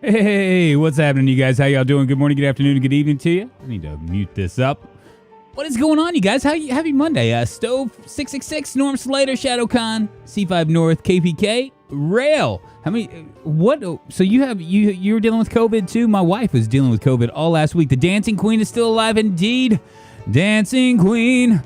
Hey, what's happening, you guys? How y'all doing? Good morning, good afternoon, good evening to you. I need to mute this up. What is going on, you guys? Happy Monday. Stove 666, Norm Slater, ShadowCon, C5 North, KPK, Rail. How many? What? So you were dealing with COVID too? My wife was dealing with COVID all last week. The Dancing Queen is still alive, indeed. Dancing Queen.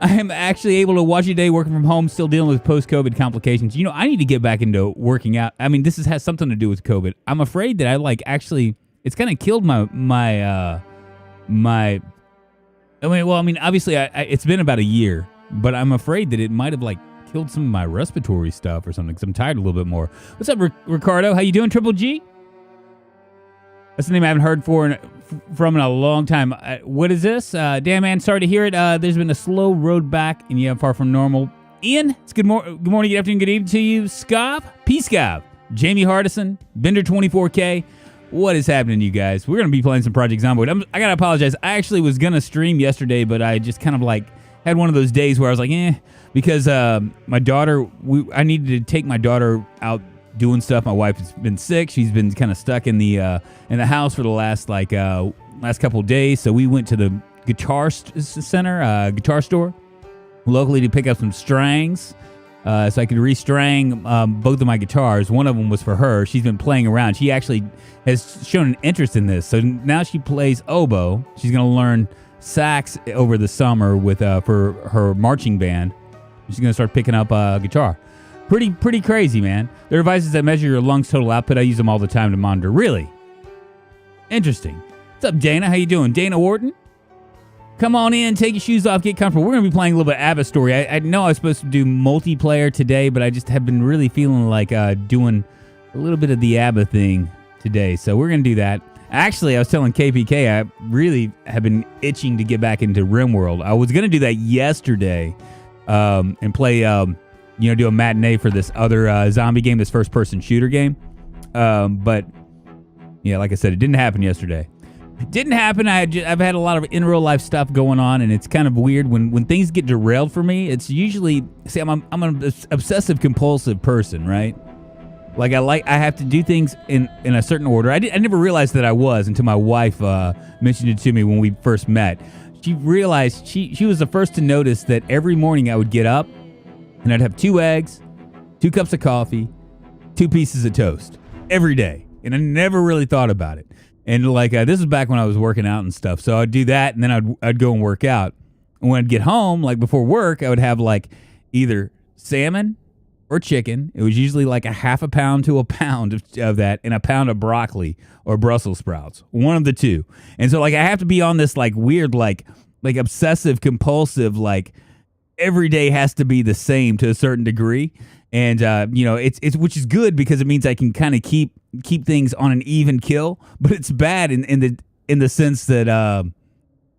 I am actually able to watch you today, working from home, still dealing with post-COVID complications. You know, I need to get back into working out. I mean, this has something to do with COVID. I'm afraid that it's kind of killed my. Obviously, it's been about a year, but I'm afraid that it might have killed some of my respiratory stuff or something. Because I'm tired a little bit more. What's up, Ricardo? How you doing, Triple G? That's the name I haven't heard from in a long time. What is this? Damn, man, sorry to hear it. There's been a slow road back, and yeah, far from normal. Ian, it's good morning, good afternoon, good evening to you. Scav, P-Scav, Jamie Hardison, Bender24K. What is happening, you guys? We're going to be playing some Project Zomboid. I got to apologize. I actually was going to stream yesterday, but I just kind of had one of those days where I was because my daughter, I needed to take my daughter out doing stuff. My wife has been sick. She's been kind of stuck in the house for the last couple of days. So we went to the guitar store locally to pick up some strings, so I could restring both of my guitars. One of them was for her. She's been playing around. She actually has shown an interest in this. So now she plays oboe. She's going to learn sax over the summer for her marching band. She's going to start picking up guitar. Pretty crazy, man. There are devices that measure your lungs total output. I use them all the time to monitor. Really? Interesting. What's up, Dana? How you doing? Dana Wharton? Come on in, take your shoes off, get comfortable. We're going to be playing a little bit of Abba Story. I know I was supposed to do multiplayer today, but I just have been really feeling like doing a little bit of the Abba thing today. So we're going to do that. Actually, I was telling KPK, I really have been itching to get back into RimWorld. I was going to do that yesterday and play... do a matinee for this other zombie game, this first-person shooter game. But, yeah, like I said, it didn't happen yesterday. It didn't happen. I've had a lot of in-real-life stuff going on, and it's kind of weird. When things get derailed for me, it's usually... See, I'm an obsessive-compulsive person, right? I have to do things in a certain order. I never realized that I was until my wife mentioned it to me when we first met. She realized... She was the first to notice that every morning I would get up, and I'd have 2 eggs, 2 cups of coffee, 2 pieces of toast every day. And I never really thought about it. And this is back when I was working out and stuff. So I'd do that, and then I'd go and work out. And when I'd get home, before work, I would have either salmon or chicken. It was usually a half a pound to a pound of that, and a pound of broccoli or Brussels sprouts. One of the two. And so I have to be on this weird obsessive compulsive every day has to be the same to a certain degree. And, it's which is good because it means I can kind of keep things on an even kill, but it's bad in the sense that,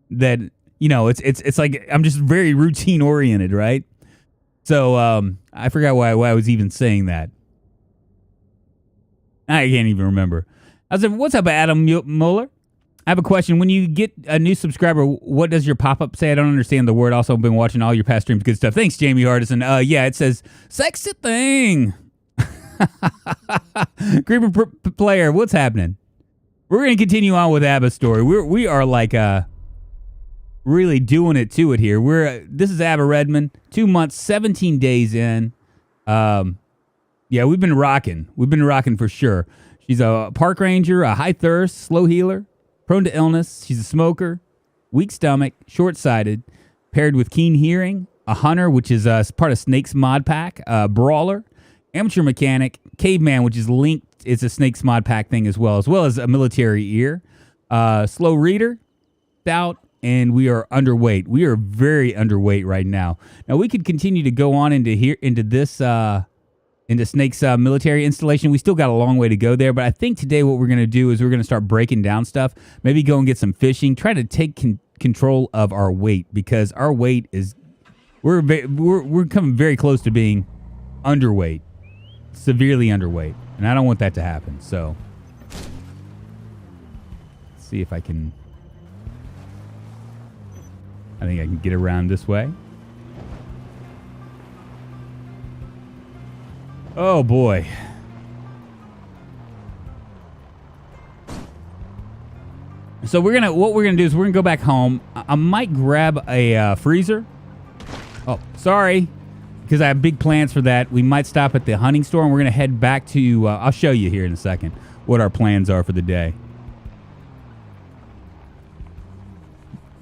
it's I'm just very routine oriented. Right. So, I forgot why I was even saying that. I can't even remember. I was like, what's up, Adam Mueller? I have a question. When you get a new subscriber, what does your pop-up say? I don't understand the word. Also, I've been watching all your past streams. Good stuff. Thanks, Jamie Hardison. Yeah, it says, sexy thing. Creeper player, what's happening? We're going to continue on with Abba's story. We are really doing it to it here. This is Abba Redmond, 2 months, 17 days in. Yeah, we've been rocking. We've been rocking for sure. She's a park ranger, a high thirst, slow healer. Prone to illness, she's a smoker, weak stomach, short-sighted, paired with keen hearing, a hunter, which is part of Snake's mod pack, brawler, amateur mechanic, caveman, which is linked, it's a Snake's mod pack thing as well as a military ear, slow reader, stout, and we are underweight. We are very underweight right now. Now, we could continue to go on into this... into Snake's military installation. We still got a long way to go there, but I think today what we're going to do is we're going to start breaking down stuff, maybe go and get some fishing, try to take control of our weight, because our weight is, we're coming very close to being underweight, severely underweight, and I don't want that to happen. So let's see if I think I can get around this way. Oh boy. So what we're gonna do is we're gonna go back home. I might grab a freezer. Oh, sorry, because I have big plans for that. We might stop at the hunting store, and we're gonna head back to. I'll show you here in a second what our plans are for the day.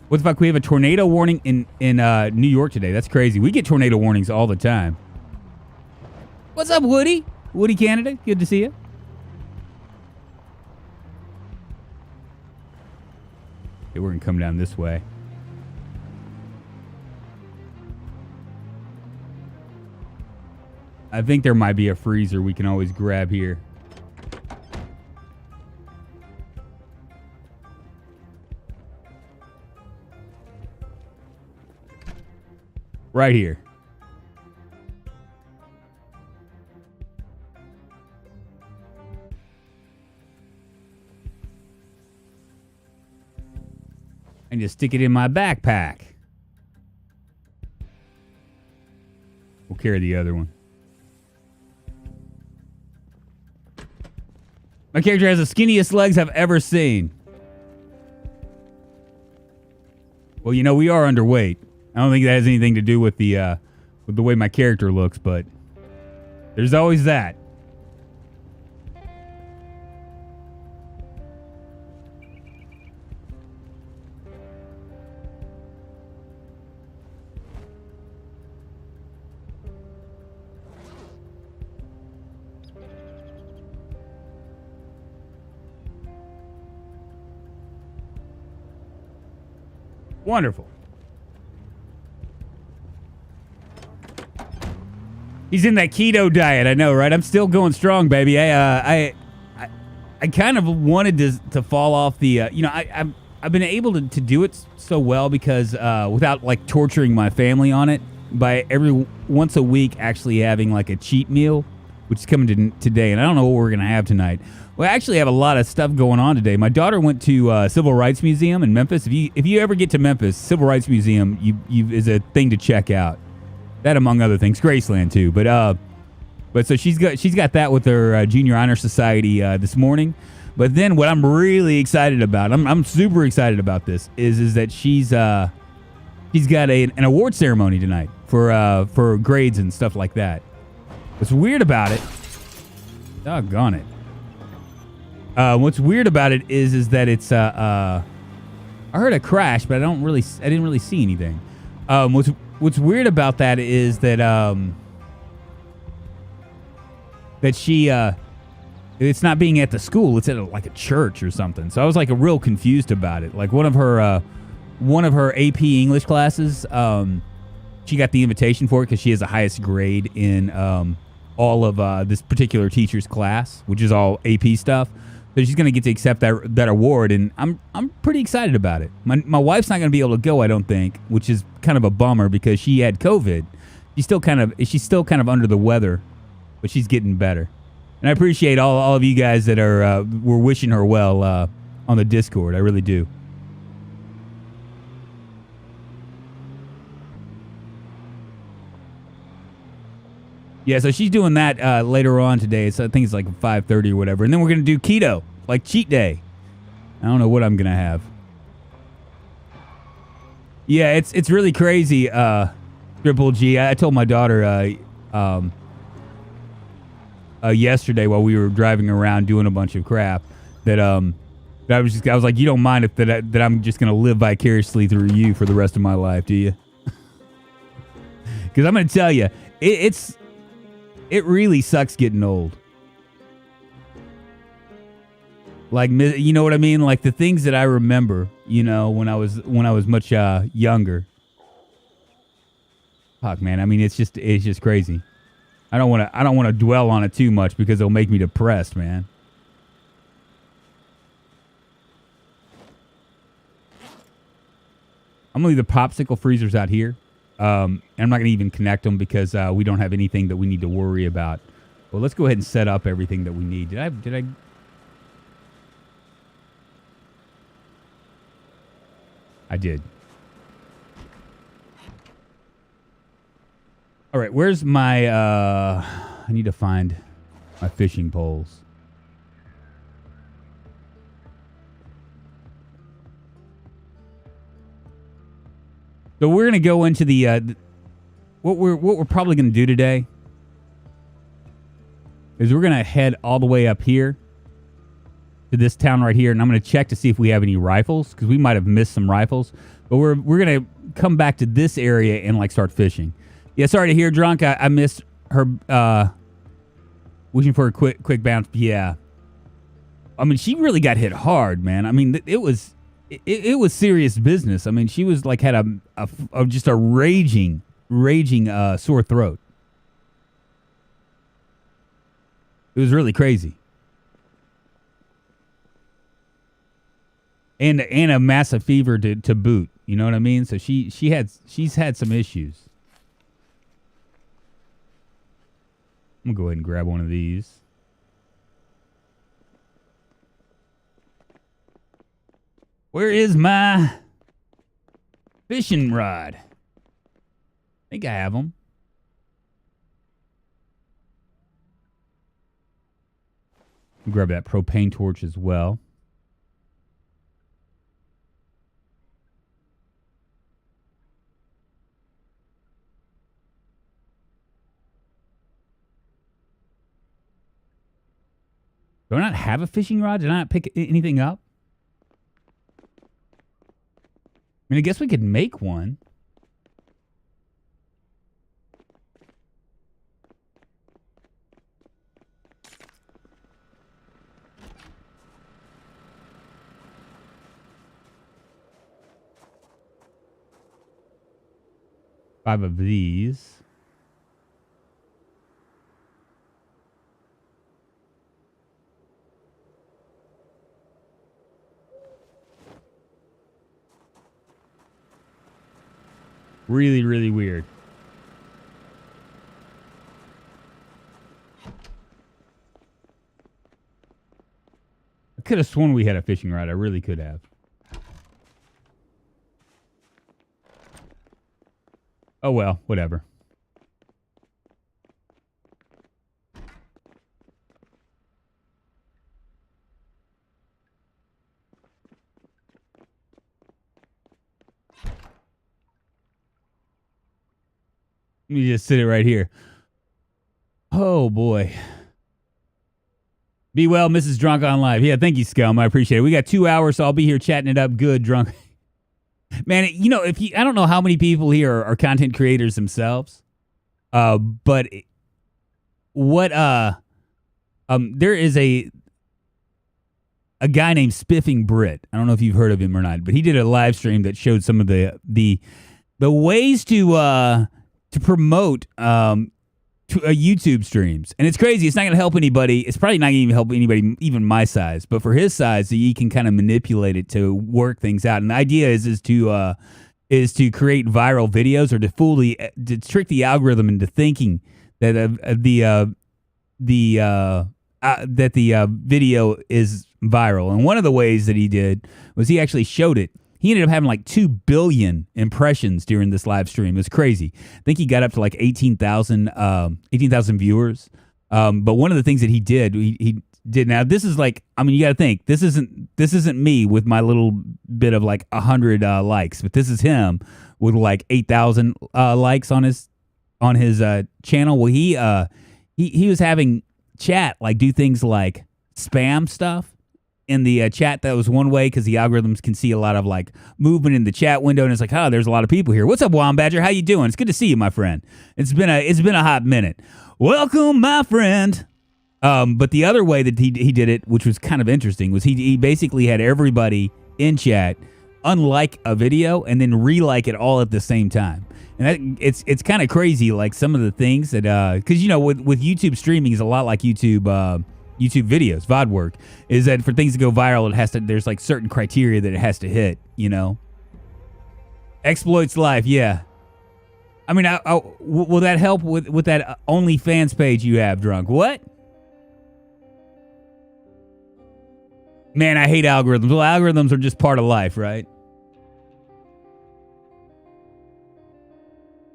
What the fuck? We have a tornado warning in New York today. That's crazy. We get tornado warnings all the time. What's up, Woody? Woody Canada, good to see you. Okay, we're gonna come down this way. I think there might be a freezer we can always grab here. Right here. And just stick it in my backpack. We'll carry the other one. My character has the skinniest legs I've ever seen. Well, you know, we are underweight. I don't think that has anything to do with the way my character looks, but there's always that. Wonderful. He's in that keto diet, I know, right? I'm still going strong, baby. I kind of wanted to fall off the, I've been able to do it so well because without like torturing my family on it by every once a week actually having like a cheat meal, which is coming today, and I don't know what we're gonna have tonight. We actually have a lot of stuff going on today. My daughter went to Civil Rights Museum in Memphis. If you ever get to Memphis, Civil Rights Museum is a thing to check out. That among other things, Graceland too. But so she's got that with her Junior Honor Society this morning. But then what I'm really excited about, I'm super excited about this, is that she's got an award ceremony tonight for grades and stuff like that. What's weird about it, doggone it. What's weird about it is that it's I heard a crash, but I didn't really see anything. What's weird about that is that that she it's not being at the school, it's at like a church or something. So I was like real confused about it. Like one of her AP English classes, she got the invitation for it because she has the highest grade in all of this particular teacher's class, which is all AP stuff. So she's going to get to accept that award, and I'm pretty excited about it. My wife's not going to be able to go, I don't think, which is kind of a bummer because she had COVID. She's still kind of under the weather, but she's getting better. And I appreciate all of you guys that were wishing her well on the Discord. I really do. Yeah, so she's doing that later on today. So I think it's like 5:30 or whatever. And then we're going to do keto, like cheat day. I don't know what I'm going to have. Yeah, it's really crazy, Triple G. I told my daughter yesterday while we were driving around doing a bunch of crap that I was like, you don't mind if that I'm just going to live vicariously through you for the rest of my life, do you? Because I'm going to tell you, it really sucks getting old. Like, you know what I mean? Like the things that I remember, you know, when I was much younger. Fuck, man. I mean, it's just crazy. I don't want to dwell on it too much because it'll make me depressed, man. I'm gonna leave the popsicle freezers out here. And I'm not going to even connect them because we don't have anything that we need to worry about. Well, let's go ahead and set up everything that we need. Did I? I did. All right, where's my... I need to find my fishing poles. So we're gonna go into the what we're probably gonna do today is we're gonna head all the way up here to this town right here, and I'm gonna check to see if we have any rifles because we might have missed some rifles. But we're gonna come back to this area and like start fishing. Yeah, sorry to hear, Drunk. I missed her wishing for a quick bounce. Yeah, I mean she really got hit hard, man. I mean it was serious business. I mean she was like had a just a raging sore throat. It was really crazy. And a massive fever to boot. You know what I mean? So she's had some issues. I'm gonna go ahead and grab one of these. Where is my fishing rod? I think I have them. Grab that propane torch as well. Do I not have a fishing rod? Did I not pick anything up? I mean, I guess we could make one. Five of these. Really, really weird. I could have sworn we had a fishing rod. I really could have. Oh well, whatever. Let me just sit it right here. Oh, boy. Be well, Mrs. Drunkonlife. Yeah, thank you, Scum. I appreciate it. We got 2 hours, so I'll be here chatting it up good, drunk. Man, you know, I don't know how many people here are content creators themselves, but what there is a guy named Spiffing Brit. I don't know if you've heard of him or not, but he did a live stream that showed some of the ways to promote YouTube streams. And it's crazy. It's not going to help anybody. It's probably not going to even help anybody, even my size. But for his size, he can kind of manipulate it to work things out. And the idea is to create viral videos or to trick the algorithm into thinking that the video is viral. And one of the ways that he did was he actually showed it. He ended up having like 2 billion impressions during this live stream. It was crazy. I think he got up to like 18,000 viewers. But one of the things that he did, he did. Now this is like, I mean, you got to think this isn't me with my little bit of like 100 likes, but this is him with like 8,000 likes on his channel. Well, he was having chat like do things like spam stuff in the chat. That was one way because the algorithms can see a lot of like movement in the chat window, and it's like, oh, there's a lot of people here. What's up, Wombatcher? How you doing? It's good to see you, my friend. It's been a hot minute. Welcome, my friend. But the other way that he did it, which was kind of interesting, was he basically had everybody in chat unlike a video and then relike it all at the same time. And it's kind of crazy, like some of the things that because you know with YouTube streaming is a lot like YouTube videos, VOD work, is that for things to go viral, there's like certain criteria that it has to hit, you know. Exploits life, yeah. I mean, will that help with that OnlyFans page you have, Drunk? What? Man, I hate algorithms. Well, algorithms are just part of life, right?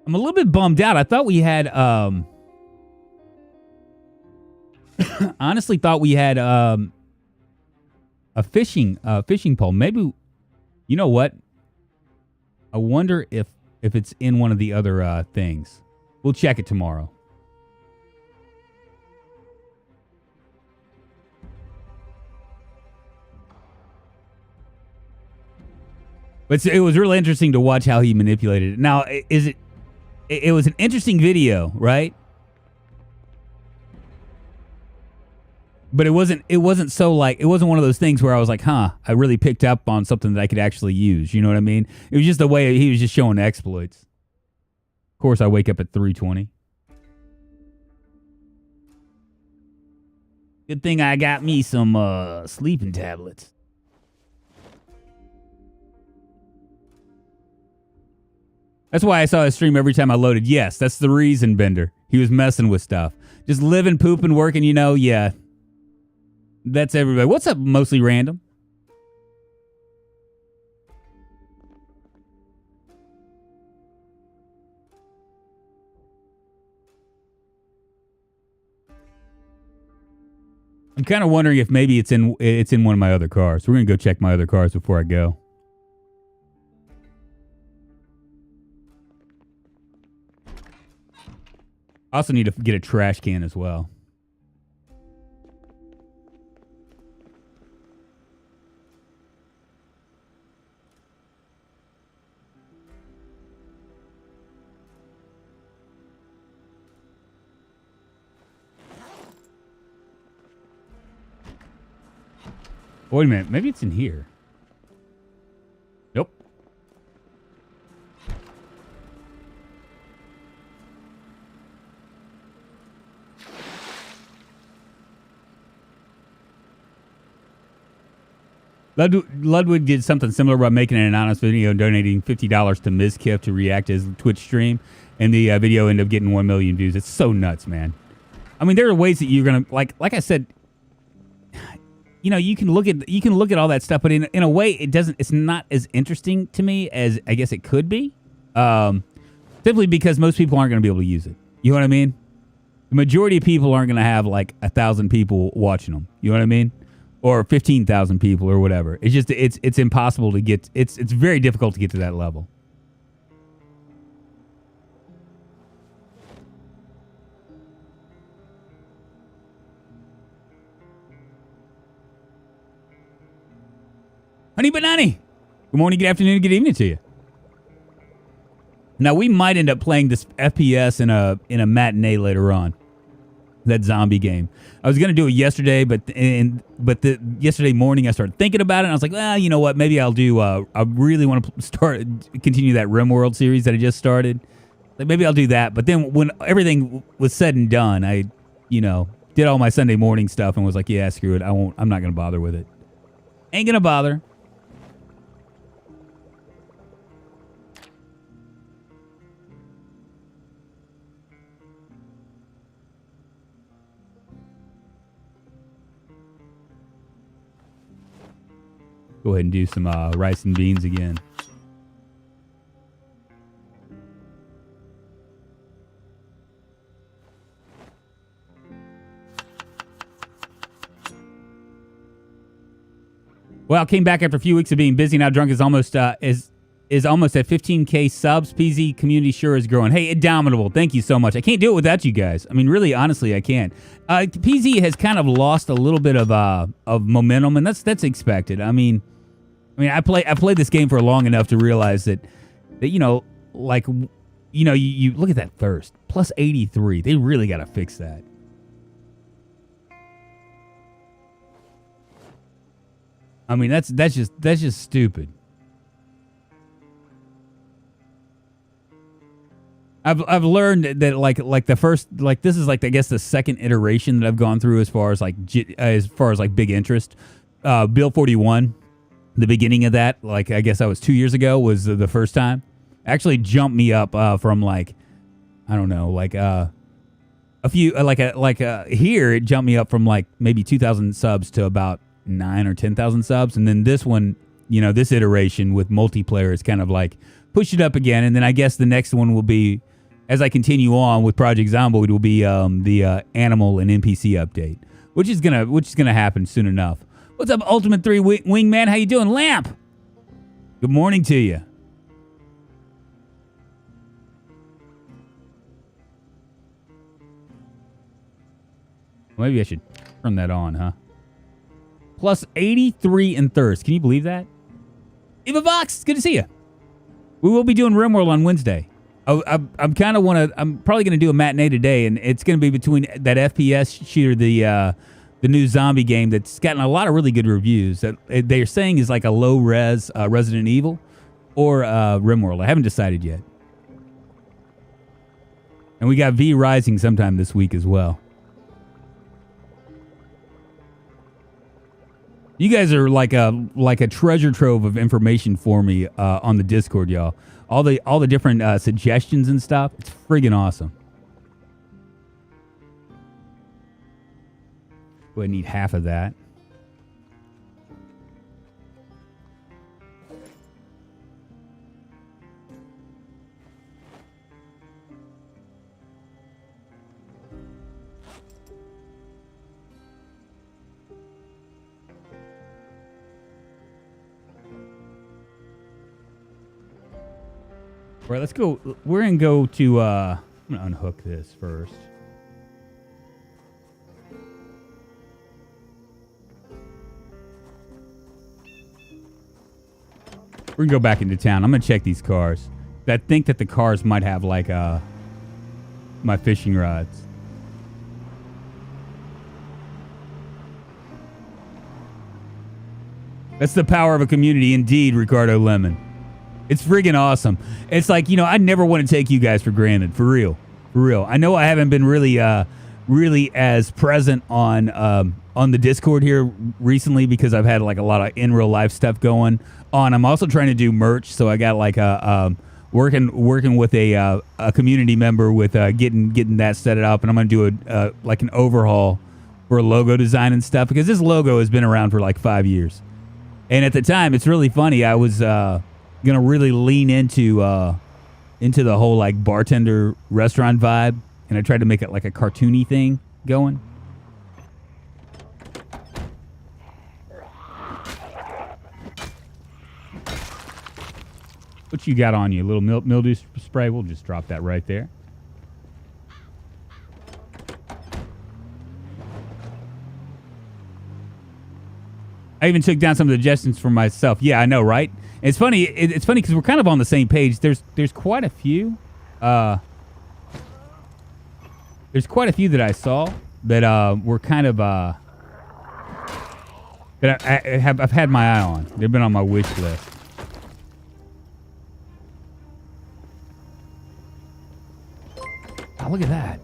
I'm a little bit bummed out. I thought we had honestly thought we had a fishing pole. Maybe, you know what? I wonder if if it's in one of the other things. We'll check it tomorrow. But it was really interesting to watch how he manipulated it. Now, it was an interesting video, right? But it wasn't so like, it wasn't one of those things where I was like, huh, I really picked up on something that I could actually use. You know what I mean? It was just the way he was just showing exploits. Of course, I wake up at 3:20. Good thing I got me some sleeping tablets. That's why I saw his stream every time I loaded. Yes, that's the reason, Bender. He was messing with stuff. Just living, pooping, working, yeah. That's everybody. What's up, Mostly Random? I'm kind of wondering if maybe it's in one of my other cars. We're going to go check my other cars before I go. I also need to get a trash can as well. Wait a minute. Maybe it's in here. Nope. Ludwig did something similar by making an anonymous video and donating $50 to Mizkiff to react to his Twitch stream, and the video ended up getting 1 million views. It's so nuts, man. I mean, there are ways that you're gonna like I said. You can look at all that stuff, but in a way, it's not as interesting to me as I guess it could be. Simply because most people aren't going to be able to use it. You know what I mean? The majority of people aren't going to have like 1,000 people watching them. You know what I mean? Or 15,000 people or whatever. It's just it's impossible to get. It's very difficult to get to that level. Honey Banani. Good morning, good afternoon, good evening to you. Now, we might end up playing this FPS in a matinee later on. That zombie game. I was going to do it yesterday, but yesterday morning I started thinking about it, and I was like, well, you know what? Maybe I'll do, I really want to continue that RimWorld series that I just started. Like, maybe I'll do that. But then when everything was said and done, I, did all my Sunday morning stuff and was like, yeah, screw it. I'm not going to bother with it. Ain't going to bother. Go ahead and do some rice and beans again. Well, I came back after a few weeks of being busy. Now Drunk is almost is almost at 15K subs. PZ community sure is growing. Hey, Indomitable, thank you so much. I can't do it without you guys. I mean, really, honestly, I can't. PZ has kind of lost a little bit of momentum, and that's expected. I mean, I played this game for long enough to realize that you look at that thirst plus 83. They really got to fix that. I mean, that's just stupid. I've learned that like the first, like this is like I guess the second iteration that I've gone through as far as big interest. Bill 41, the beginning of that, like I guess that was 2 years ago, was the first time. Actually jumped me up from like I don't know, like a few here it jumped me up from like maybe 2,000 subs to about 9 or 10,000 subs, and then this one, this iteration with multiplayer is kind of like push it up again, and then I guess the next one will be, as I continue on with Project Zomboid, will be the animal and NPC update, which is gonna happen soon enough. What's up, Ultimate 3 Wingman? How you doing, Lamp? Good morning to you. Maybe I should turn that on, huh? Plus 83 in thirst. Can you believe that? Eva Vox, it's good to see you. We will be doing RimWorld on Wednesday. I'm probably going to do a matinee today, and it's going to be between that FPS shooter, the new zombie game that's gotten a lot of really good reviews that they're saying is like a low res Resident Evil or RimWorld. I haven't decided yet. And we got V Rising sometime this week as well. You guys are like a treasure trove of information for me on the Discord, y'all. All the different suggestions and stuff. It's friggin' awesome. I need half of that. All right, let's go. We're going to go to... I'm going to unhook this first. We're going to go back into town. I'm going to check these cars. I think that the cars might have, like, my fishing rods. That's the power of a community, indeed, Ricardo Lemon. It's friggin' awesome. It's like, I never want to take you guys for granted. For real. For real. I know I haven't been really as present on the Discord here recently because I've had like a lot of in real life stuff going on. I'm also trying to do merch, so I got like working with a community member with getting that set up, and I'm gonna do like an overhaul for logo design and stuff because this logo has been around for like 5 years. And at the time, it's really funny. I was gonna really lean into the whole like bartender restaurant vibe, and I tried to make it like a cartoony thing going. What you got on you? A little mildew spray? We'll just drop that right there. I even took down some of the suggestions for myself. Yeah, I know, right? It's funny. It's funny because we're kind of on the same page. There's quite a few. There's quite a few that I saw that were kind of that I've had my eye on. They've been on my wish list. Oh, look at that.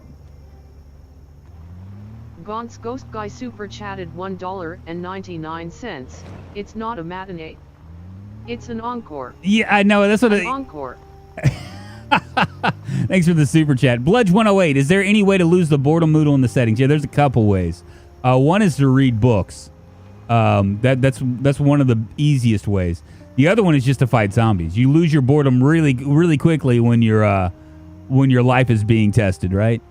Gaunt's Ghost Guy super chatted $1.99. It's not a matinee. It's an encore. Yeah, I know. That's what an encore. Thanks for the super chat. Bludge108, is there any way to lose the boredom moodle in the settings? Yeah, there's a couple ways. One is to read books. That's one of the easiest ways. The other one is just to fight zombies. You lose your boredom really, really quickly when your life is being tested, right?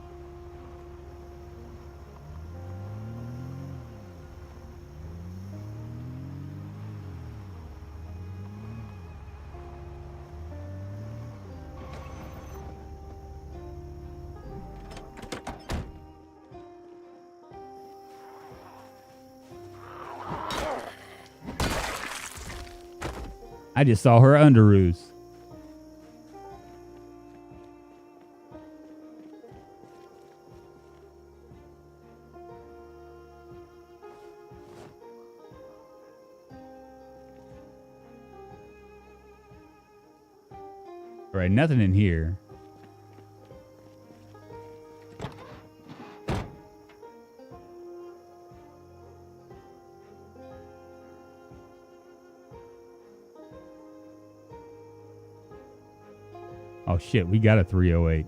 I just saw her underoos. All right, nothing in here. Oh, shit, we got a 308.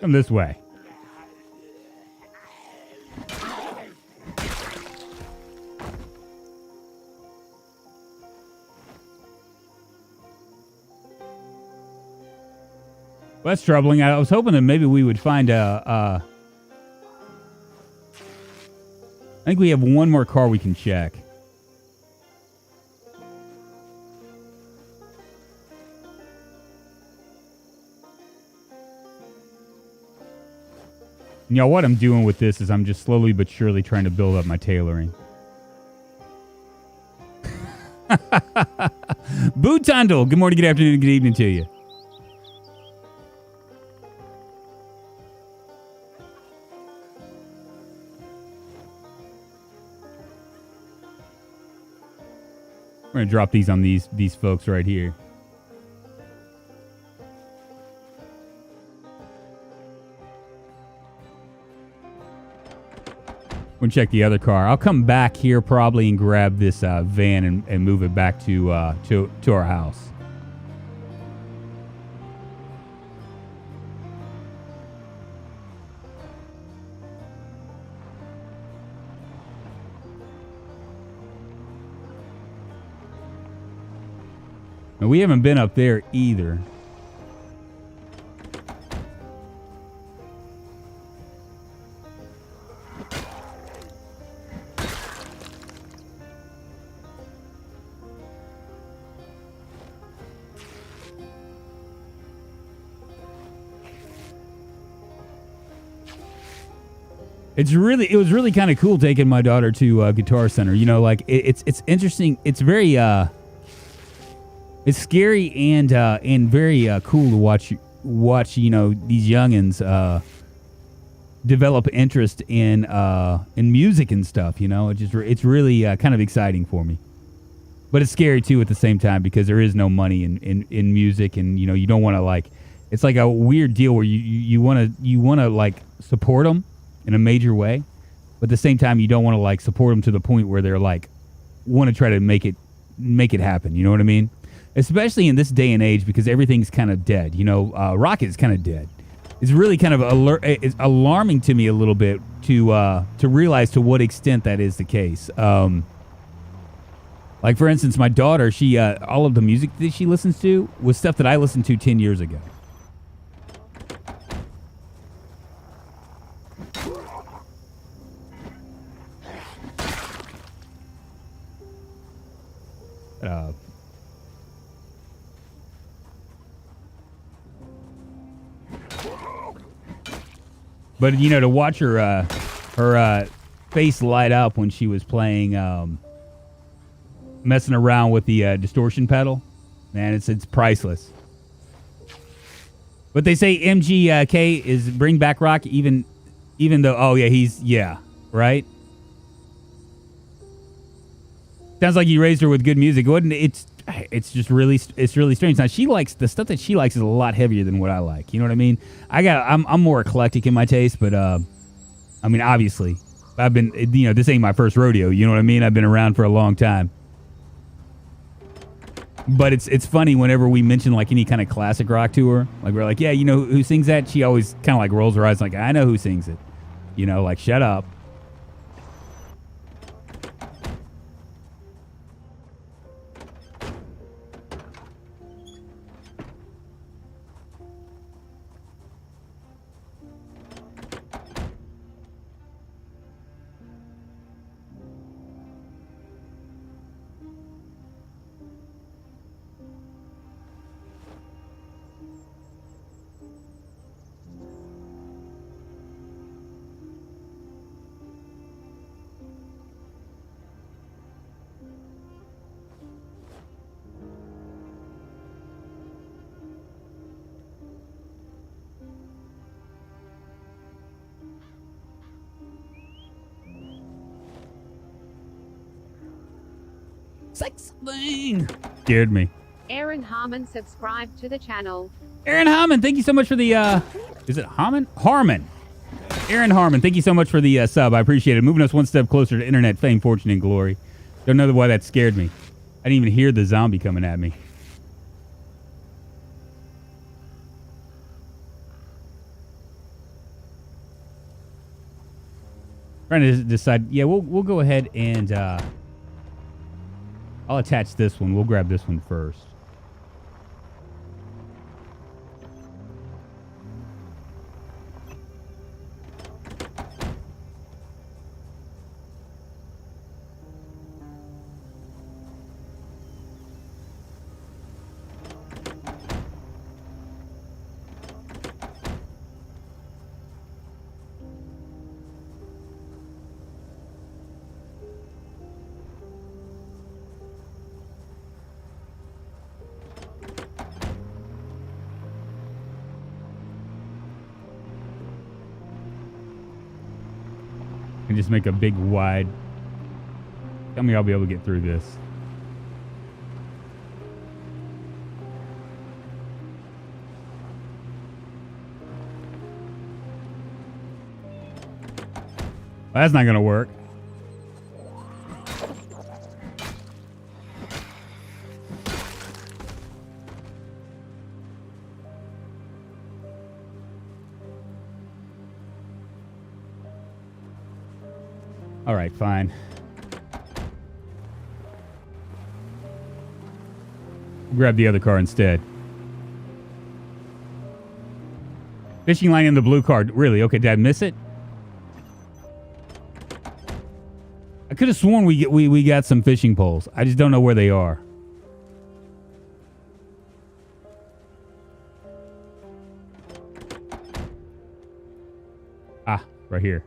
Come this way. Well, that's troubling. I was hoping that maybe we would find I think we have one more car we can check. You know, what I'm doing with this is I'm just slowly but surely trying to build up my tailoring. Bootundle, good morning, good afternoon, good evening to you. We're going to drop these on these folks right here. We're going to check the other car. I'll come back here probably and grab this van and move it back to our house. Now, we haven't been up there either. It was really kind of cool taking my daughter to Guitar Center. You know, like it's interesting. It's very it's scary and very cool to watch. You know, these youngins develop interest in music and stuff. You know, it's really kind of exciting for me. But it's scary too at the same time because there is no money in music, and you know you don't want to like. It's like a weird deal where you want to like support them in a major way, but at the same time you don't want to like support them to the point where they're like want to try to make it happen. You know what I mean? Especially in this day and age because everything's kind of dead. You know, rock is kind of dead. It's really kind of it's alarming to me a little bit to realize to what extent that is the case. Like for instance, my daughter, she all of the music that she listens to was stuff that I listened to 10 years ago. But you know, to watch her face light up when she was playing, messing around with the distortion pedal, man, it's priceless. But they say MGK is bring back rock, even though right. Sounds like you raised her with good music, wouldn't it? It's really strange. Now she likes the stuff that she likes is a lot heavier than what I like. You know what I mean? I'm more eclectic in my taste, but I mean obviously I've been this ain't my first rodeo. You know what I mean? I've been around for a long time. But it's funny whenever we mention like any kind of classic rock to her, like we're like, yeah, you know who sings that? She always kind of like rolls her eyes like, I know who sings it. You know, like shut up. Sex thing scared me. Aaron Harmon subscribed to the channel. Aaron Harmon, thank you so much for the is it Harmon? Harmon. Aaron Harmon, thank you so much for the sub. I appreciate it. Moving us one step closer to internet fame, fortune, and glory. Don't know why that scared me. I didn't even hear the zombie coming at me. Trying to decide. Yeah, we'll go ahead and I'll attach this one. We'll grab this one first. And just make a big wide. Tell me I'll be able to get through this. Well, that's not going to work. All right, fine. Grab the other car instead. Fishing line in the blue card. Really? Okay, did I miss it? I could have sworn we got some fishing poles. I just don't know where they are. Ah, right here.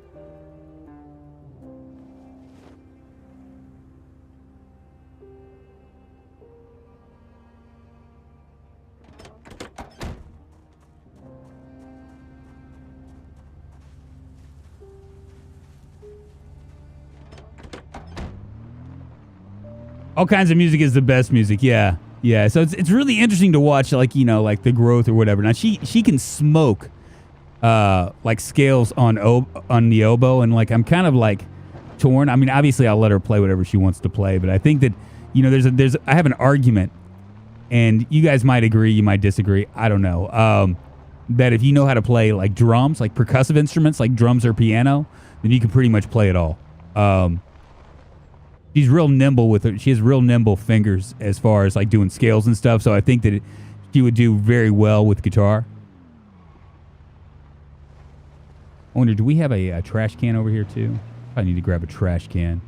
All kinds of music is the best music. Yeah. Yeah. So it's really interesting to watch, like, you know, like the growth or whatever. Now she can smoke like scales on the oboe, and like I'm kind of like torn. I mean, obviously I'll let her play whatever she wants to play, but I think that, you know, I have an argument, and you guys might agree, you might disagree, I don't know. That if you know how to play like drums, like percussive instruments, like drums or piano, then you can pretty much play it all. She's real nimble with it. She has real nimble fingers as far as like doing scales and stuff. So I think that she would do very well with guitar. I wonder, do we have a trash can over here too? I need to grab a trash can.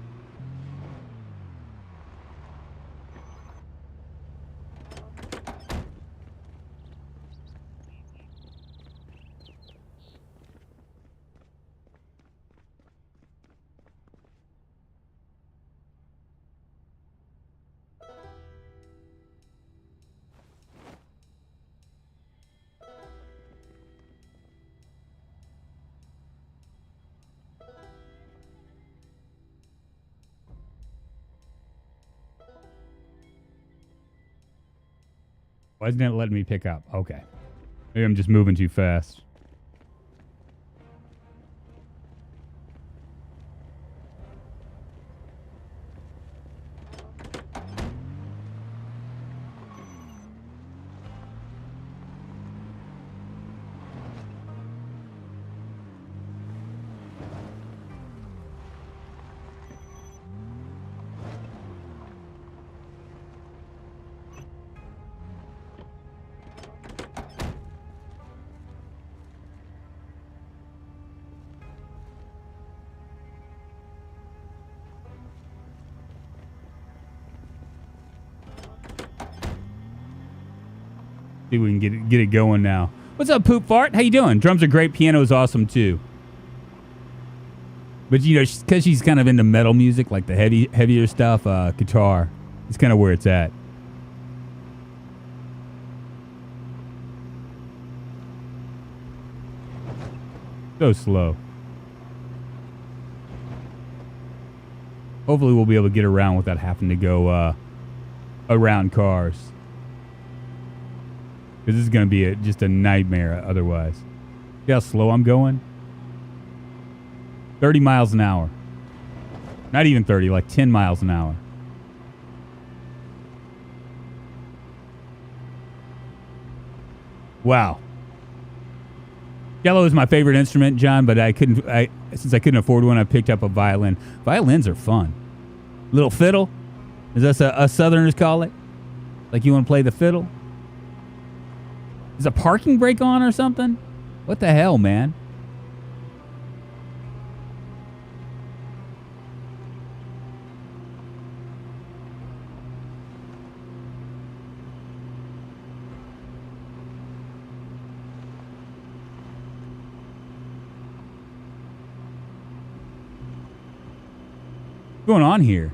Why isn't it letting me pick up? Okay. Maybe I'm just moving too fast. See if we can get it going now. What's up, Poop Fart? How you doing? Drums are great. Piano is awesome too. But you know, because she's kind of into metal music, like the heavier stuff, guitar is kind of where it's at. So slow. Hopefully we'll be able to get around without having to go around cars. Because this is going to be just a nightmare otherwise. See how slow I'm going? 30 miles an hour. Not even 30, like 10 miles an hour. Wow. Cello is my favorite instrument, John, but since I couldn't afford one, I picked up a violin. Violins are fun. Little fiddle, as us Southerners call it. Like you want to play the fiddle? Is a parking brake on or something? What the hell, man? What's going on here?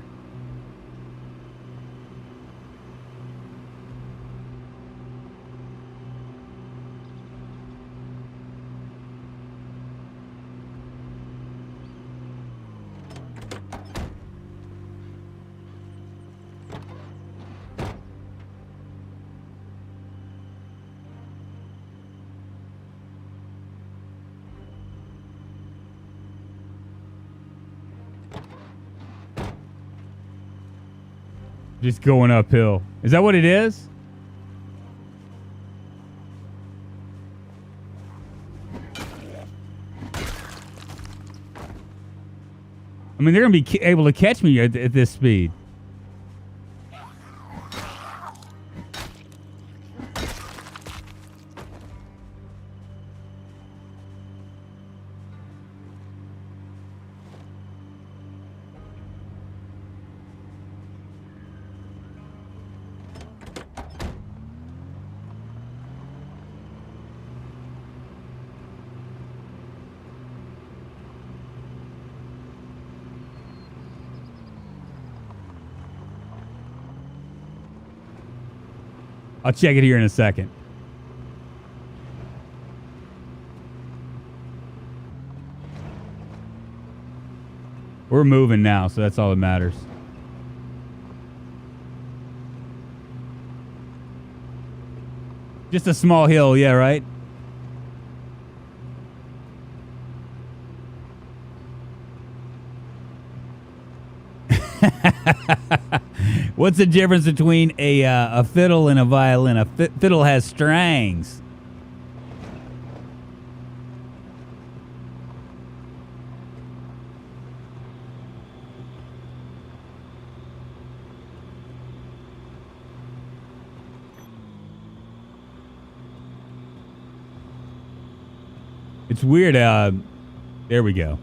Just going uphill. Is that what it is? I mean, they're going to be able to catch me at this speed. I'll check it here in a second. We're moving now, so that's all that matters. Just a small hill, yeah, right? What's the difference between a fiddle and a violin? A fiddle has strings. It's weird. There we go.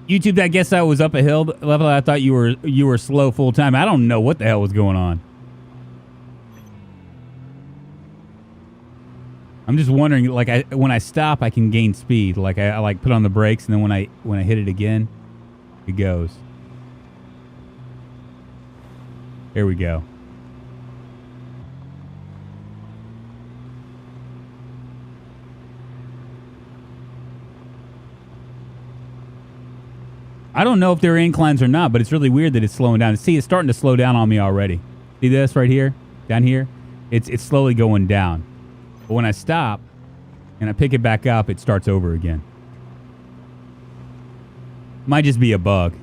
YouTube, I guess I was up a hill level. I thought you were slow full time. I don't know what the hell was going on. I'm just wondering, like, when I stop, I can gain speed. Like I like put on the brakes, and then when I hit it again, it goes. Here we go. I don't know if there are inclines or not, but it's really weird that it's slowing down. See, it's starting to slow down on me already. See this right here? Down here? It's slowly going down. But when I stop and I pick it back up, it starts over again. Might just be a bug.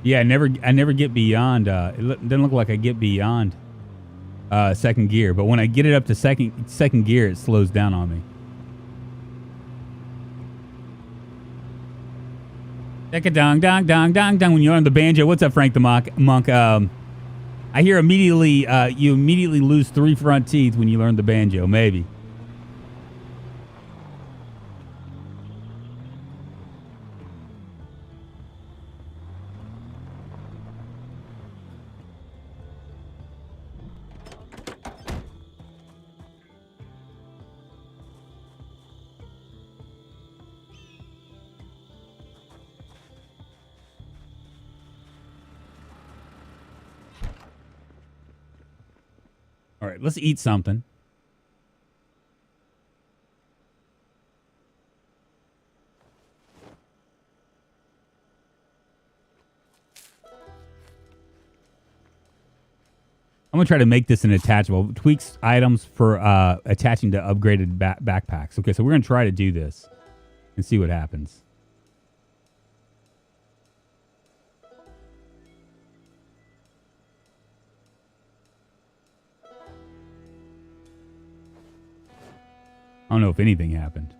Yeah, I never get beyond. It doesn't look like I get beyond second gear, but when I get it up to second gear, it slows down on me. Dong dong dong dong dong. When you're on the banjo, what's up, Frank the Monk? I hear immediately you immediately lose 3 front teeth when you learn the banjo. Maybe. All right, let's eat something. I'm going to try to make this an attachable. Tweaks items for attaching to upgraded backpacks. Okay, so we're going to try to do this and see what happens. I don't know if anything happened.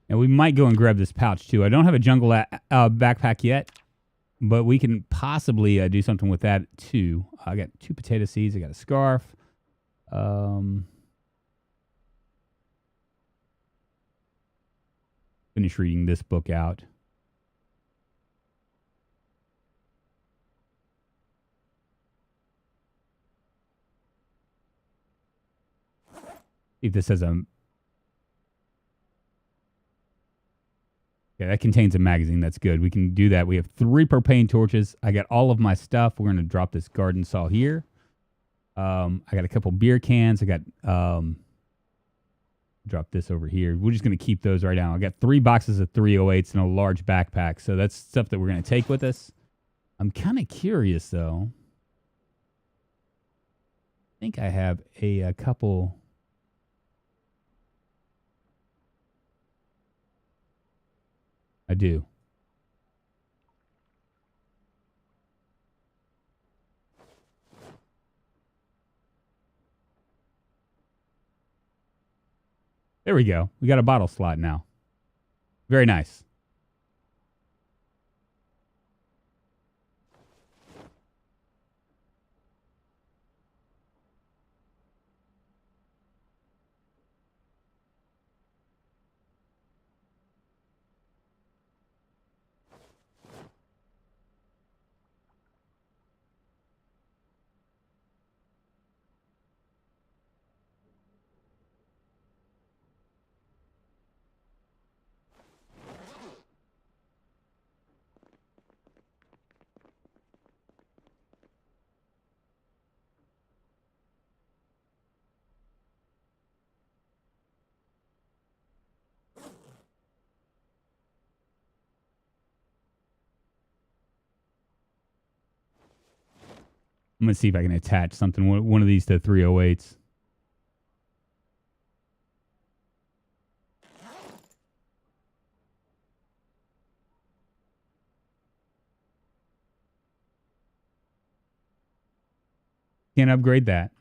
And we might go and grab this pouch, too. I don't have a jungle backpack yet, but we can possibly do something with that, too. I got 2 potato seeds. I got a scarf. Finish reading this book out. See if this has a... Yeah, that contains a magazine. That's good. We can do that. We have 3 propane torches. I got all of my stuff. We're going to drop this garden saw here. I got a couple beer cans. I got... drop this over here. We're just going to keep those right now. I got 3 boxes of 308s and a large backpack. So that's stuff that we're going to take with us. I'm kind of curious, though. I think I have a couple... I do. There we go. We got a bottle slot now. Very nice. I'm going to see if I can attach something, one of these to 308s. Can't upgrade that.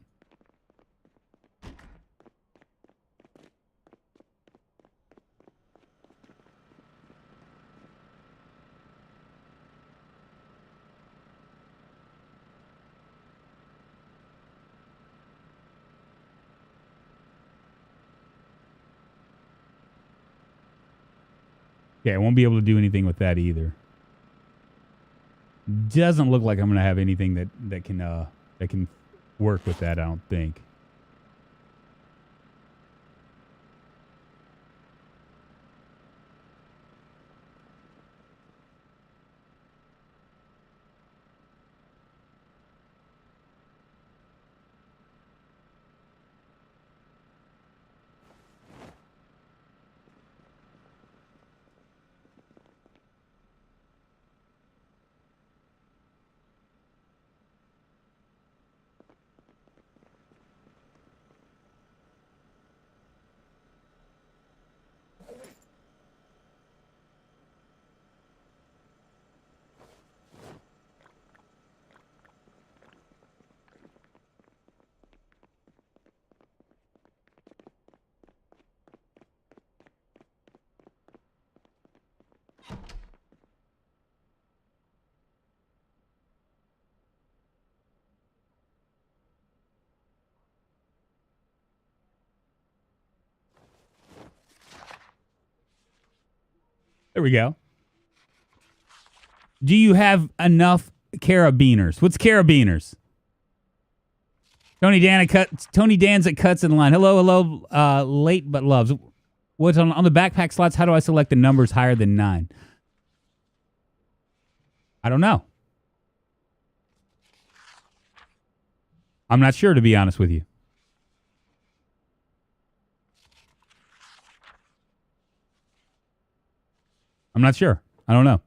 Yeah, I won't be able to do anything with that either. Doesn't look like I'm going to have anything that can work with that, I don't think. There we go. Do you have enough carabiners? What's carabiners? Tony Dan's at Cuts in line. Hello. Late but loves. What's on the backpack slots? How do I select the numbers higher than 9? I don't know. I'm not sure, to be honest with you. I'm not sure. I don't know.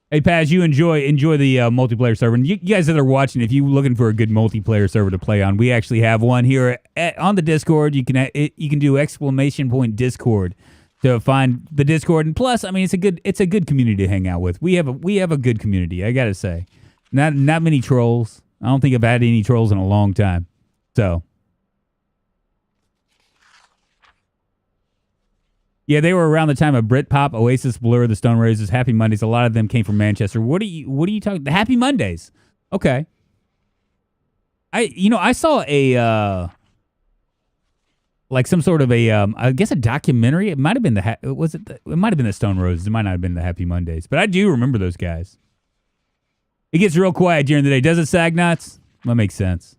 Hey, Paz, you enjoy the multiplayer server. And you guys that are watching, if you're looking for a good multiplayer server to play on, we actually have one here on the Discord. You can do ! Discord to find the Discord. And plus, I mean, it's a good community to hang out with. We have a good community, I gotta say. Not many trolls. I don't think I've had any trolls in a long time. So. Yeah, they were around the time of Britpop, Oasis, Blur, the Stone Roses, Happy Mondays. A lot of them came from Manchester. What are you talking? The Happy Mondays. Okay. I saw a like some sort of a I guess a documentary. It might have been it might have been the Stone Roses. It might not have been the Happy Mondays. But I do remember those guys. It gets real quiet during the day. Does it, Sagnuts? That makes sense.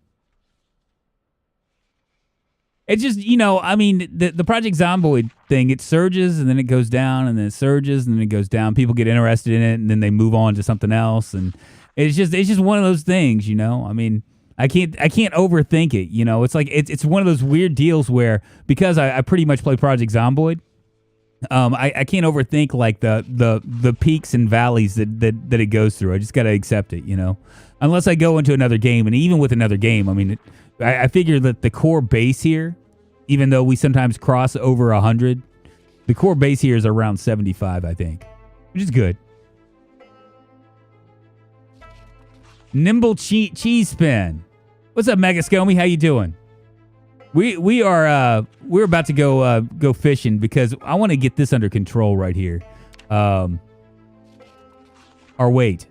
It's just, I mean, the Project Zomboid thing, it surges and then it goes down and then it surges and then it goes down. People get interested in it and then they move on to something else. And it's just one of those things, I mean, I can't overthink it. It's like, it's one of those weird deals where, because I pretty much play Project Zomboid, I can't overthink like the peaks and valleys that it goes through. I just got to accept it, unless I go into another game. And even with another game, I mean, I figure that the core base here, even though we sometimes cross over 100, the core base here is around 75, I think, which is good. Nimble Cheese Spin. What's up, Megascomy? How you doing? We're about to go fishing because I want to get this under control right here. Our weight.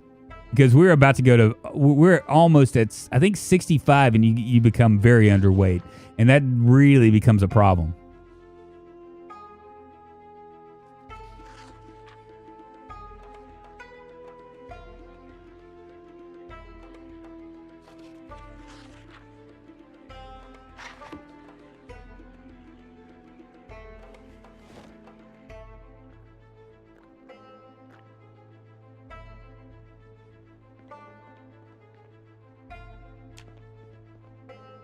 Because we're about to we're almost at, I think, 65, and you become very underweight. And that really becomes a problem.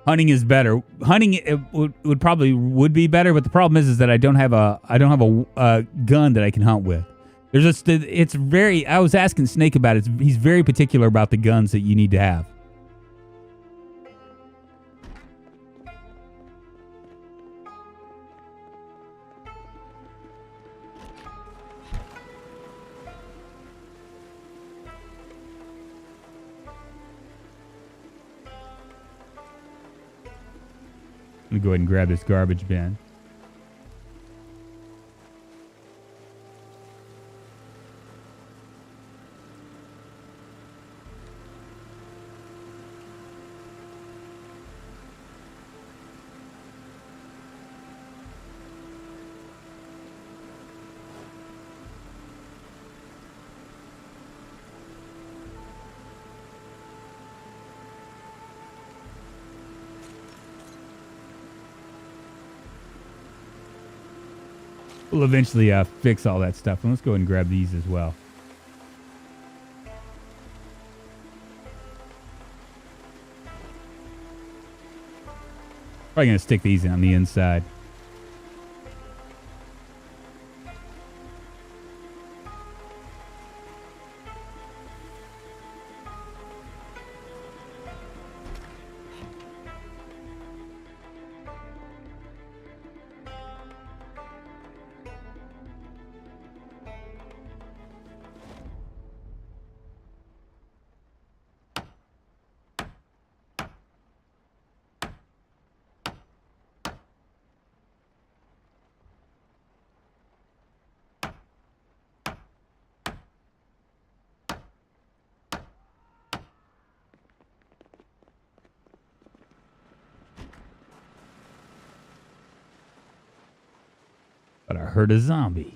Hunting is better. Hunting would probably be better, but the problem is that I don't have a gun that I can hunt with. I was asking Snake about it. He's very particular about the guns that you need to have. Let me go ahead and grab this garbage bin. We'll eventually fix all that stuff. And let's go ahead and grab these as well. Probably going to stick these on the inside. heard a zombie.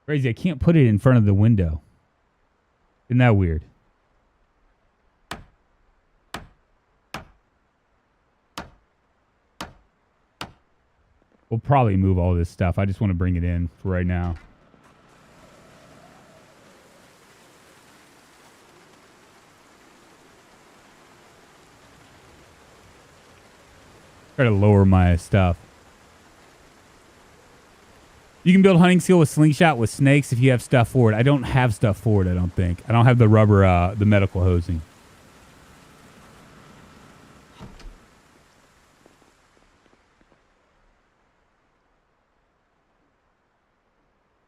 Crazy, I can't put it in front of the window. Isn't that weird? We'll probably move all this stuff. I just want to bring it in for right now. Try to lower my stuff. You can build hunting skill with slingshot with snakes if you have stuff for it. I don't have stuff for it, I don't think. I don't have the rubber, the medical hosing.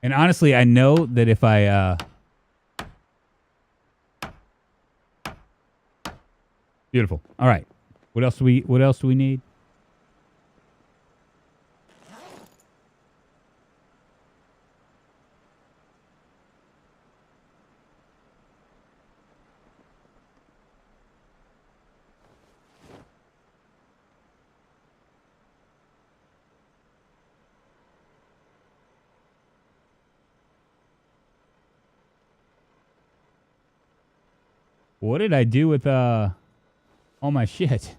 And honestly, I know that if I, beautiful. All right. What else do we need? What did I do with all my shit?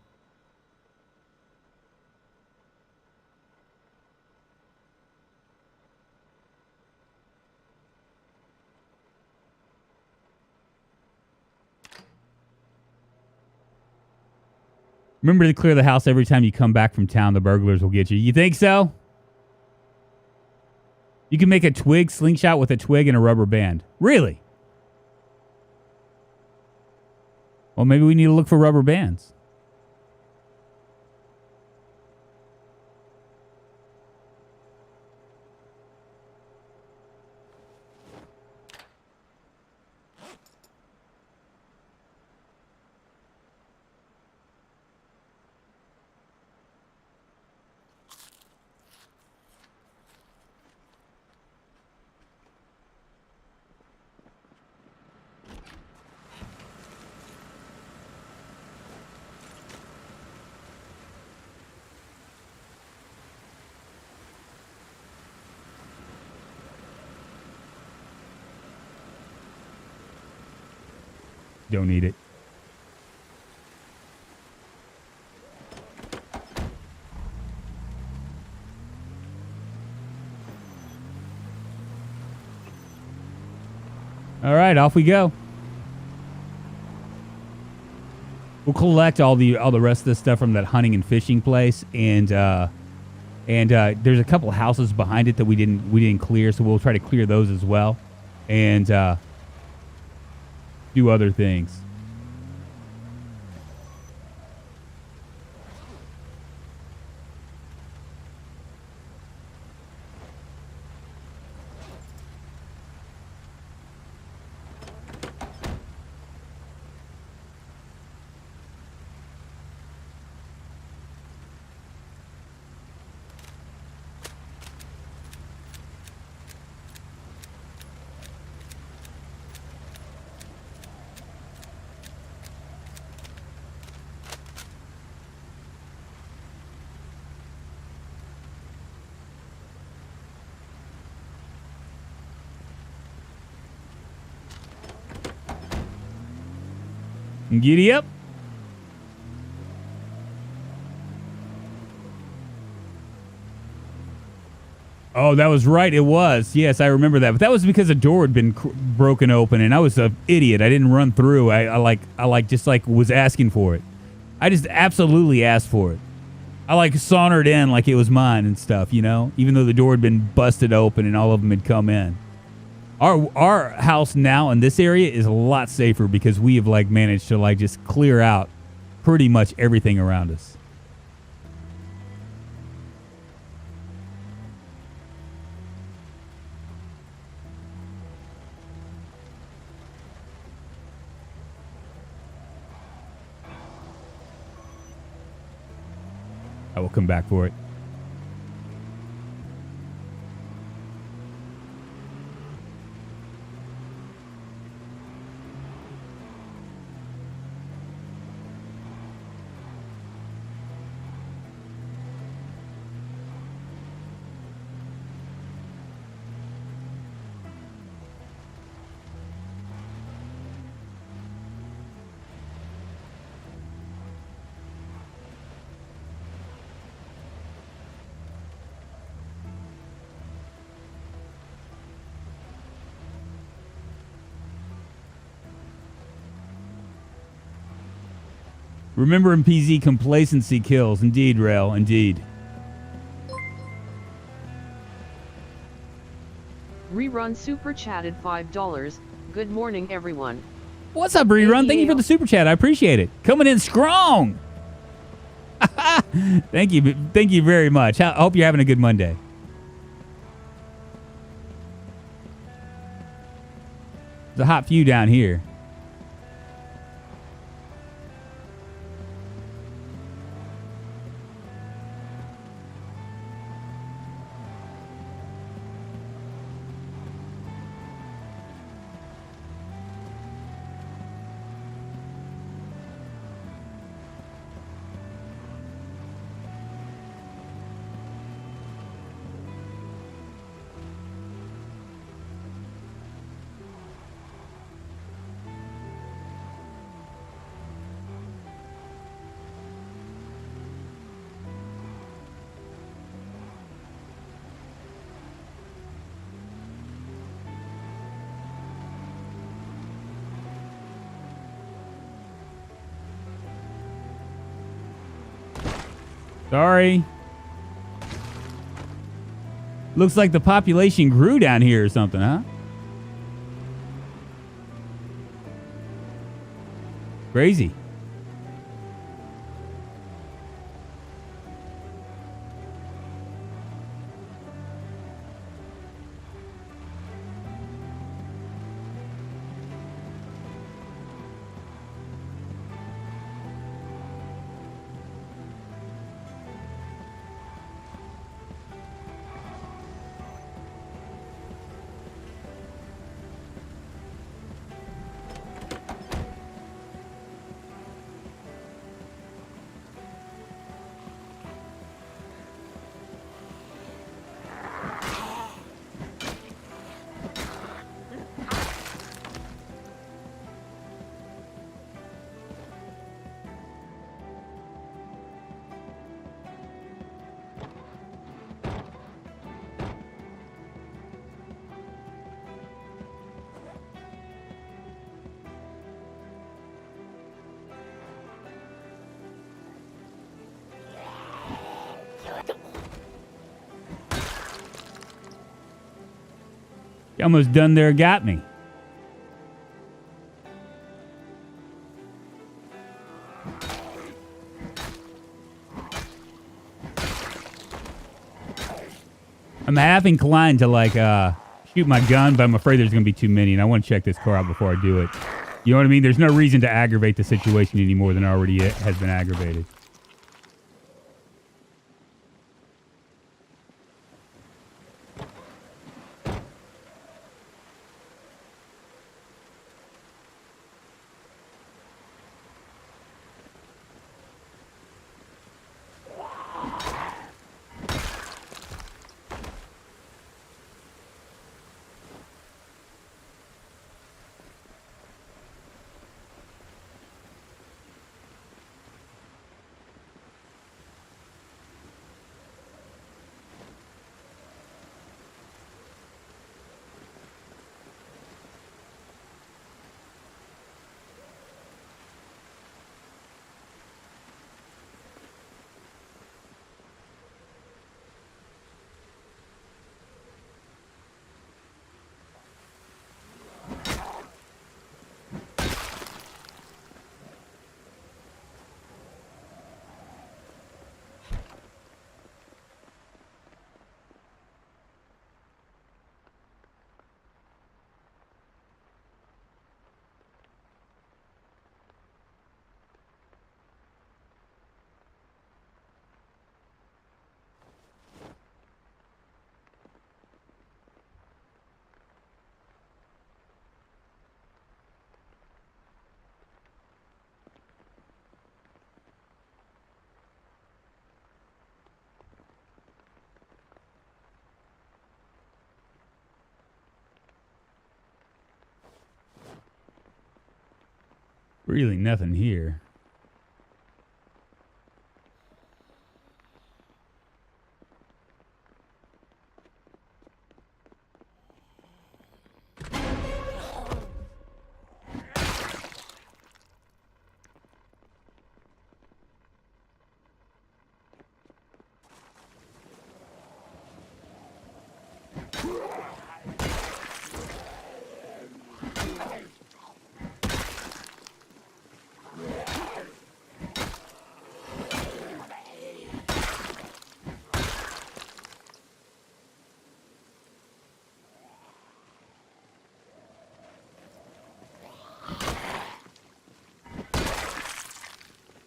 Remember to clear the house every time you come back from town. The burglars will get you. You think so? You can make a twig slingshot with a twig and a rubber band. Really? Well, maybe we need to look for rubber bands. Don't need it. All right, off we go. We'll collect all the rest of the stuff from that hunting and fishing place, and there's a couple houses behind it that we didn't clear, so we'll try to clear those as well, and do other things. Giddy up. Oh, that was right. It was. Yes, I remember that. But that was because a door had been broken open, and I was an idiot. I didn't run through. I was asking for it. I just absolutely asked for it. I like sauntered in like it was mine and stuff, you know, even though the door had been busted open and all of them had come in. Our house now in this area is a lot safer because we have like managed to like just clear out pretty much everything around us. I will come back for it. Remember in PZ, complacency kills. Indeed, Rail, indeed. Rerun super chatted $5. Good morning, everyone. What's up, Rerun? Thank you for the super chat. I appreciate it. Coming in strong. Thank you very much. I hope you're having a good Monday. There's a hot few down here. Sorry. Looks like the population grew down here or something, huh? Crazy. You almost done there, got me. I'm half inclined to like shoot my gun, but I'm afraid there's gonna be too many, and I want to check this car out before I do it. You know what I mean? There's no reason to aggravate the situation any more than already it has been aggravated. Really nothing here.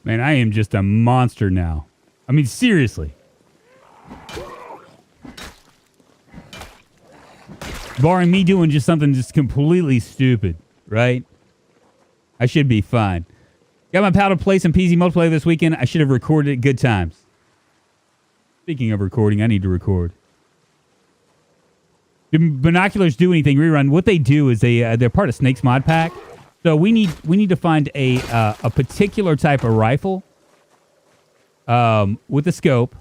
Man, I am just a monster now. I mean, seriously. Barring me doing just something just completely stupid, right? I should be fine. Got my pal to play some PZ multiplayer this weekend. I should have recorded it. Good times. Speaking of recording, I need to record. Do binoculars do anything? Rerun. What they do is they're part of Snake's mod pack. So we need to find a particular type of rifle with a scope.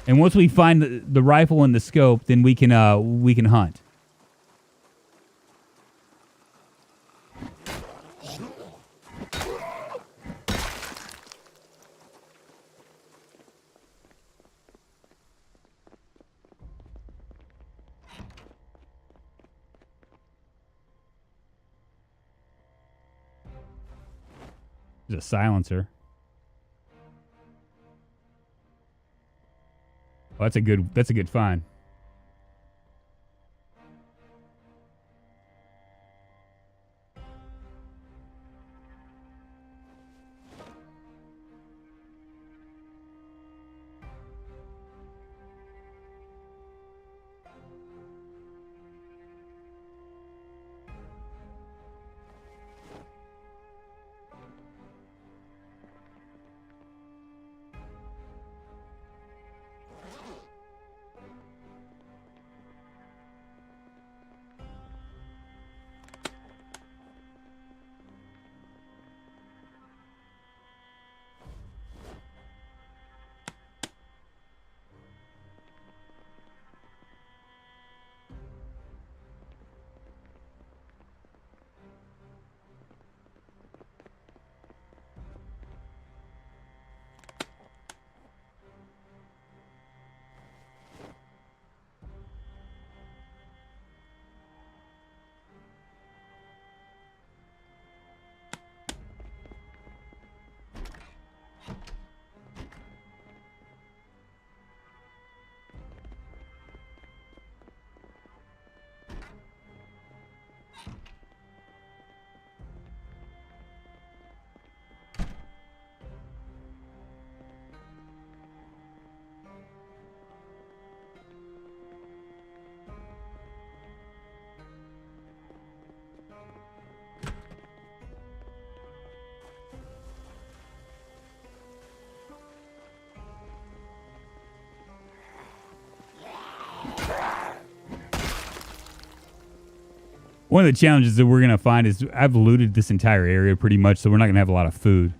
And once we find the rifle and the scope, then we can hunt. There's a silencer. Oh, that's a good find. One of the challenges that we're going to find is I've looted this entire area pretty much, so we're not going to have a lot of food.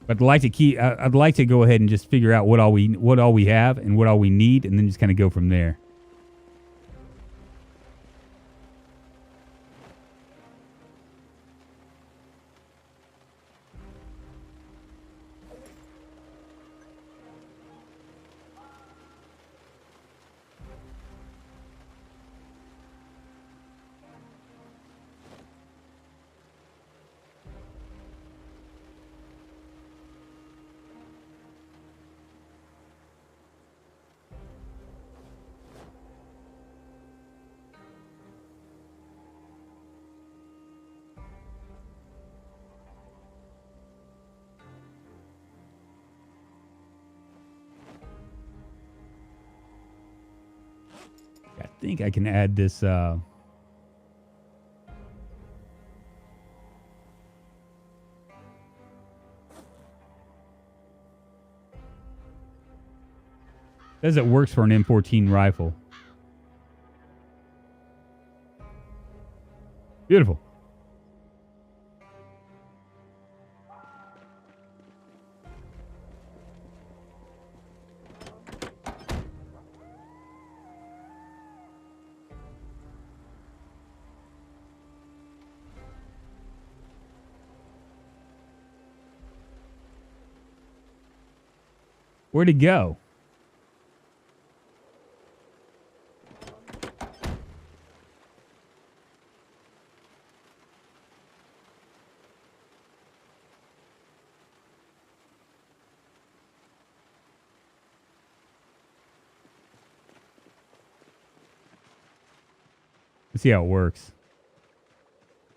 But I'd like to go ahead and just figure out what all we have and what all we need, and then just kind of go from there. think I can add this. Says it works for an M14 rifle. Beautiful. Where'd he go? Let's see how it works.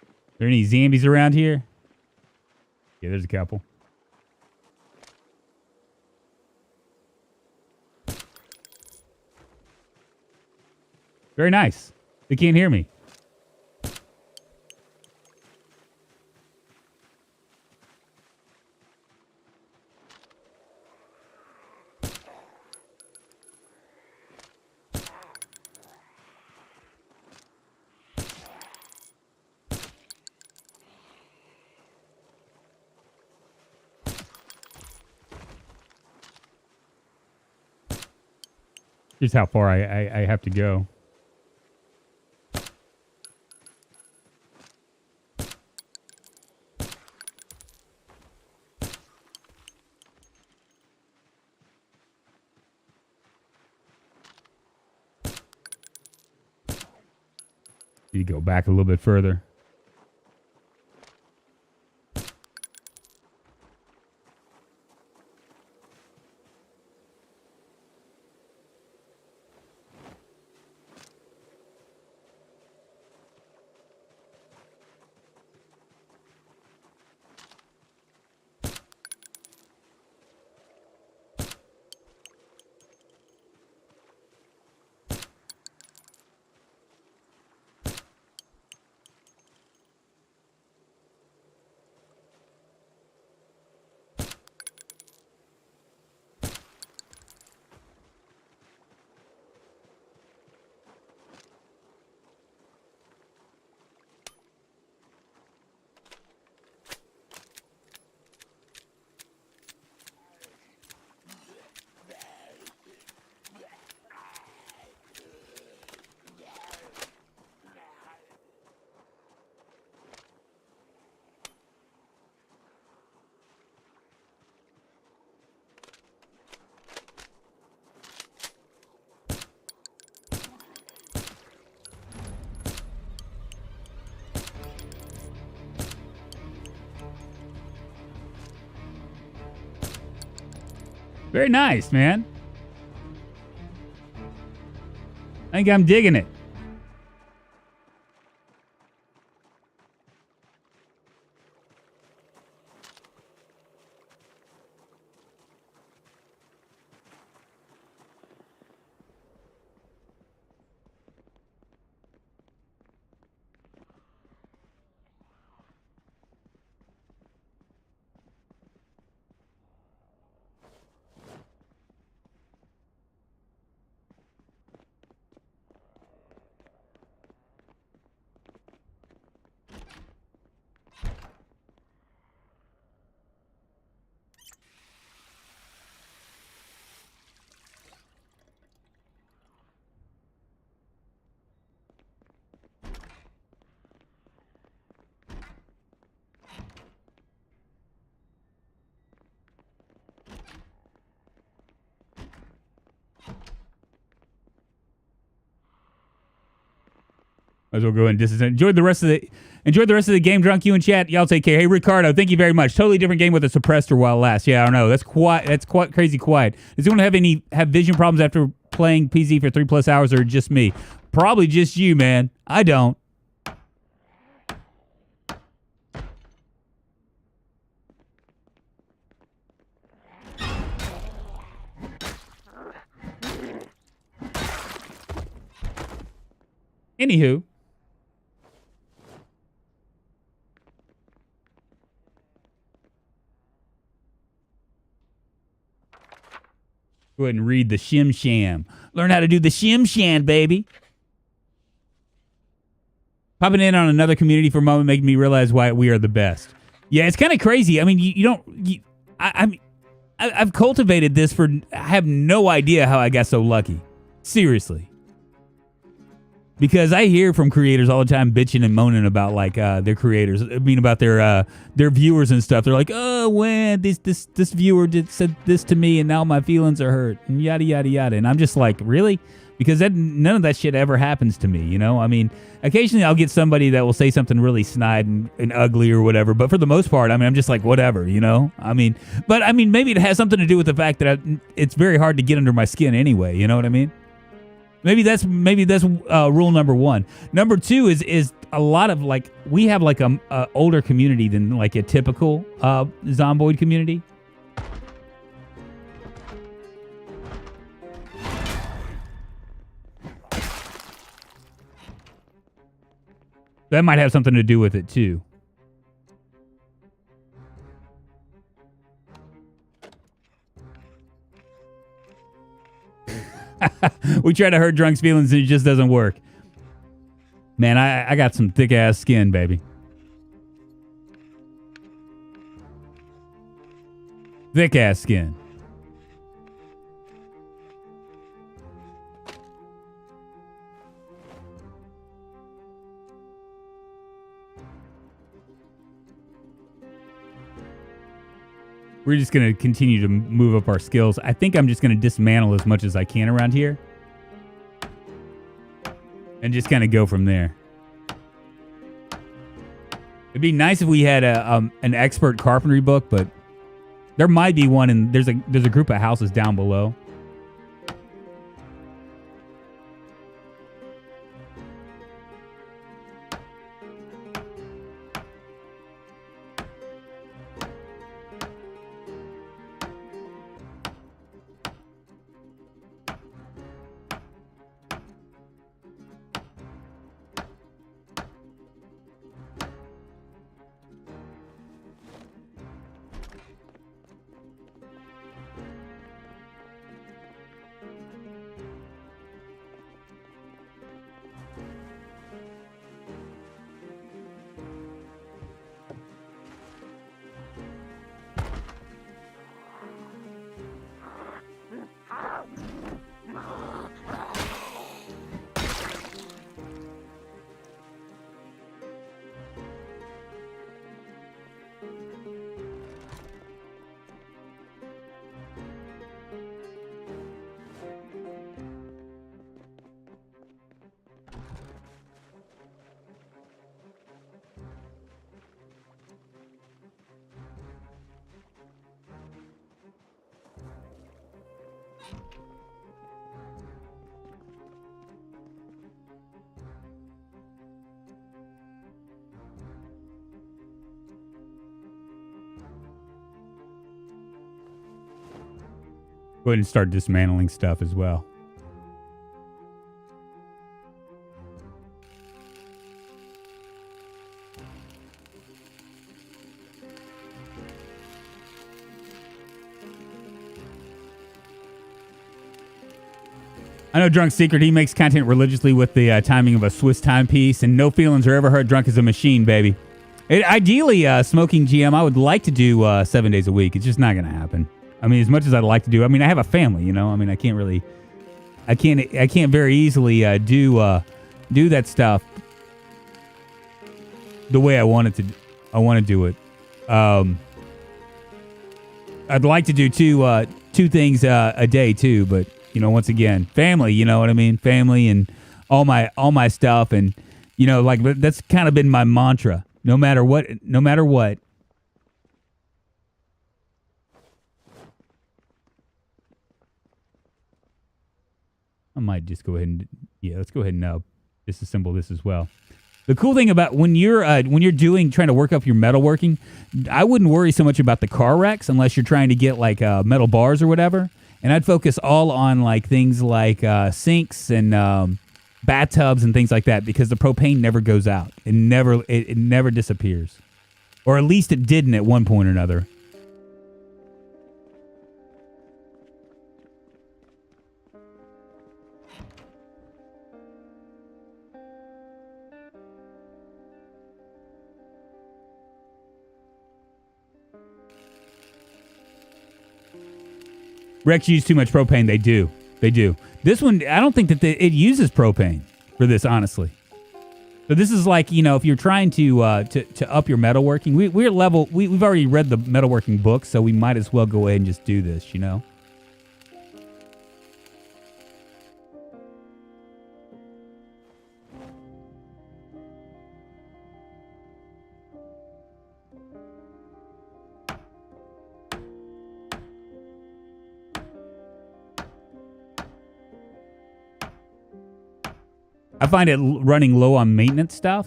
Are there any zombies around here? Yeah, there's a couple. Very nice. They can't hear me. Here's how far I have to go. Need to go back a little bit further. Very nice, man. I think I'm digging it. Might as well go ahead and distance. Enjoy the rest of the game, Drunk. You and chat. Y'all take care. Hey, Ricardo, thank you very much. Totally different game with a suppressor while it lasts. Yeah, I don't know. That's quite crazy quiet. Does anyone have vision problems after playing PZ for 3+ hours, or just me? Probably just you, man. I don't. Anywho. Go ahead and read the Shim Sham. Learn how to do the Shim Sham, baby. Popping in on another community for a moment making me realize why we are the best. Yeah, it's kind of crazy. I mean, I've cultivated this for, I have no idea how I got so lucky. Seriously. Because I hear from creators all the time bitching and moaning about like their creators. I mean about their viewers and stuff. They're like, oh, when this viewer said this to me and now my feelings are hurt and yada yada yada. And I'm just like, really? Because none of that shit ever happens to me, you know? I mean, occasionally I'll get somebody that will say something really snide and ugly or whatever, but for the most part, I mean, I'm just like, whatever, you know? I mean, maybe it has something to do with the fact that it's very hard to get under my skin anyway, you know what I mean? Maybe that's rule number one. Number two is a lot of like, we have like a older community than like a typical Zomboid community. That might have something to do with it too. We try to hurt Drunk's feelings and it just doesn't work. Man, I got some thick ass skin, baby. Thick ass skin. We're just going to continue to move up our skills. I think I'm just going to dismantle as much as I can around here. And just kind of go from there. It'd be nice if we had an expert carpentry book, but there might be one, and there's a group of houses down below. Go ahead and start dismantling stuff as well. I know Drunk's secret. He makes content religiously with the timing of a Swiss timepiece, and no feelings are ever hurt. Drunk is a machine, baby. Ideally, smoking GM, I would like to do 7 days a week. It's just not going to happen. I mean, as much as I'd like to do, I mean, I have a family, you know. I mean, I can't very easily do that stuff the way I want to do it. I'd like to do two things a day too, but you know, once again, family. You know what I mean? Family and all my stuff, and you know, like that's kind of been my mantra. No matter what. I might just go ahead and let's go ahead and disassemble this as well. The cool thing about when you're trying to work up your metalworking, I wouldn't worry so much about the car wrecks unless you're trying to get like metal bars or whatever. And I'd focus all on like things like sinks and bathtubs and things like that because the propane never goes out. It never disappears. Or at least it didn't at one point or another. Rex use too much propane. They do. They do. This one, I don't think that it uses propane for this, honestly. So this is like, if you're trying to up your metalworking, we're level. We've already read the metalworking book, so we might as well go ahead and just do this, I find it running low on maintenance stuff.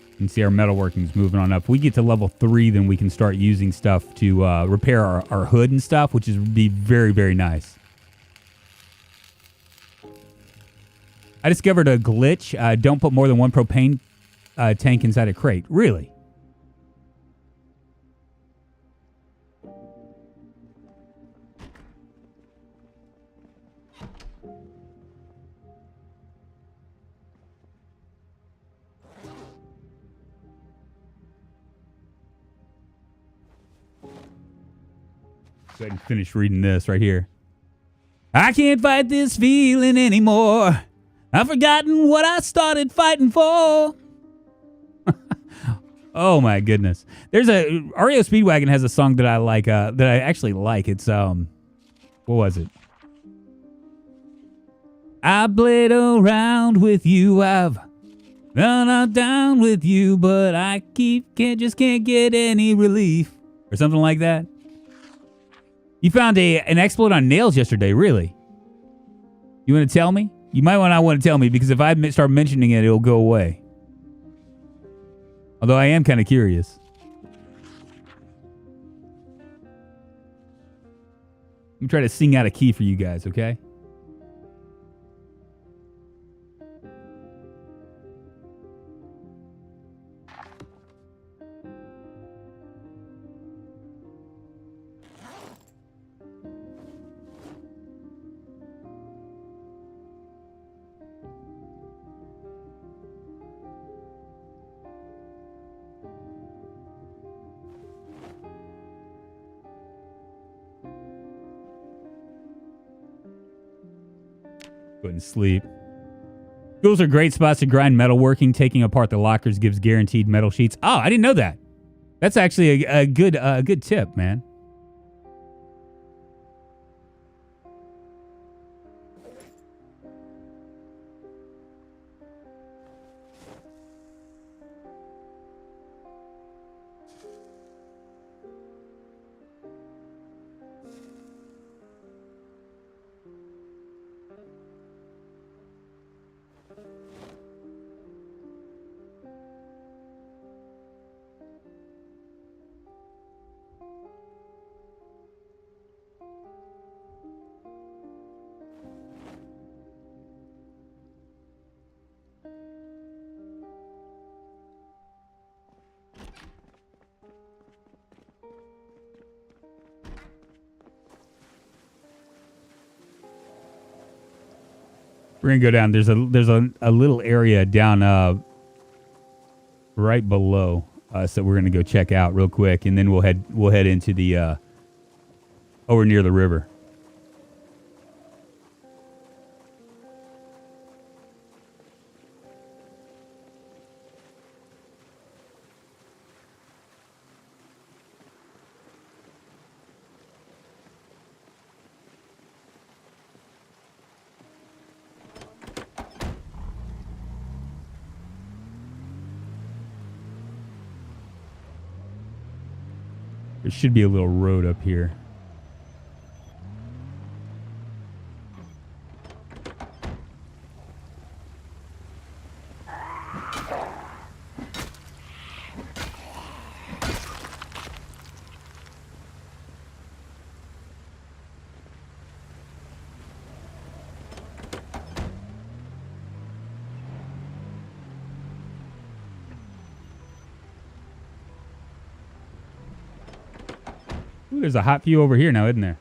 You can see our metalworking is moving on up. If we get to level 3, then we can start using stuff to repair our hood and stuff, which would be very, very nice. I discovered a glitch. Don't put more than one propane tank inside a crate. Really? Go ahead and finish reading this right here. I can't fight this feeling anymore. I've forgotten what I started fighting for. Oh my goodness. There's REO Speedwagon has a song that I like, that I actually like. It's, what was it? I played around with you. I've run down with you, but I just can't get any relief. Or something like that. You found an exploit on nails yesterday, really? You want to tell me? You might not want to tell me, because if I start mentioning it, it'll go away. Although I am kind of curious. Let me try to sing out a key for you guys, okay? And sleep. Schools are great spots to grind metalworking. Taking apart the lockers gives guaranteed metal sheets. Oh, I didn't know that. That's actually a good tip, man. We're gonna go down. There's a little area down right below us that we're gonna go check out real quick, and then we'll head into the over near the river. There should be a little road up here. Ooh, there's a hot few over here now, isn't there?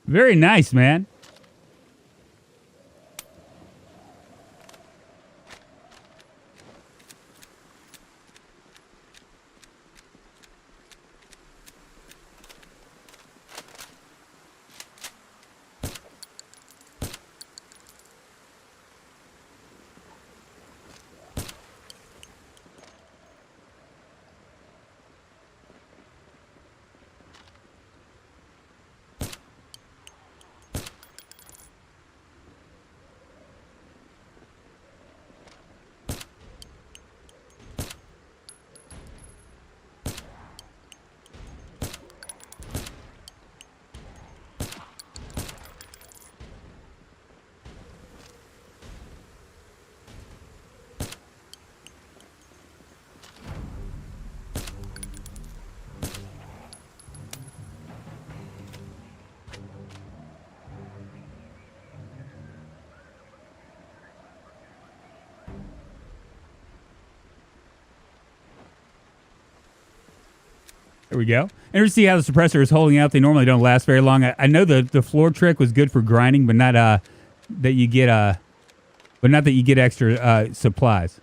Very nice, man. There we go. And we see how the suppressor is holding out. They normally don't last very long. I know the floor trick was good for grinding, but not that you get extra supplies.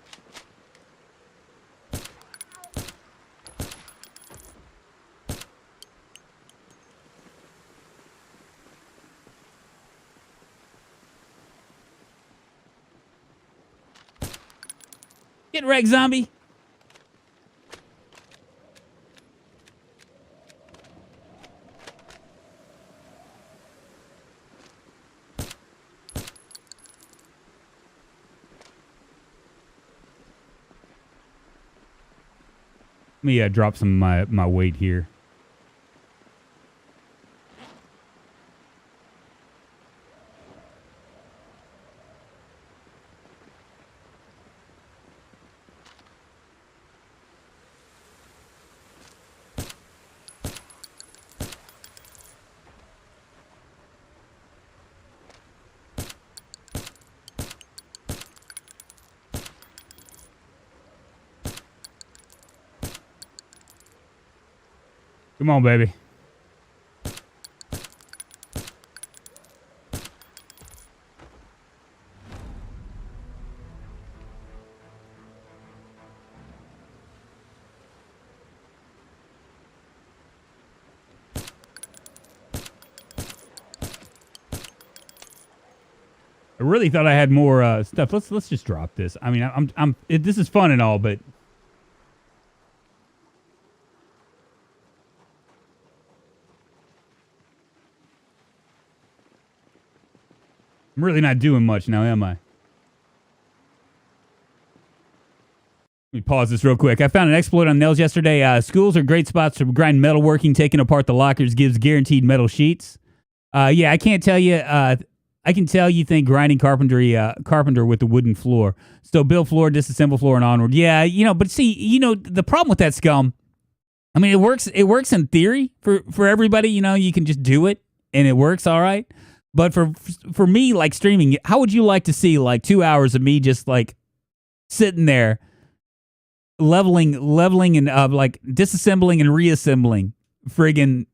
Get wrecked, zombie. Let me drop some of my weight here. Come on, baby. I really thought I had more stuff. Let's just drop this. I mean, this is fun and all, but I'm really not doing much now, am I? Let me pause this real quick. I found an exploit on Nails yesterday. Schools are great spots to grind metalworking. Taking apart the lockers gives guaranteed metal sheets. Yeah, I can't tell you. I can tell you think grinding carpenter with the wooden floor. So build floor, disassemble floor, and onward. Yeah, but see, the problem with that scum, I mean, it works in theory for everybody. You can just do it, and it works all right. But for me, like streaming, how would you like to see like 2 hours of me just like sitting there leveling and like disassembling and reassembling friggin'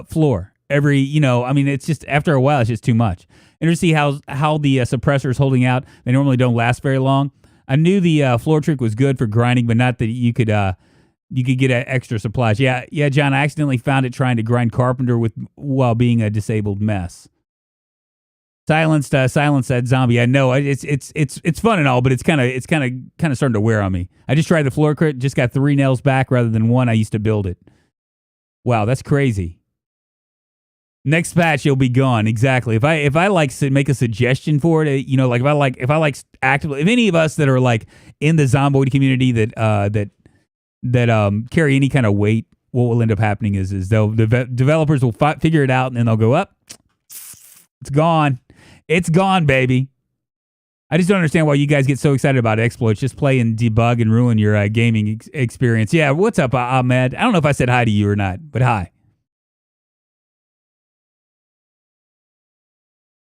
floor every, I mean, it's just after a while it's just too much. And to see how the suppressor's holding out. They normally don't last very long. I knew the floor trick was good for grinding, but not that you could get extra supplies. Yeah, John, I accidentally found it trying to grind carpenter while being a disabled mess. Silence that zombie. I know it's fun and all, but it's kind of starting to wear on me. I just tried the floor crit, just got 3 nails back rather than 1. I used to build it. Wow, that's crazy. Next patch, you'll be gone. Exactly. If I like to make a suggestion for it, like if I like actively, if any of us that are like in the Zomboid community that carry any kind of weight, what will end up happening is the developers will figure it out, and then they'll go up. It's gone. It's gone, baby. I just don't understand why you guys get so excited about exploits. Just play and debug and ruin your gaming experience. Yeah, what's up, Ahmed? I don't know if I said hi to you or not, but hi.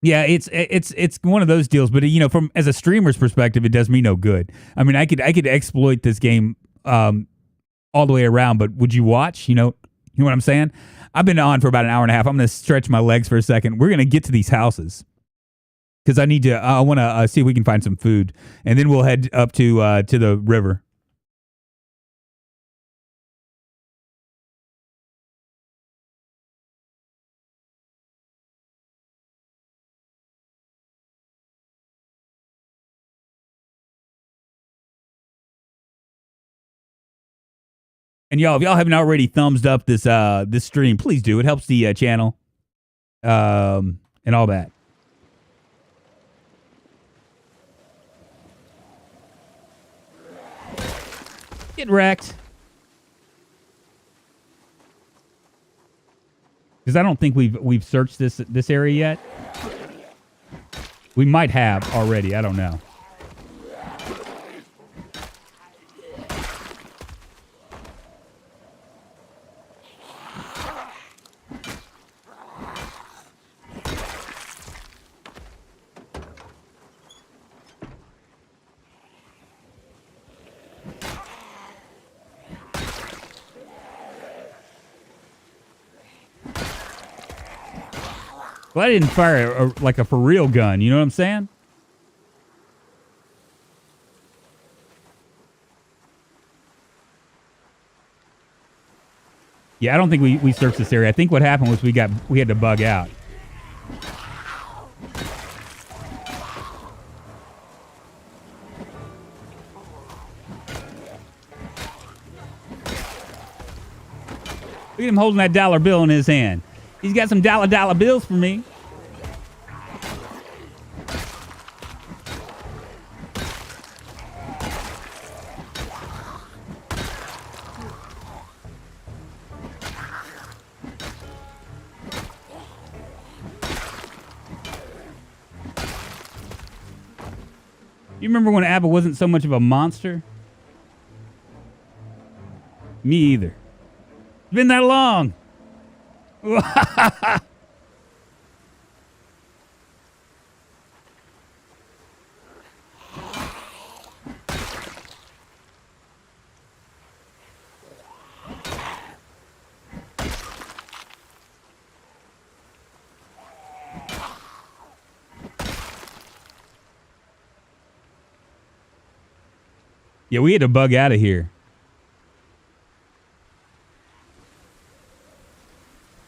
Yeah, it's one of those deals, but from as a streamer's perspective, it does me no good. I mean, I could exploit this game all the way around, but would you watch? You know what I'm saying? I've been on for about an hour and a half. I'm going to stretch my legs for a second. We're going to get to these houses because I want to see if we can find some food, and then we'll head up to the river. And y'all, if y'all haven't already thumbs up this stream, please do. It helps the channel, and all that. Get wrecked. Because I don't think we've searched this area yet. We might have already. I don't know. Well, I didn't fire like a for real gun. You know what I'm saying? Yeah, I don't think we searched this area. I think what happened was we had to bug out. Look at him holding that dollar bill in his hand. He's got some dollar bills for me. You remember when Abba wasn't so much of a monster? Me either. It's been that long. Yeah, we had to bug out of here.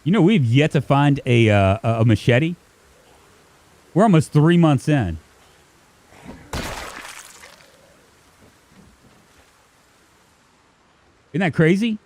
We've yet to find a machete. We're almost 3 months in. Isn't that crazy?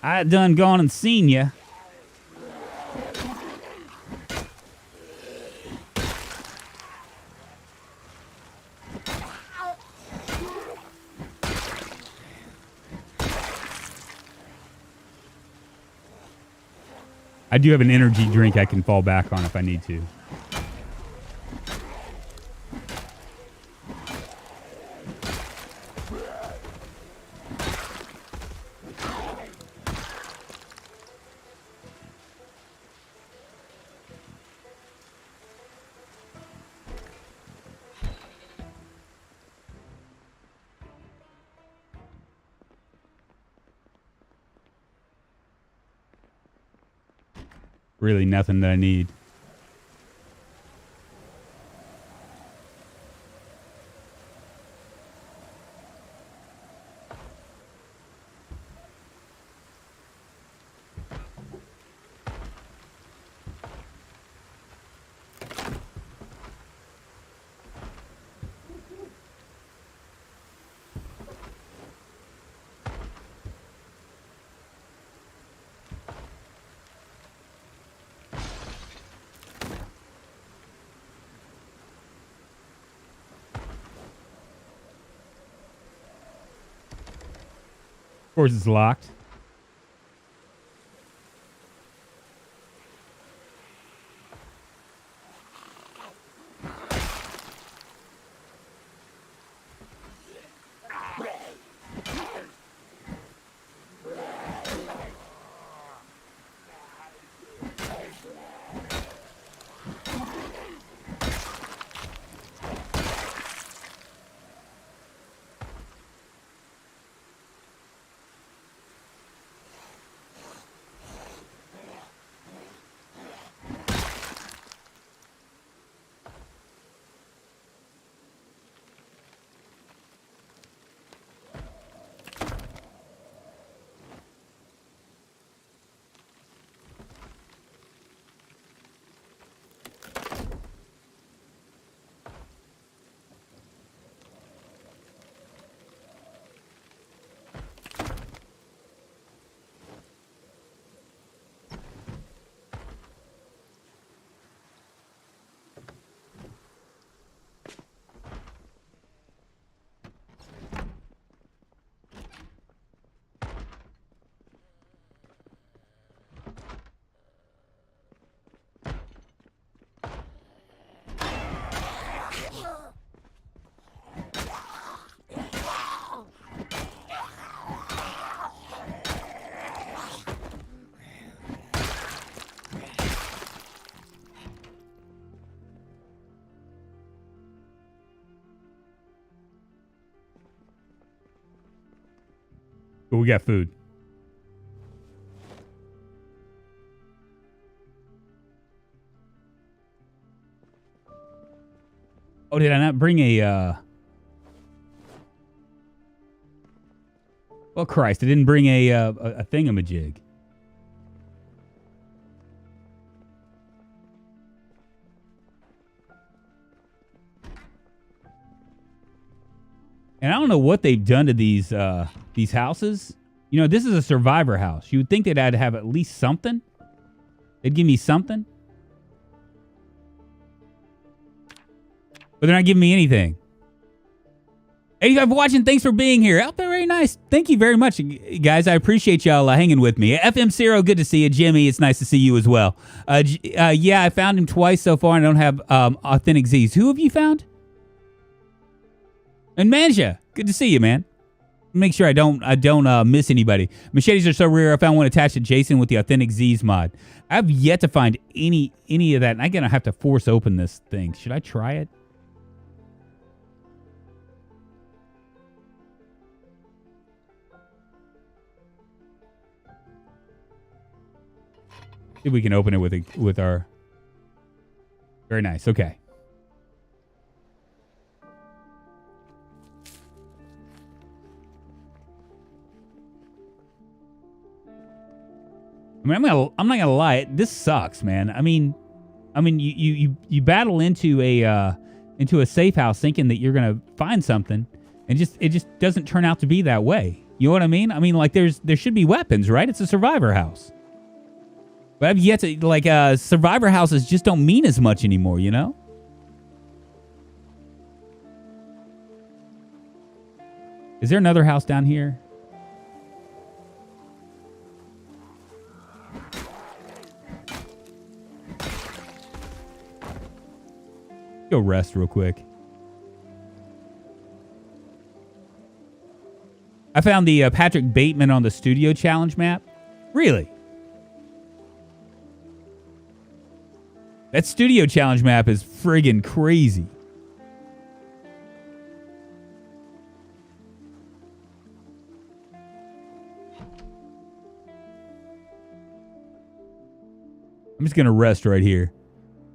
I done gone and seen ya. I do have an energy drink I can fall back on if I need to. Really nothing that I need. Of course, it's locked. But we got food. Oh, did I not bring a, well, Christ, I didn't bring a thingamajig. And I don't know what they've done to these houses. You know, this is a survivor house. You would think they'd have at least something. They'd give me something. But they're not giving me anything. 85 watching. Thanks for being here. Out there, very nice. Thank you very much, guys. I appreciate y'all hanging with me. FM0, good to see you. Jimmy, it's nice to see you as well. Yeah, I found him twice so far. And I don't have authentic Z's. Who have you found? And Manja, good to see you, man. Make sure I don't miss anybody. Machetes are so rare. I found one attached to Jason with the authentic Z's mod. I've yet to find any of that. And again, I have to force open this thing. Should I try it? See if we can open it with our. Very nice. Okay. I mean, I'm not gonna lie. This sucks, man. I mean, you battle into a safe house thinking that you're gonna find something, and it just doesn't turn out to be that way. You know what I mean? I mean, like there should be weapons, right? It's a survivor house. But I've yet to survivor houses just don't mean as much anymore. You know? Is there another house down here? go rest real quick. I found the Patrick Bateman on the studio challenge map. Really? That studio challenge map is friggin' crazy. I'm just gonna rest right here.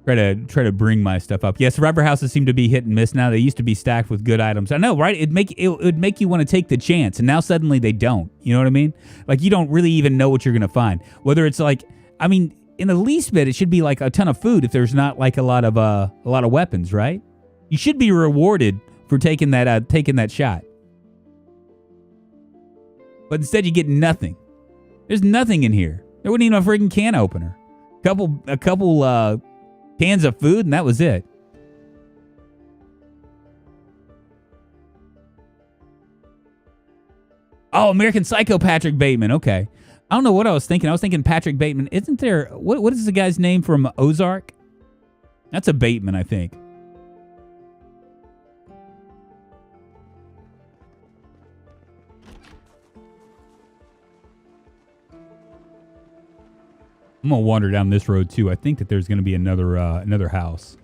Try to bring my stuff up. Yeah, survivor houses seem to be hit and miss now. They used to be stacked with good items. I know, right? It would make you want to take the chance, and now suddenly they don't. You know what I mean? Like, you don't really even know what you're gonna find. Whether it's like, I mean, in the least bit, it should be like a ton of food if there's not like a lot of weapons, right? You should be rewarded for taking that shot. But instead, you get nothing. There's nothing in here. There wasn't even a freaking can opener. A couple cans of food, and that was it. Oh, American Psycho Patrick Bateman. Okay. I don't know what I was thinking. I was thinking Patrick Bateman. Isn't there... What is the guy's name from Ozark? That's a Bateman, I think. I'm going to wander down this road, too. I think that there's going to be another house.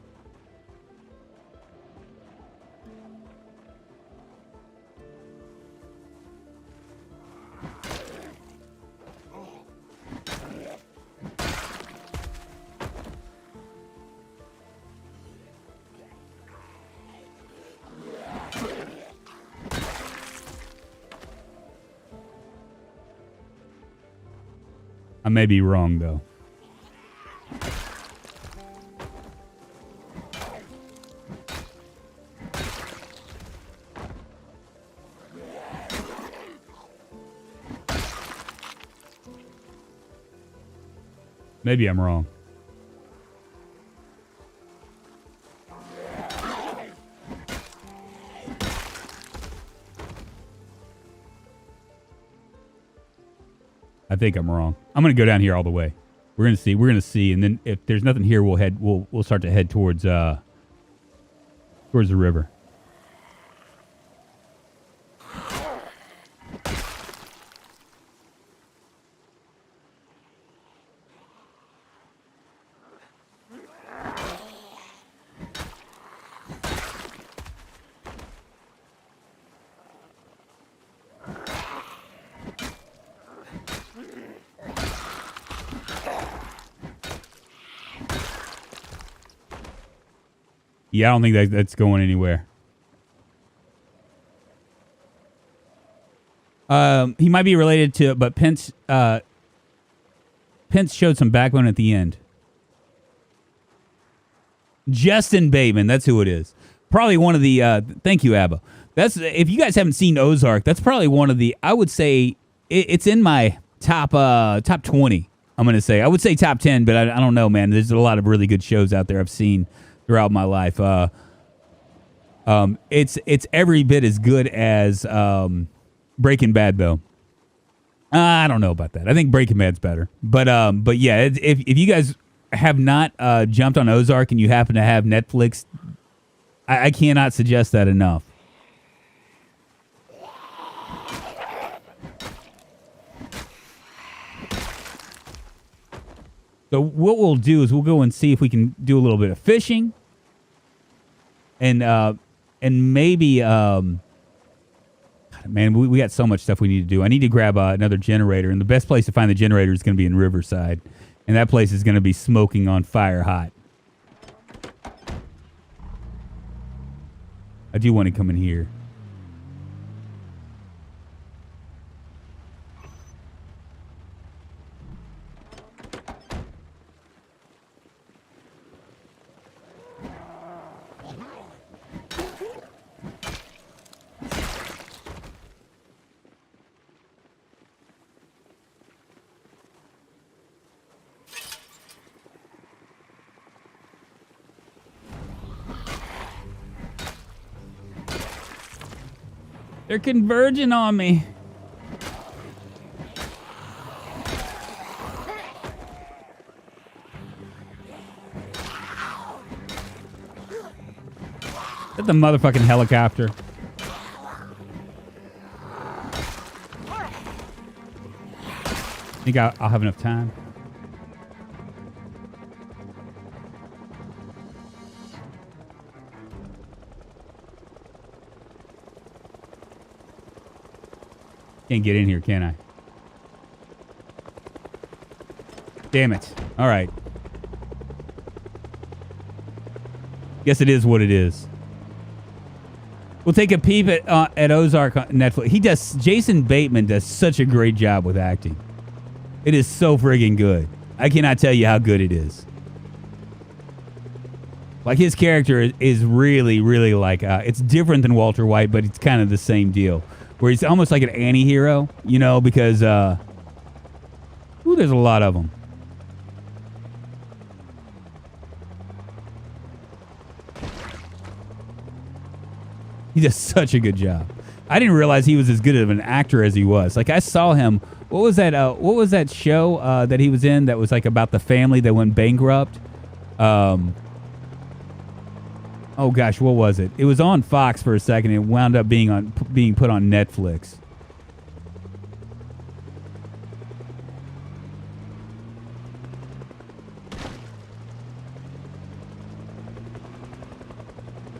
I may be wrong, though. Maybe I'm wrong. I think I'm wrong. I'm going to go down here all the way. We're going to see. And then if there's nothing here, we'll start to head towards the river. Yeah, I don't think that's going anywhere. He might be related to, but Pence showed some backbone at the end. Justin Bateman, that's who it is. Probably one of the. Thank you, Abba. That's if you guys haven't seen Ozark, that's probably one of the. I would say it's in my top 20. I'm gonna say I would say top 10, but I don't know, man. There's a lot of really good shows out there I've seen throughout my life. It's every bit as good as Breaking Bad, though. I don't know about that. I think Breaking Bad's better. But yeah, if you guys have not jumped on Ozark and you happen to have Netflix, I cannot suggest that enough. So what we'll do is we'll go and see if we can do a little bit of fishing, and maybe man, we got so much stuff we need to do. I need to grab another generator, and the best place to find the generator is going to be in Riverside, and that place is going to be smoking on fire hot. I do want to come in here. They're converging on me. the motherfucking helicopter. Think I'll have enough time? Can't get in here, can I? Damn it. All right. Guess it is what it is. We'll take a peep at Ozark on Netflix. Jason Bateman does such a great job with acting. It is so friggin' good. I cannot tell you how good it is. Like, his character is really, really like, it's different than Walter White, but it's kind of the same deal. Where he's almost like an anti-hero, you know, because, there's a lot of them. He does such a good job. I didn't realize he was as good of an actor as he was. Like, I saw him. What was that show that he was in that was like about the family that went bankrupt? Oh gosh, what was it? It was on Fox for a second. And it wound up being put on Netflix.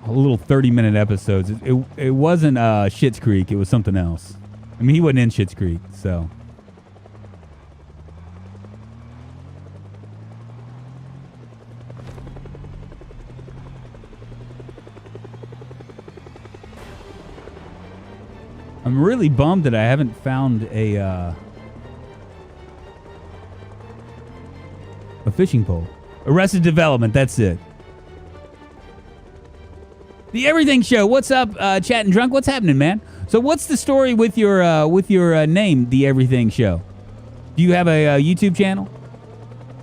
A little 30-minute episodes. It wasn't Schitt's Creek. It was something else. I mean, he wasn't in Schitt's Creek, so. I'm really bummed that I haven't found a fishing pole. Arrested Development, that's it. The Everything Show. What's up, Chat and Drunk? What's happening, man? So what's the story with your name, The Everything Show? Do you have a YouTube channel?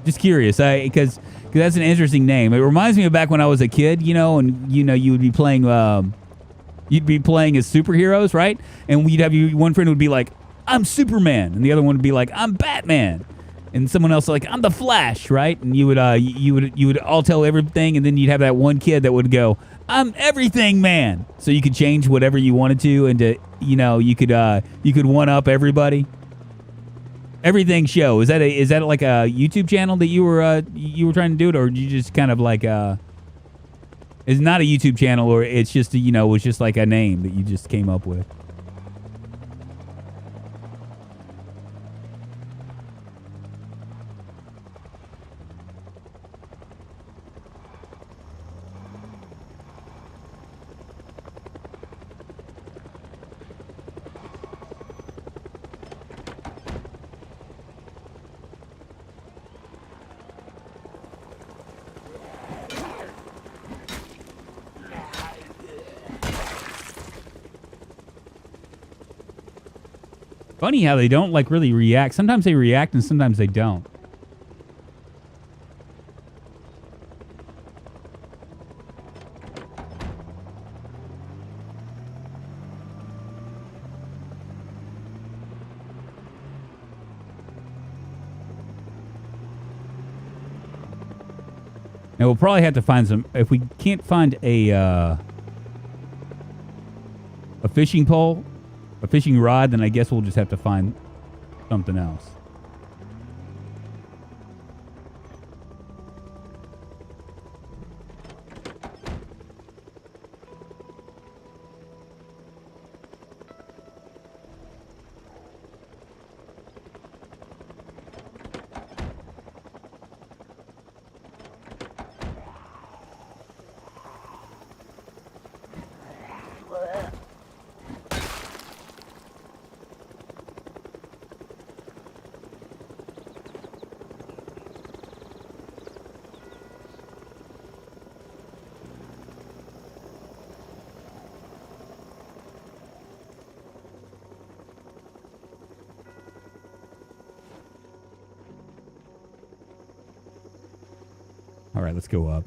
Just curious, because that's an interesting name. It reminds me of back when I was a kid, you know, and you would be playing as superheroes, right? And you'd have one friend would be like, "I'm Superman," and the other one would be like, "I'm Batman," and someone else like, "I'm the Flash," right? And you would all tell everything, and then you'd have that one kid that would go, "I'm Everything Man." So you could change whatever you wanted to, and you could one up everybody. Everything Show, is that like a YouTube channel that you were trying to do it, or you just kind of like it's not a YouTube channel, or it's just it was just like a name that you just came up with? Funny how they don't like really react. Sometimes they react and sometimes they don't. And we'll probably have to find some. If we can't find a fishing pole, a fishing rod, then I guess we'll just have to find something else. All right, let's go up.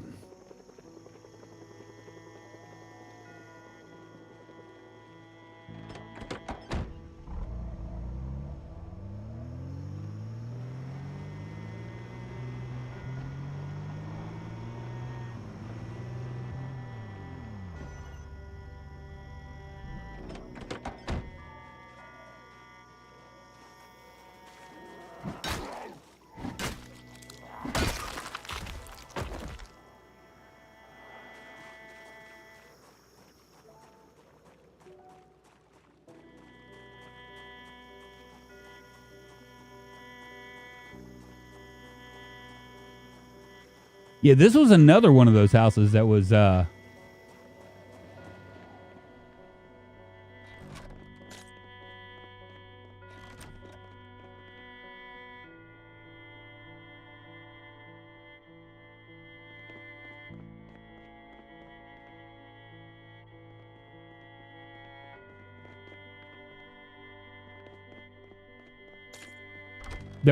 Yeah, this was another one of those houses that was that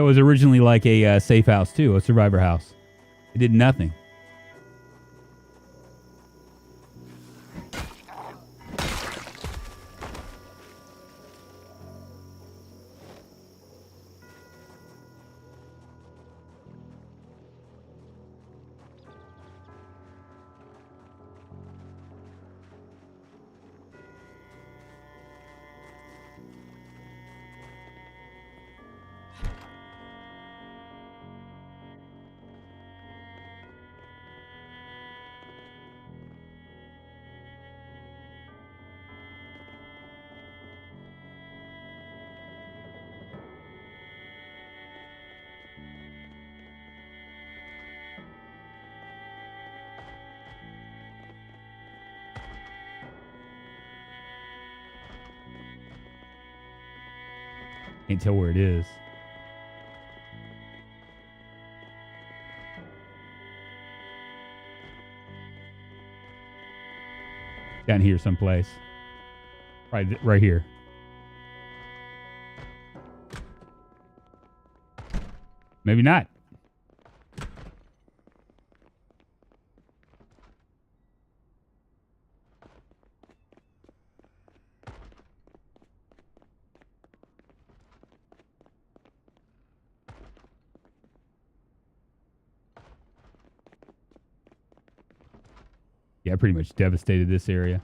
was originally like a safe house too, a survivor house. It did nothing. Can't tell where it is. Down here someplace. Right here. Maybe not. Yeah, I pretty much devastated this area.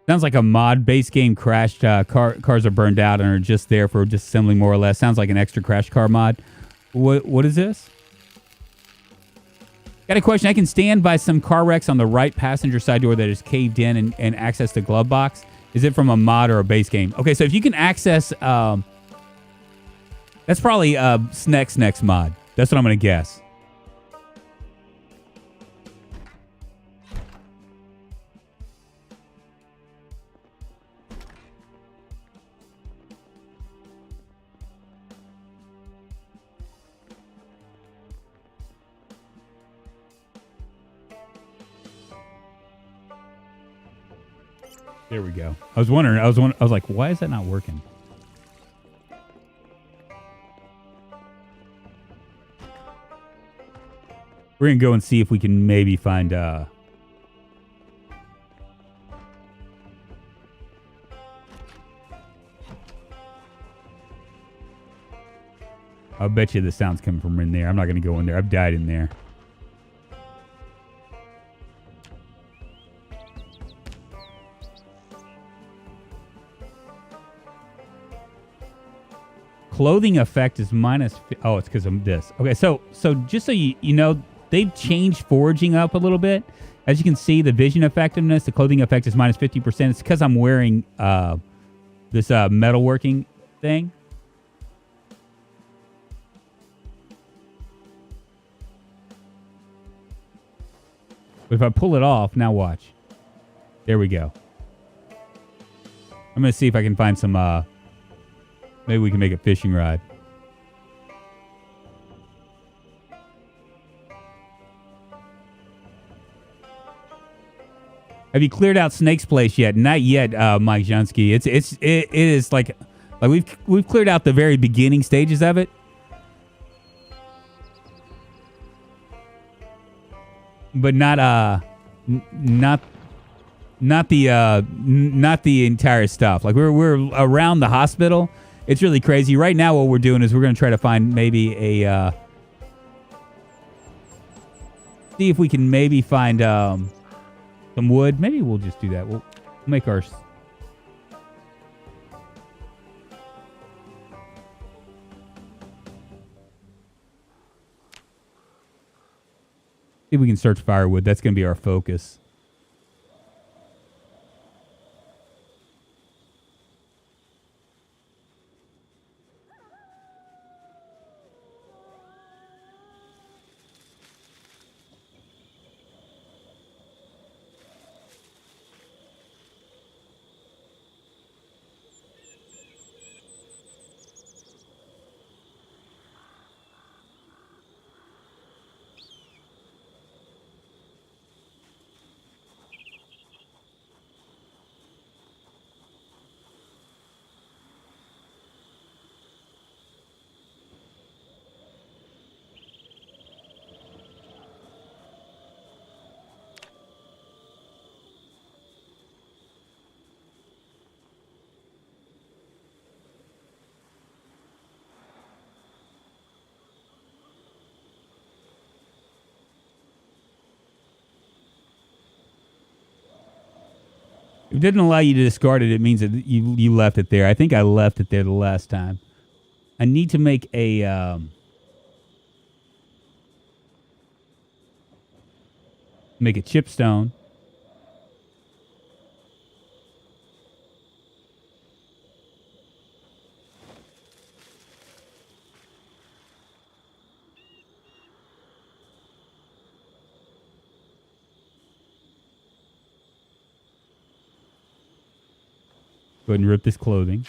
Sounds like a mod. Base game crashed. Cars are burned out and are just there for disassembling more or less. Sounds like an extra crash car mod. What is this? Got a question. I can stand by some car wrecks on the right passenger side door that is caved in and access the glove box. Is it from a mod or a base game? Okay, so if you can access... that's probably Snex mod. That's what I'm going to guess. There we go. I was wondering. I was like, why is that not working? We're gonna go and see if we can maybe find. I'll bet you the sound's coming from in there. I'm not gonna go in there. I've died in there. Clothing effect is minus... Oh, it's because of this. Okay, so just so you know, they've changed foraging up a little bit. As you can see, the vision effectiveness, the clothing effect is minus 50%. It's because I'm wearing this metalworking thing. But if I pull it off, now watch. There we go. I'm going to see if I can find some... maybe we can make a fishing rod. Have you cleared out Snake's place yet? Not yet, Mike Jansky. It is like we've cleared out the very beginning stages of it. But not the entire stuff. Like we're around the hospital, It's really crazy. Right now, what we're doing is we're going to try to find maybe a... see if we can maybe find some wood. Maybe we'll just do that. We'll make our... see if we can search firewood. That's going to be our focus. If it didn't allow you to discard it, it means that you left it there. I think I left it there the last time. I need to make a... make a chipstone. Go ahead and rip this clothing.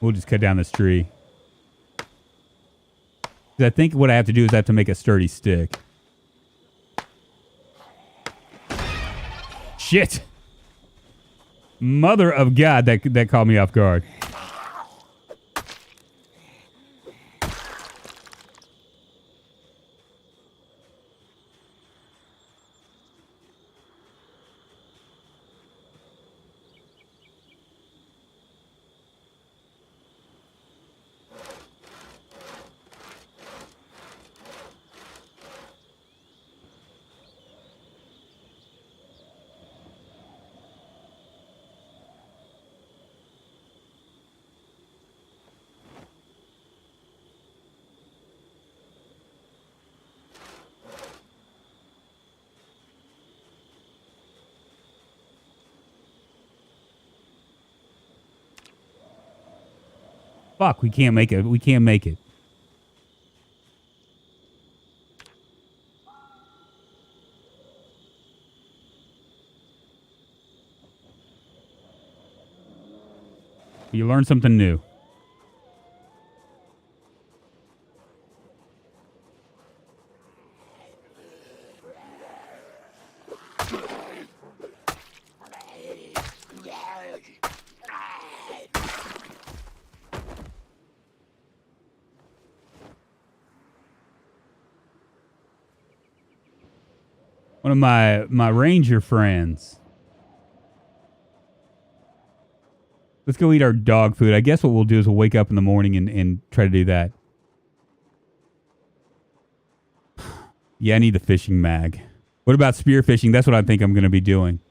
We'll just cut down this tree. I think what I have to do is I have to make a sturdy stick. Shit! Mother of God, that caught me off guard. Fuck, we can't make it. We can't make it. You learn something new. One of my ranger friends. Let's go eat our dog food. I guess what we'll do is we'll wake up in the morning and try to do that. Yeah, I need the fishing mag. What about spear fishing? That's what I think I'm going to be doing.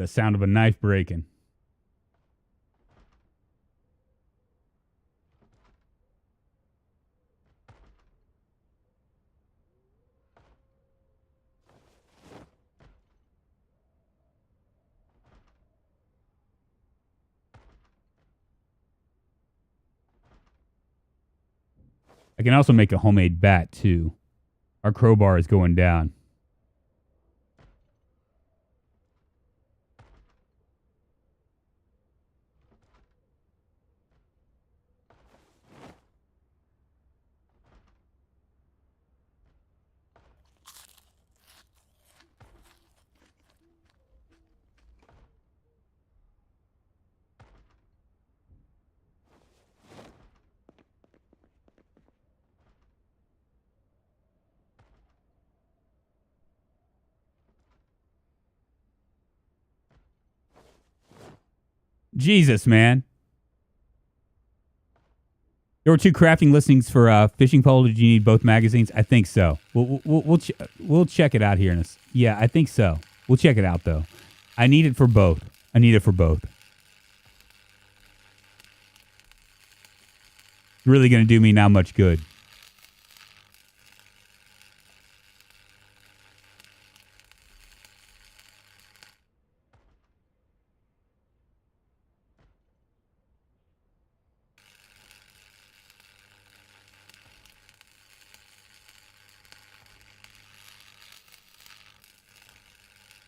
The sound of a knife breaking. I can also make a homemade bat, too. Our crowbar is going down. Jesus, man. There were 2 crafting listings for fishing pole. Did you need both magazines? I think so. We'll check it out here. Yeah, I think so. We'll check it out, though. I need it for both. Really going to do me not much good.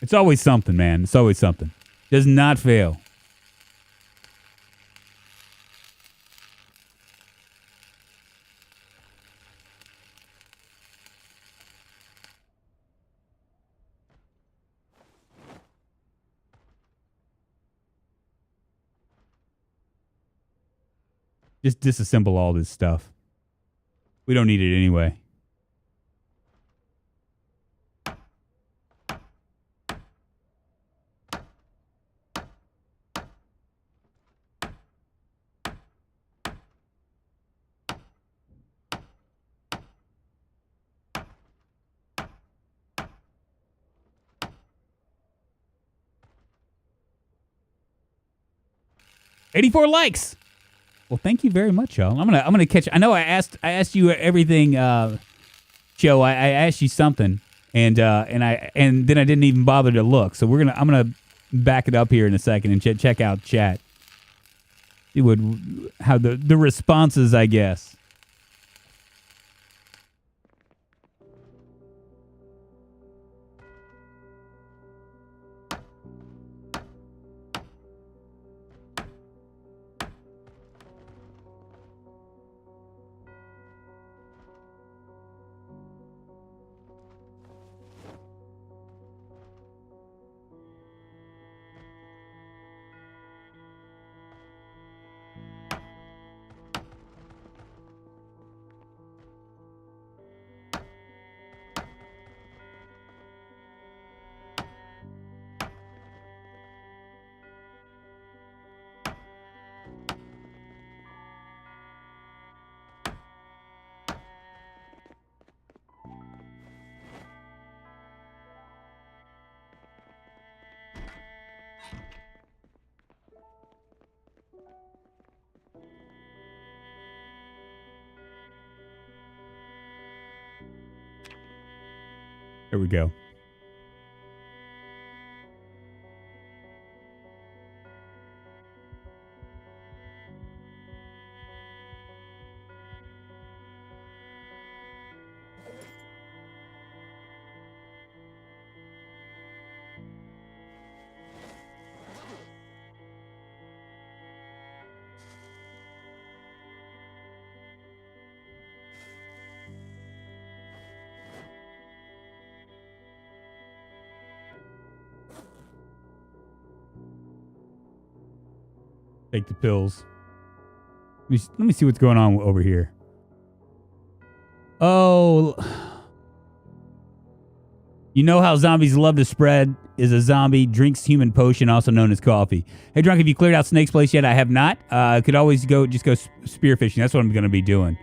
It's always something, man. It's always something. Does not fail. Just disassemble all this stuff. We don't need it anyway. $84 likes. Well, thank you very much, y'all. I'm gonna catch. I know I asked you everything, Joe. I asked you something, and then I didn't even bother to look. So I'm gonna back it up here in a second and check out chat. See how the responses, I guess. There we go. Take the pills. Let me see what's going on over here. Oh. You know how zombies love to spread? Is a zombie, drinks human potion, also known as coffee. Hey, Drunk, have you cleared out Snake's place yet? I have not. Could always go spearfishing. That's what I'm going to be doing.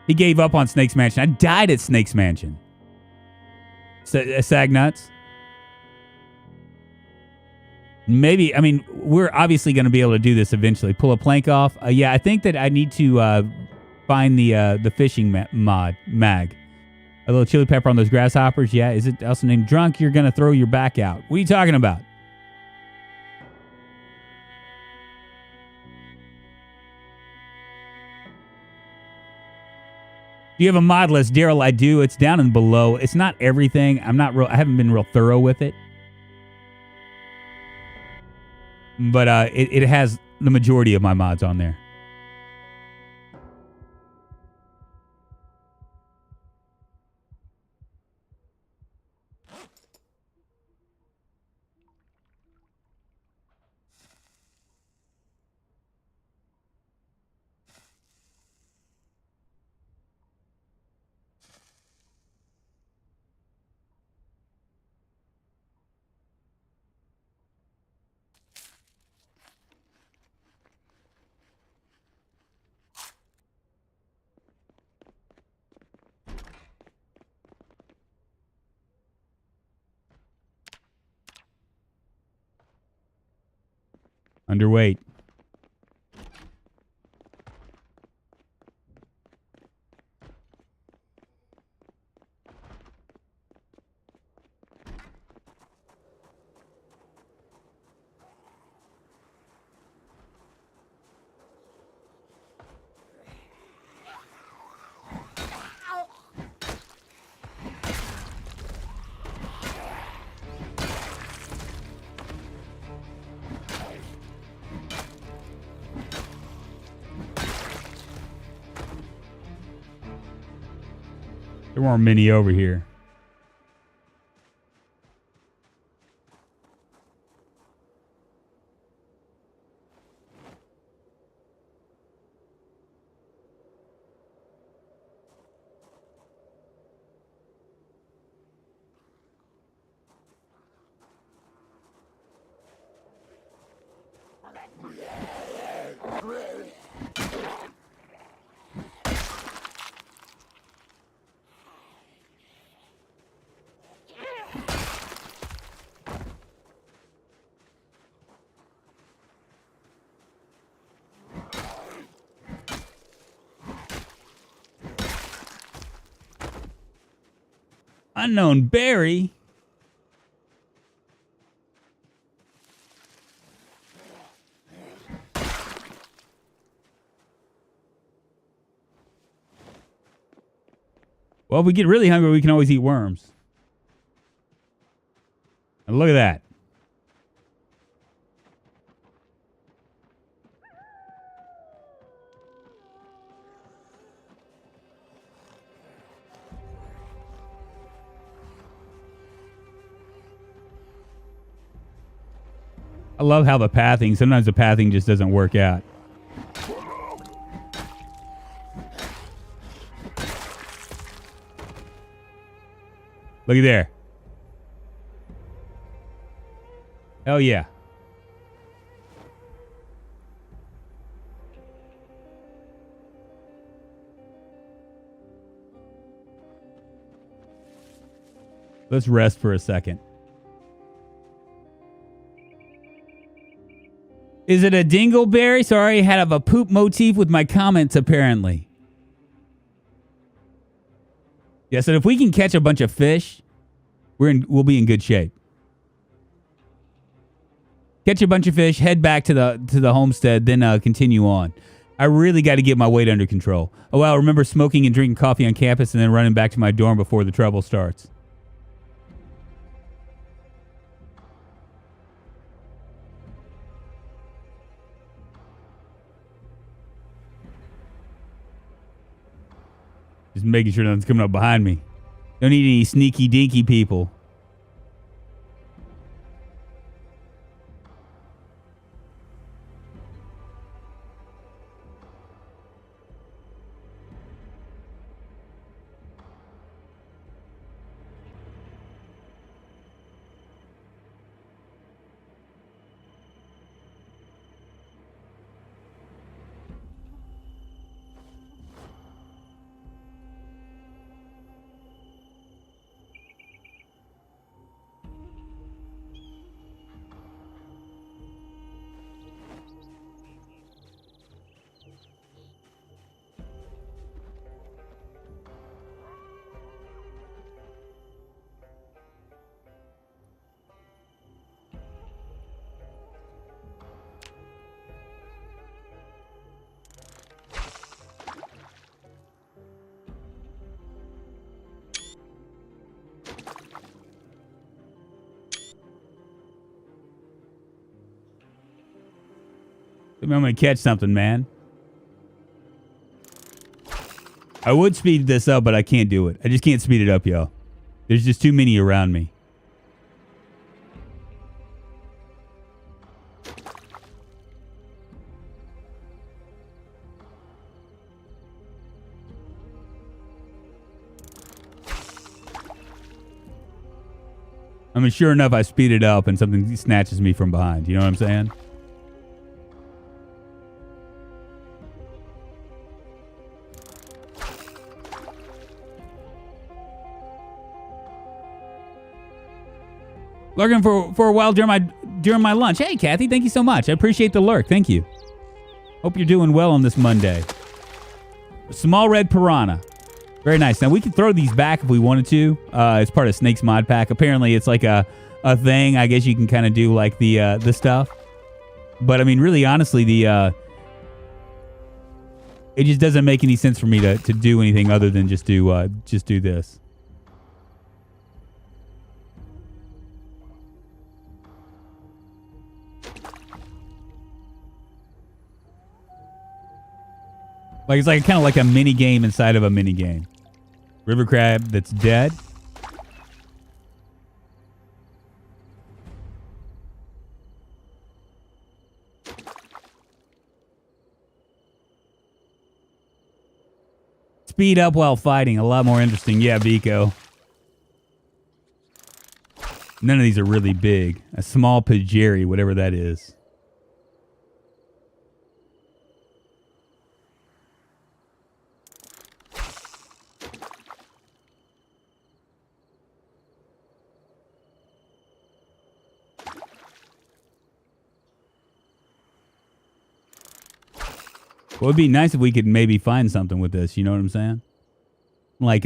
He gave up on Snake's Mansion. I died at Snake's Mansion. Sag nuts. Maybe, I mean, we're obviously going to be able to do this eventually. Pull a plank off. Yeah, I think that I need to find the fishing mag. A little chili pepper on those grasshoppers. Yeah, is it also named Drunk? You're going to throw your back out. What are you talking about? Do you have a mod list, Daryl? I do. It's down and below. It's not everything. I haven't been real thorough with it. But it has the majority of my mods on there. Underweight. There weren't many over here. Unknown Barry. Well, if we get really hungry, we can always eat worms. And look at that. I love how sometimes the pathing just doesn't work out. Looky there. Hell yeah. Let's rest for a second. Is it a dingleberry? Sorry, I had a poop motif with my comments, apparently. Yeah, so if we can catch a bunch of fish, we'll be in good shape. Catch a bunch of fish, head back to the homestead, then continue on. I really got to get my weight under control. Oh, wow, I remember smoking and drinking coffee on campus and then running back to my dorm before the trouble starts. Just making sure nothing's coming up behind me. Don't need any sneaky dinky people. I'm going to catch something, man. I would speed this up, but I can't do it. I just can't speed it up, yo. There's just too many around me. I mean, sure enough, I speed it up and something snatches me from behind. You know what I'm saying? Lurking for a while during my lunch. Hey, Kathy, thank you so much. I appreciate the lurk. Thank you. Hope you're doing well on this Monday. Small red piranha. Very nice. Now, we can throw these back if we wanted to. It's part of Snake's mod pack. Apparently, it's like a thing. I guess you can kind of do like the stuff. But, I mean, really, honestly, it just doesn't make any sense for me to do anything other than just do this. Like it's like kind of like a mini game inside of a mini game. River crab that's dead. Speed up while fighting. A lot more interesting. Yeah, Vico. None of these are really big. A small Pajeri, whatever that is. Well, it'd be nice if we could maybe find something with this. You know what I'm saying? Like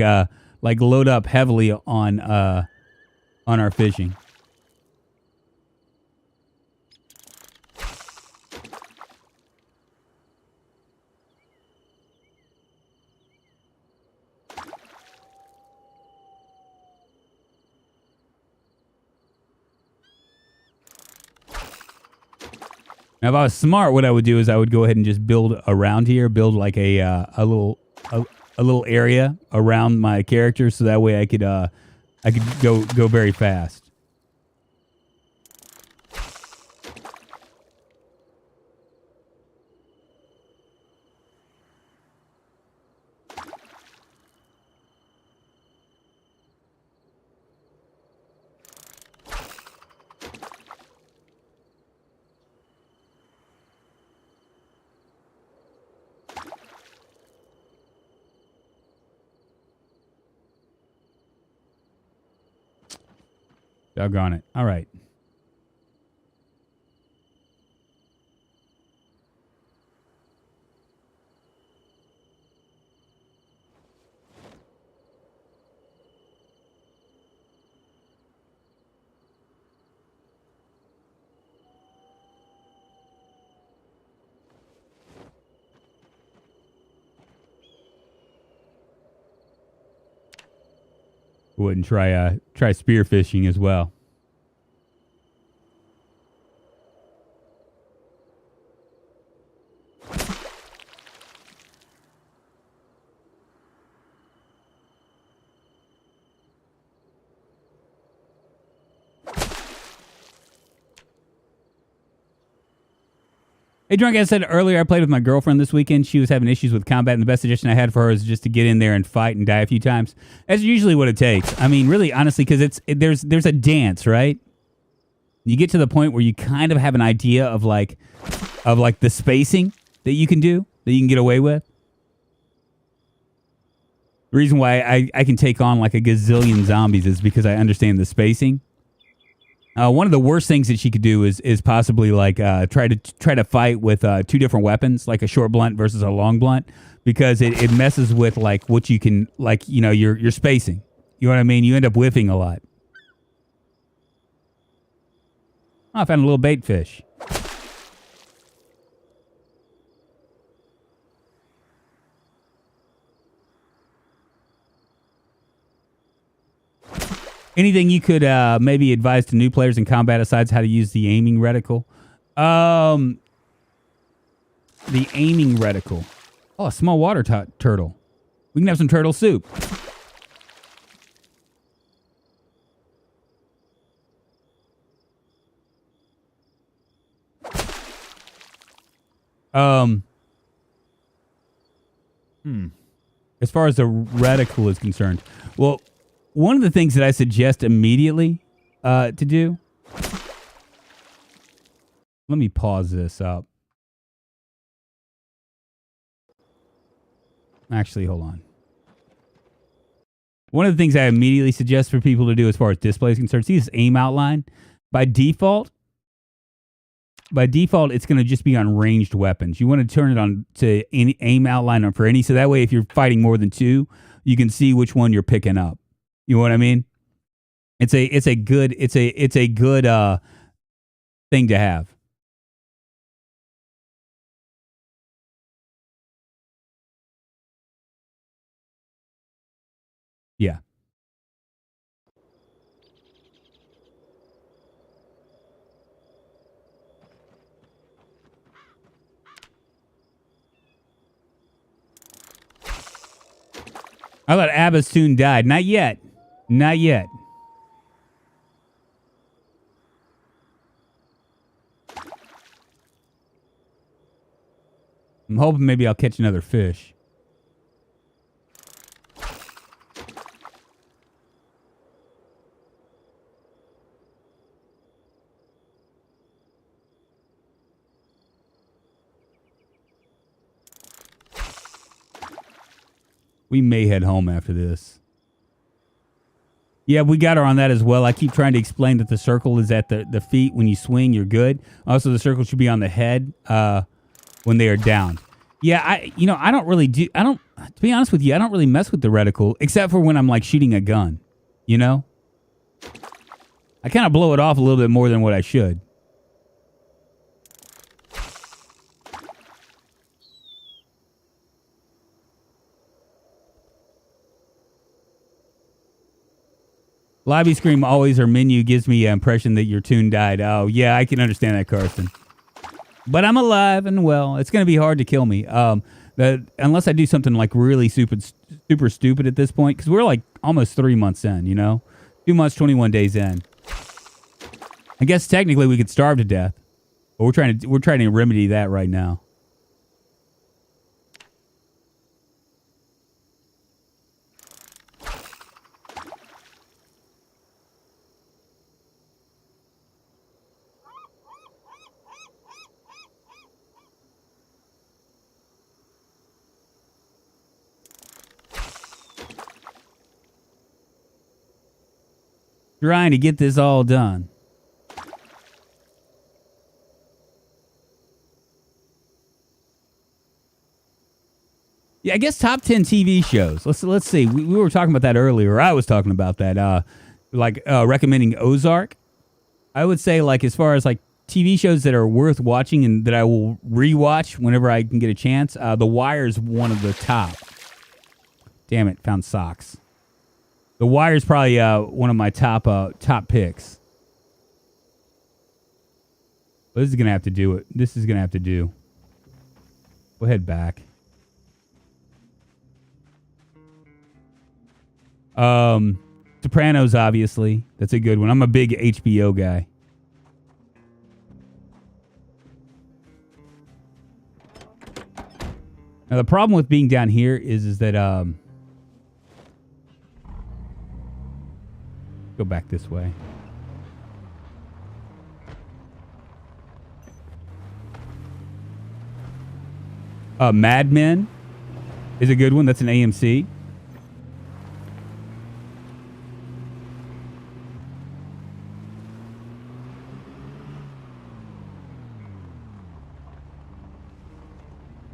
load up heavily on our fishing. Now, if I was smart, what I would do is I would go ahead and just build around here, build like a little area around my character, so that way I could go very fast. Doggone it. All right. Wouldn't try spearfishing as well. Hey, Drunk, as I said earlier, I played with my girlfriend this weekend. She was having issues with combat, and the best suggestion I had for her is just to get in there and fight and die a few times. That's usually what it takes. I mean, really, honestly, because there's a dance, right? You get to the point where you kind of have an idea of like the spacing that you can do, that you can get away with. The reason why I can take on like a gazillion zombies is because I understand the spacing. One of the worst things that she could do is possibly like try to fight with two different weapons, like a short blunt versus a long blunt, because it messes with like what you can, like, you know, your spacing. You know what I mean? You end up whiffing a lot. Oh, I found a little bait fish. Anything you could maybe advise to new players in combat besides how to use the aiming reticle? The aiming reticle. Oh, a small water turtle. We can have some turtle soup. As far as the reticle is concerned, well, one of the things that I suggest immediately to do. Let me pause this up. Actually, hold on. One of the things I immediately suggest for people to do as far as display is concerned, see this aim outline? By default, it's going to just be on ranged weapons. You want to turn it on to any aim outline for any, so that way if you're fighting more than two, you can see which one you're picking up. You know what I mean? It's a good thing to have. Yeah. I thought Abba soon died. Not yet. Not yet. I'm hoping maybe I'll catch another fish. We may head home after this. Yeah, we got her on that as well. I keep trying to explain that the circle is at the feet. When you swing, you're good. Also, the circle should be on the head when they are down. Yeah, I don't really do... to be honest with you, I don't really mess with the reticle, except for when I'm, like, shooting a gun. You know? I kind of blow it off a little bit more than what I should. Lobby scream always or menu gives me an impression that your tune died. Oh, yeah, I can understand that, Carson. But I'm alive and well. It's going to be hard to kill me. Unless I do something like really super stupid at this point, because we're like almost 3 months in, you know? 2 months, 21 days in. I guess technically we could starve to death. But we're trying to remedy that right now. Trying to get this all done. Yeah, I guess top 10 TV shows. Let's see. We were talking about that earlier. I was talking about that. Recommending Ozark. I would say, like, as far as like TV shows that are worth watching and that I will rewatch whenever I can get a chance, The Wire is one of the top. Damn it, found socks. The Wire is probably one of my top picks. But this is gonna have to do it. This is gonna have to do. We'll head back. Sopranos, obviously. That's a good one. I'm a big HBO guy. Now the problem with being down here is that go back this way. Mad Men is a good one. That's an AMC.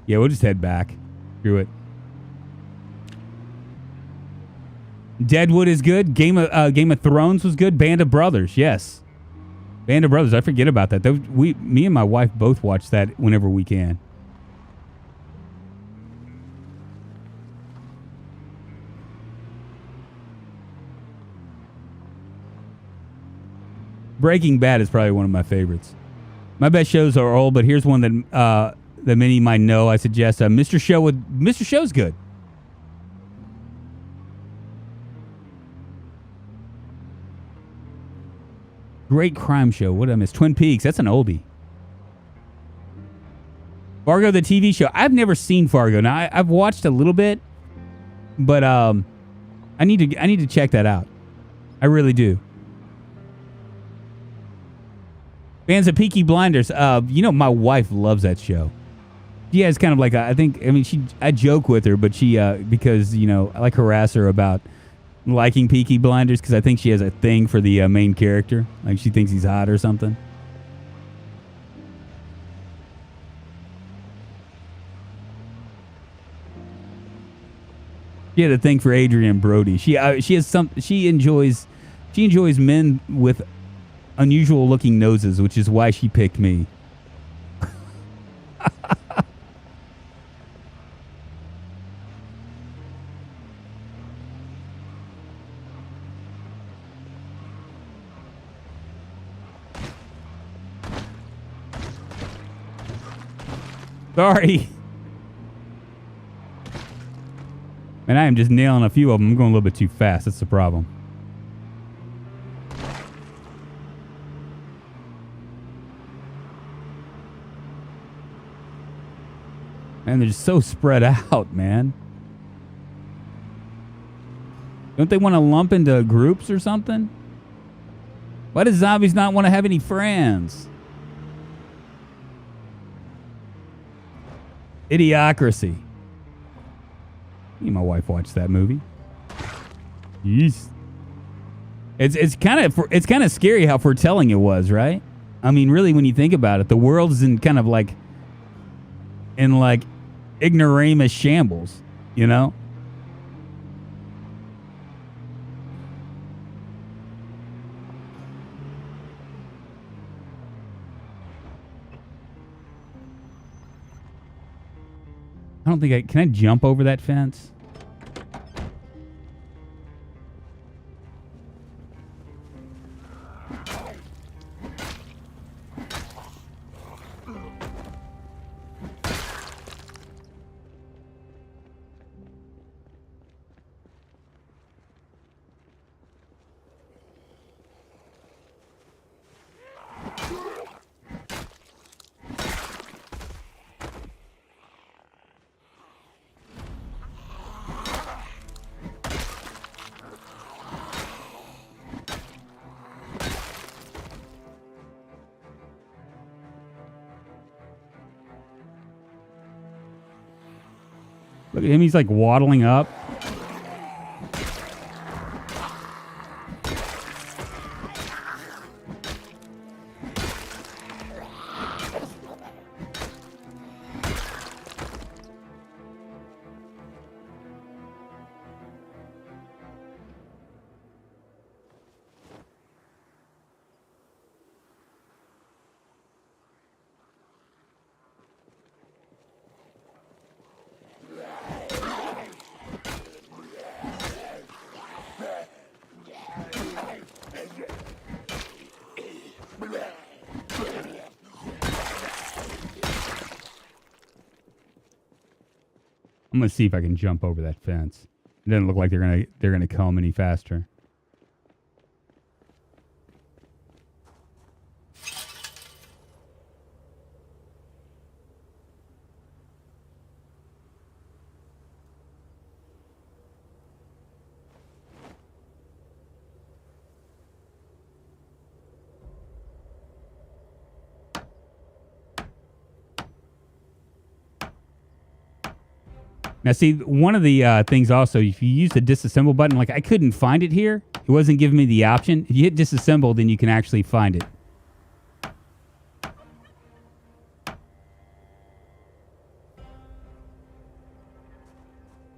Yeah, we'll just head back. Screw it. Deadwood is good. Game of Thrones was good. Band of Brothers, yes. Band of Brothers, I forget about that. Me and my wife both watch that whenever we can. Breaking Bad is probably one of my favorites. My best shows are old, but here's one that many might know, I suggest Mr. Show's good. Great crime show. What did I miss? Twin Peaks. That's an oldie. Fargo, the TV show. I've never seen Fargo. Now I've watched a little bit, but I need to check that out. I really do. Fans of Peaky Blinders. My wife loves that show. She has kind of like I joke with her, but she because I like harass her about liking Peaky Blinders because I think she has a thing for the main character. Like she thinks he's hot or something. She had a thing for Adrian Brody. She enjoys men with unusual looking noses, which is why she picked me. Sorry. And I am just nailing a few of them. I'm going a little bit too fast. That's the problem. And they're just so spread out, man. Don't they want to lump into groups or something? Why do zombies not want to have any friends? Idiocracy. Me and my wife watched that movie. Yes. It's kind of scary how foretelling it was, right? I mean, really, when you think about it, the world's in kind of like ignoramus shambles, you know? I don't think can I jump over that fence? Look at him, he's like waddling up. I'm gonna see if I can jump over that fence. It doesn't look like they're gonna come any faster. Now, see, one of the things also, if you use the disassemble button, like I couldn't find it here. It wasn't giving me the option. If you hit disassemble, then you can actually find it.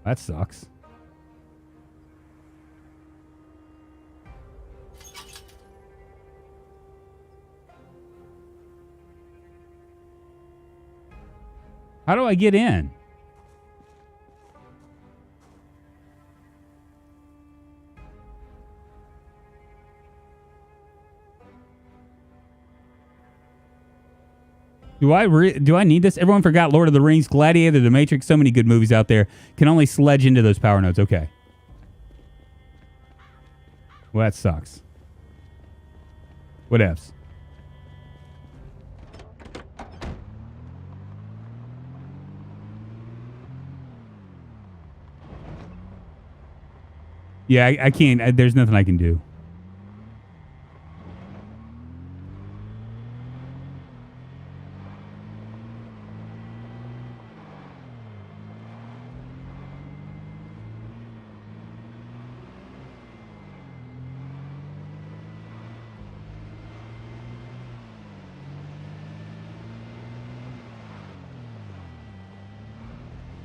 That sucks. How do I get in? Do I need this? Everyone forgot Lord of the Rings, Gladiator, The Matrix. So many good movies out there. Can only sledge into those power nodes. Okay. Well, that sucks. What else? Yeah, I can't. There's nothing I can do.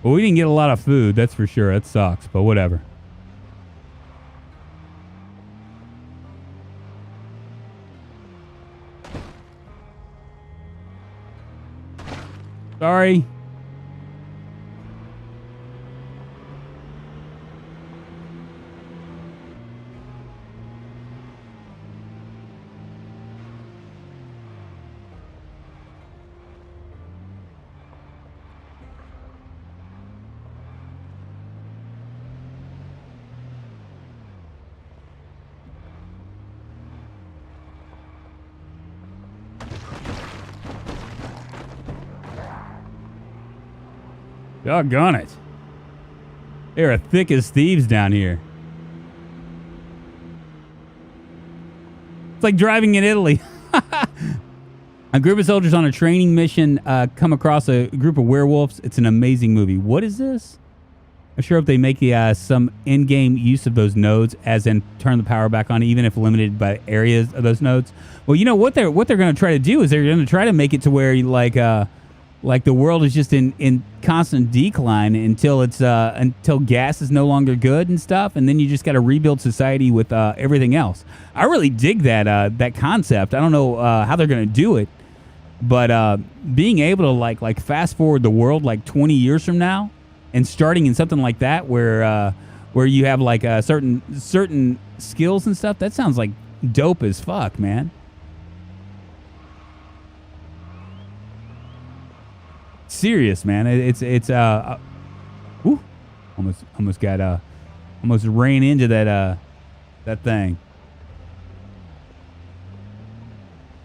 Well, we didn't get a lot of food, that's for sure. That sucks, but whatever. Sorry. Doggone it. They're as thick as thieves down here. It's like driving in Italy. A group of soldiers on a training mission come across a group of werewolves. It's an amazing movie. What is this? I'm sure if they make some in-game use of those nodes, as in turn the power back on, even if limited by areas of those nodes. Well, you know what they're going to try to do is they're going to try to make it to where like the world is just in constant decline until until gas is no longer good and stuff, and then you just got to rebuild society with everything else. I really dig that concept. I don't know how they're going to do it, but being able to like fast forward the world like 20 years from now and starting in something like that where you have like certain skills and stuff, that sounds like dope as fuck, man. Serious, man. It's whew, almost ran into that thing.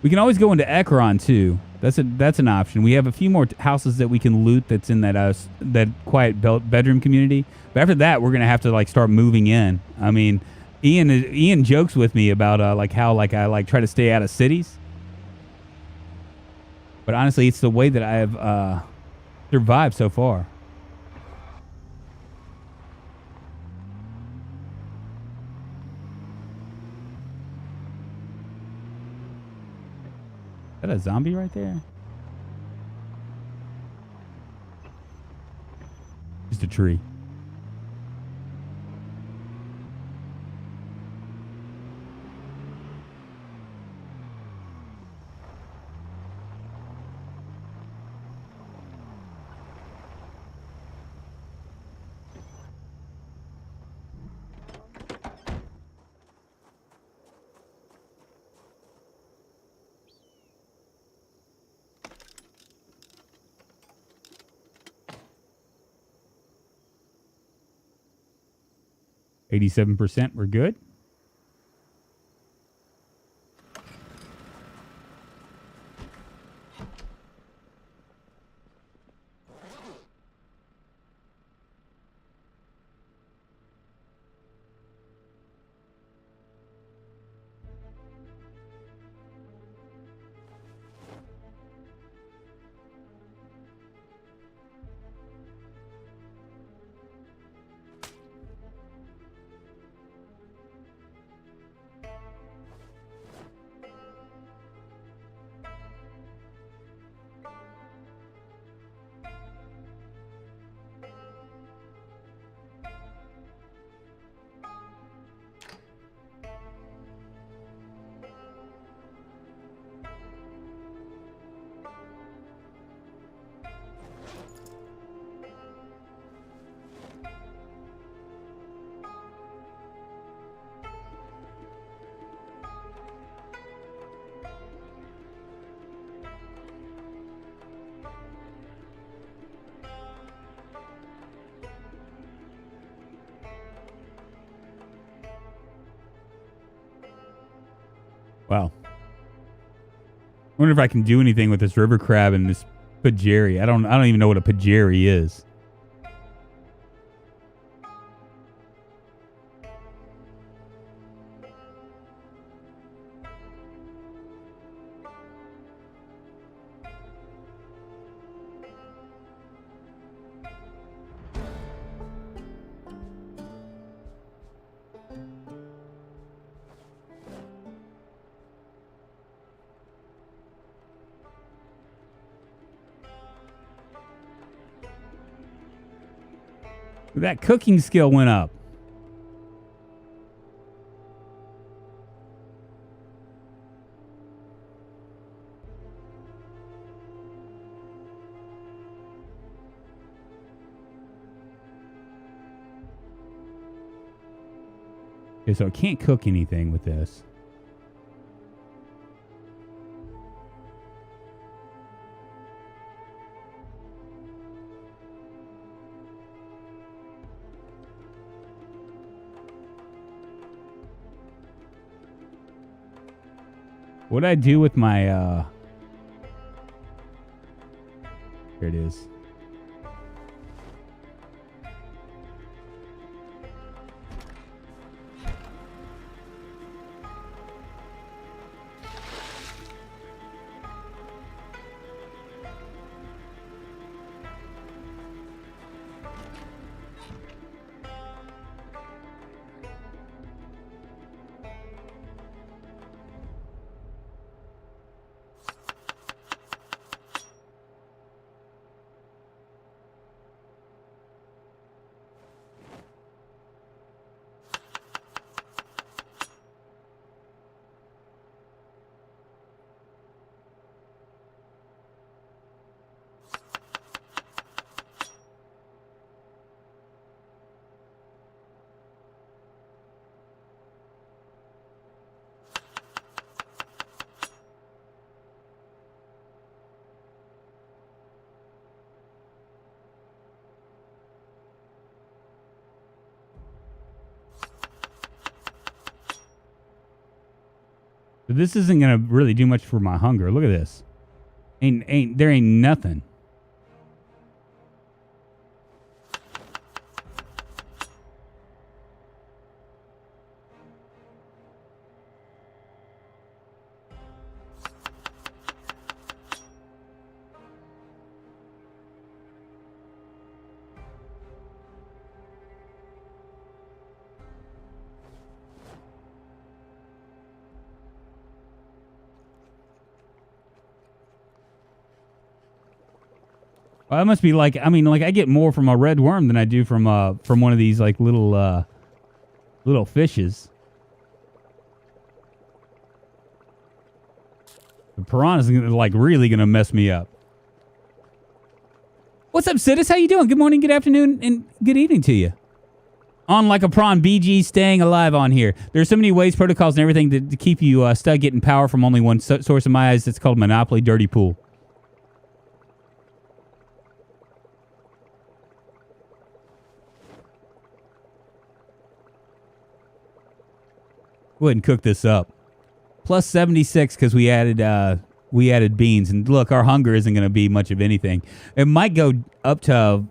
We can always go into Ekron too. That's an option. We have a few more houses that we can loot. That's in that quiet bedroom community. But after that, we're gonna have to like start moving in. I mean, Ian jokes with me about like how like I like try to stay out of cities. But honestly, it's the way that I have survived so far. Is that a zombie right there? Just a tree. %. We're good. Wow. I wonder if I can do anything with this river crab and this pajeri. I don't even know what a pajeri is. That cooking skill went up. Okay, so I can't cook anything with this. What'd I do with my, here it is. But this isn't gonna really do much for my hunger. Look at this. There ain't nothing. Well, that must be like, I mean, like I get more from a red worm than I do from one of these like little fishes. The piranha's like really gonna mess me up. What's up, Sidus? How you doing? Good morning, good afternoon, and good evening to you. On like a prawn, BG staying alive on here. There's so many ways, protocols, and everything to keep you stuck getting power from only one source in my eyes. It's called Monopoly Dirty Pool. Go ahead and cook this up. Plus 76 because we added beans. And look, our hunger isn't going to be much of anything. It might go up to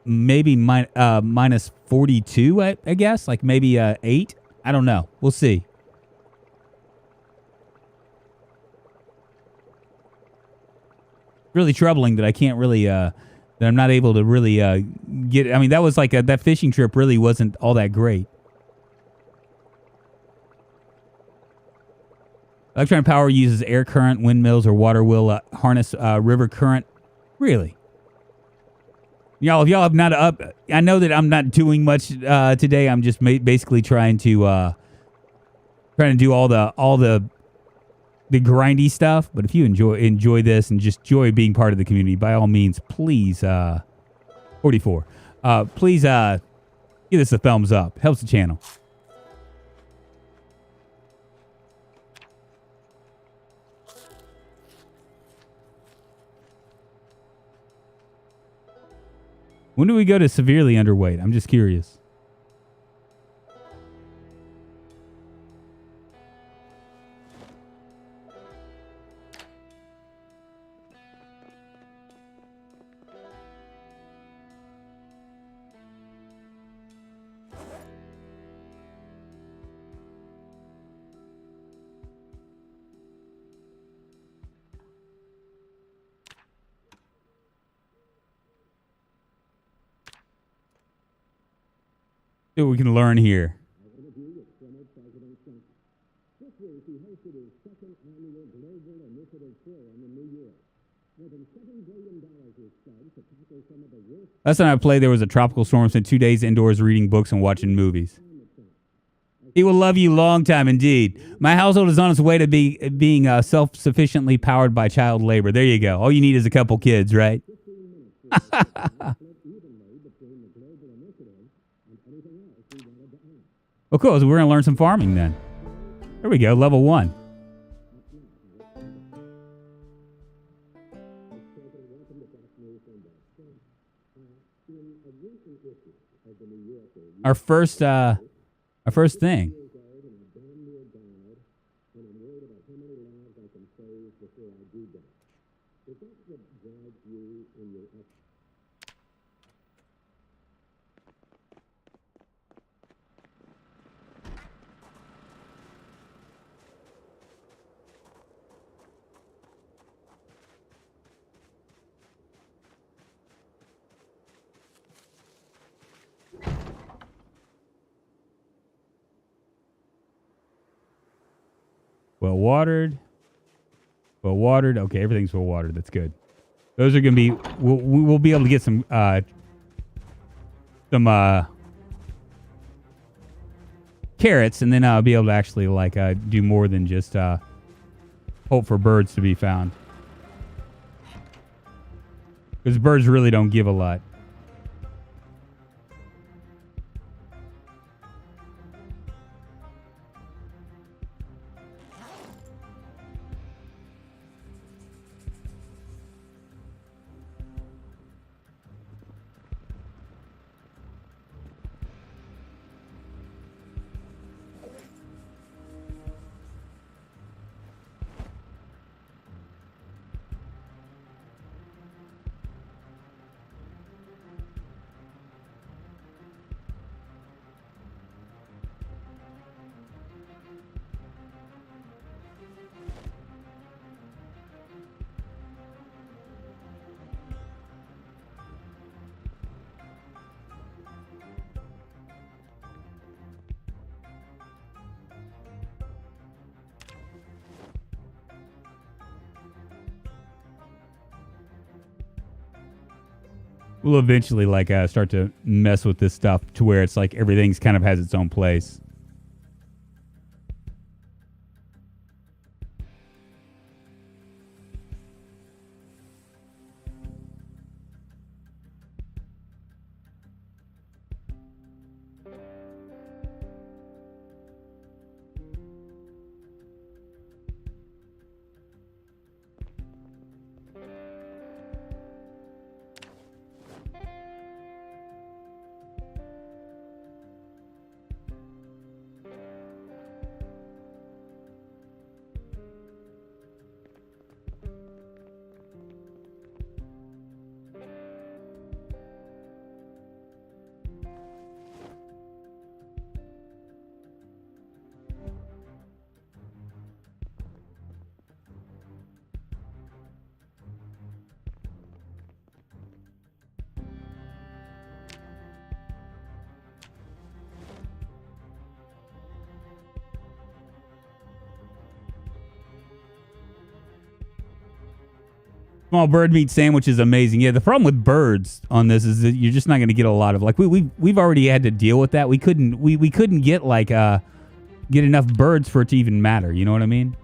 maybe minus 42, I guess. Like maybe 8. I don't know. We'll see. Really troubling that I can't really, that I'm not able to really get. I mean, that was like that fishing trip really wasn't all that great. Electron power uses air current, windmills, or water will harness river current. Really? Y'all, if y'all have not up, I know that I'm not doing much today. I'm just basically trying to do all the grindy stuff. But if you enjoy this and just enjoy being part of the community, by all means, please 44. Please give this a thumbs up. Helps the channel. When do we go to severely underweight? I'm just curious. See what we can learn here. Last time I played, there was a tropical storm. Spent 2 days indoors reading books and watching movies. He will love you long time indeed. My household is on its way to being self-sufficiently powered by child labor. There you go. All you need is a couple kids, right? Well, cool. So we're going to learn some farming then. There we go. Level 1. Our first thing. Well watered. Well watered. Okay, everything's well watered. That's good. Those are going to be. We'll be able to get some carrots, and then I'll be able to actually do more than just hope for birds to be found. Because birds really don't give a lot. We'll eventually start to mess with this stuff to where it's like everything's kind of has its own place. Small bird meat sandwich is amazing. Yeah, the problem with birds on this is that you're just not going to get a lot of we've already had to deal with that. We couldn't get get enough birds for it to even matter. You know what I mean?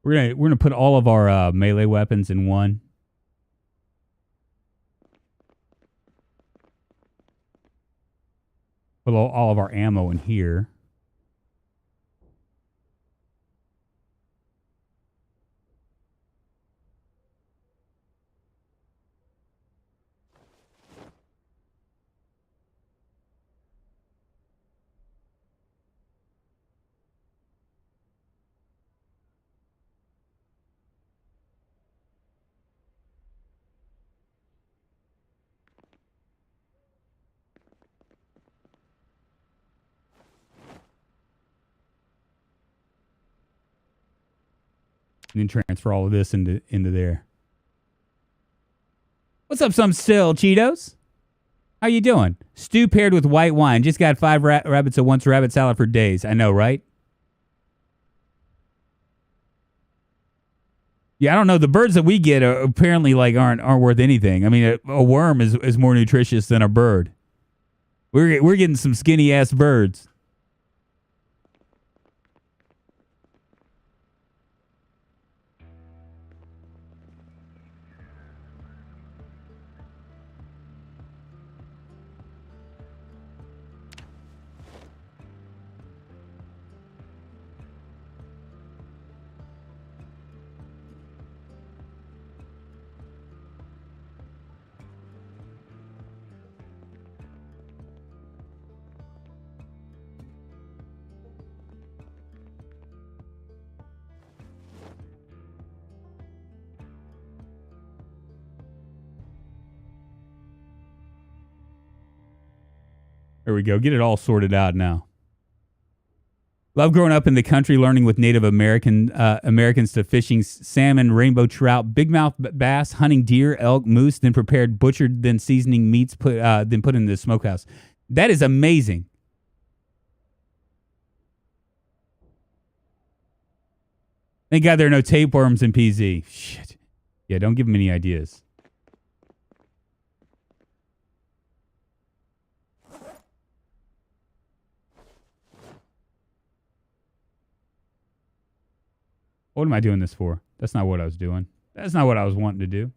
We're gonna put all of our melee weapons in one. Put all of our ammo in here. And then transfer all of this into there. What's up, some still Cheetos? How you doing? Stew paired with white wine. Just got 5 rabbits at once. Rabbit salad for days. I know, right? Yeah, I don't know. The birds that we get are apparently aren't worth anything. I mean, a worm is more nutritious than a bird. We're getting some skinny ass birds. There we go. Get it all sorted out now. Love growing up in the country, learning with Native Americans to fishing salmon, rainbow trout, big mouth bass, hunting deer, elk, moose, then prepared, butchered, then seasoning meats, then put in the smokehouse. That is amazing. Thank God there are no tapeworms in PZ. Shit. Yeah, don't give them any ideas. What am I doing this for? That's not what I was doing. That's not what I was wanting to do.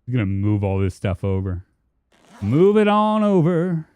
I'm going to move all this stuff over. Move it on over.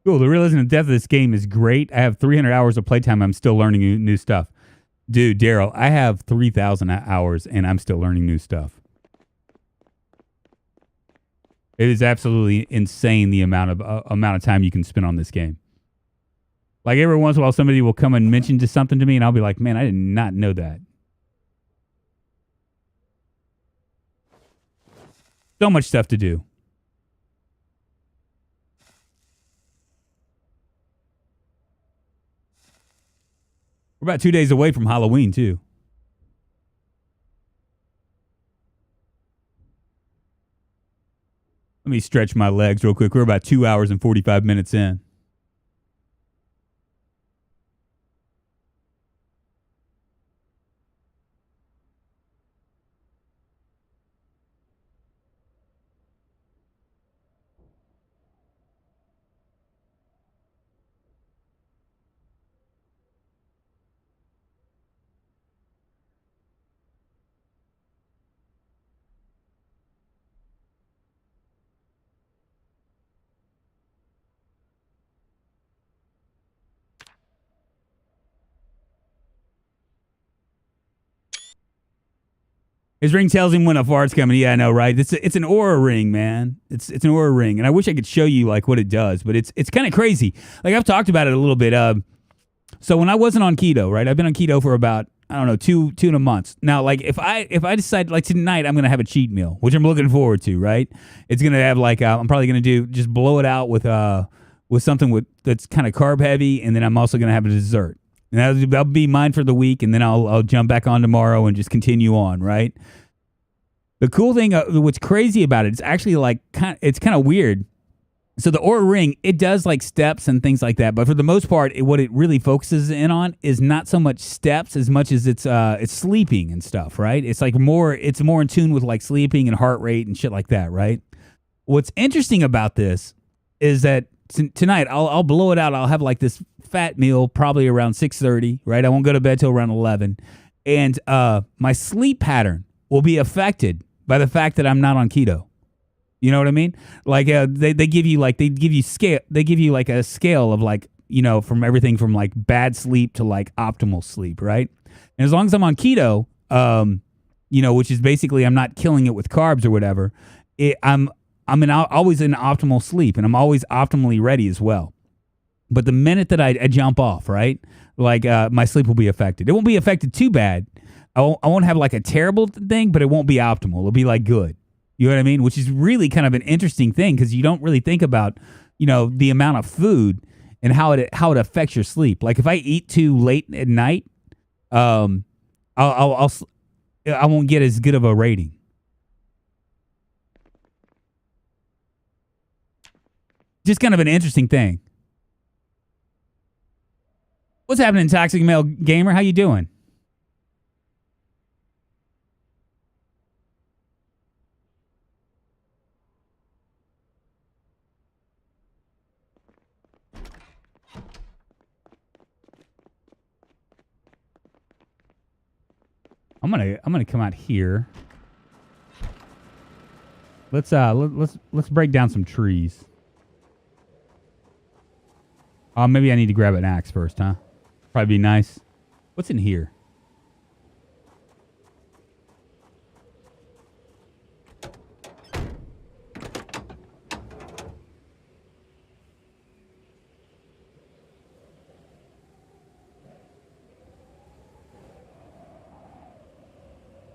Cool. The realism and depth of this game is great. I have 300 hours of playtime. I'm still learning new stuff. Dude, Daryl, I have 3,000 hours and I'm still learning new stuff. It is absolutely insane the amount of time you can spend on this game. Like every once in a while, somebody will come and mention just something to me, and I'll be like, "Man, I did not know that." So much stuff to do. We're about 2 days away from Halloween, too. Let me stretch my legs real quick. We're about 2 hours and 45 minutes in. His ring tells him when a fart's coming. Yeah, I know, right? It's an aura ring, man. It's an aura ring, and I wish I could show you like what it does, but it's kind of crazy. Like I've talked about it a little bit. So when I wasn't on keto, right? I've been on keto for about I don't know 2 months now. Like if I decide like tonight I'm gonna have a cheat meal, which I'm looking forward to, right? It's gonna have like I'm probably gonna do just blow it out with something that's kind of carb heavy, and then I'm also gonna have a dessert. And that'll be mine for the week, and then I'll jump back on tomorrow and just continue on, right? The cool thing, what's crazy about it, it's actually like it's kind of weird. So the Aura Ring, it does like steps and things like that, but for the most part, what it really focuses in on is not so much steps as much as it's sleeping and stuff, right? It's more in tune with like sleeping and heart rate and shit like that, right? What's interesting about this is that tonight I'll blow it out. I'll have like this fat meal probably around 6:30, right? I won't go to bed till around 11, and my sleep pattern will be affected by the fact that I'm not on keto. You know what I mean? Like they give you like a scale of like, you know, from everything from like bad sleep to like optimal sleep, right? And as long as I'm on keto, you know, which is basically I'm not killing it with carbs or whatever, I'm always in optimal sleep, and I'm always optimally ready as well. But the minute that I jump off, right, like my sleep will be affected. It won't be affected too bad. I won't have like a terrible thing, but it won't be optimal. It'll be like good. You know what I mean? Which is really kind of an interesting thing because you don't really think about, you know, the amount of food and how it affects your sleep. Like if I eat too late at night, I won't get as good of a rating. Just kind of an interesting thing. What's happening, Toxic Male Gamer? How you doing? I'm gonna come out here. Let's break down some trees. Maybe I need to grab an axe first, huh? Probably be nice. What's in here?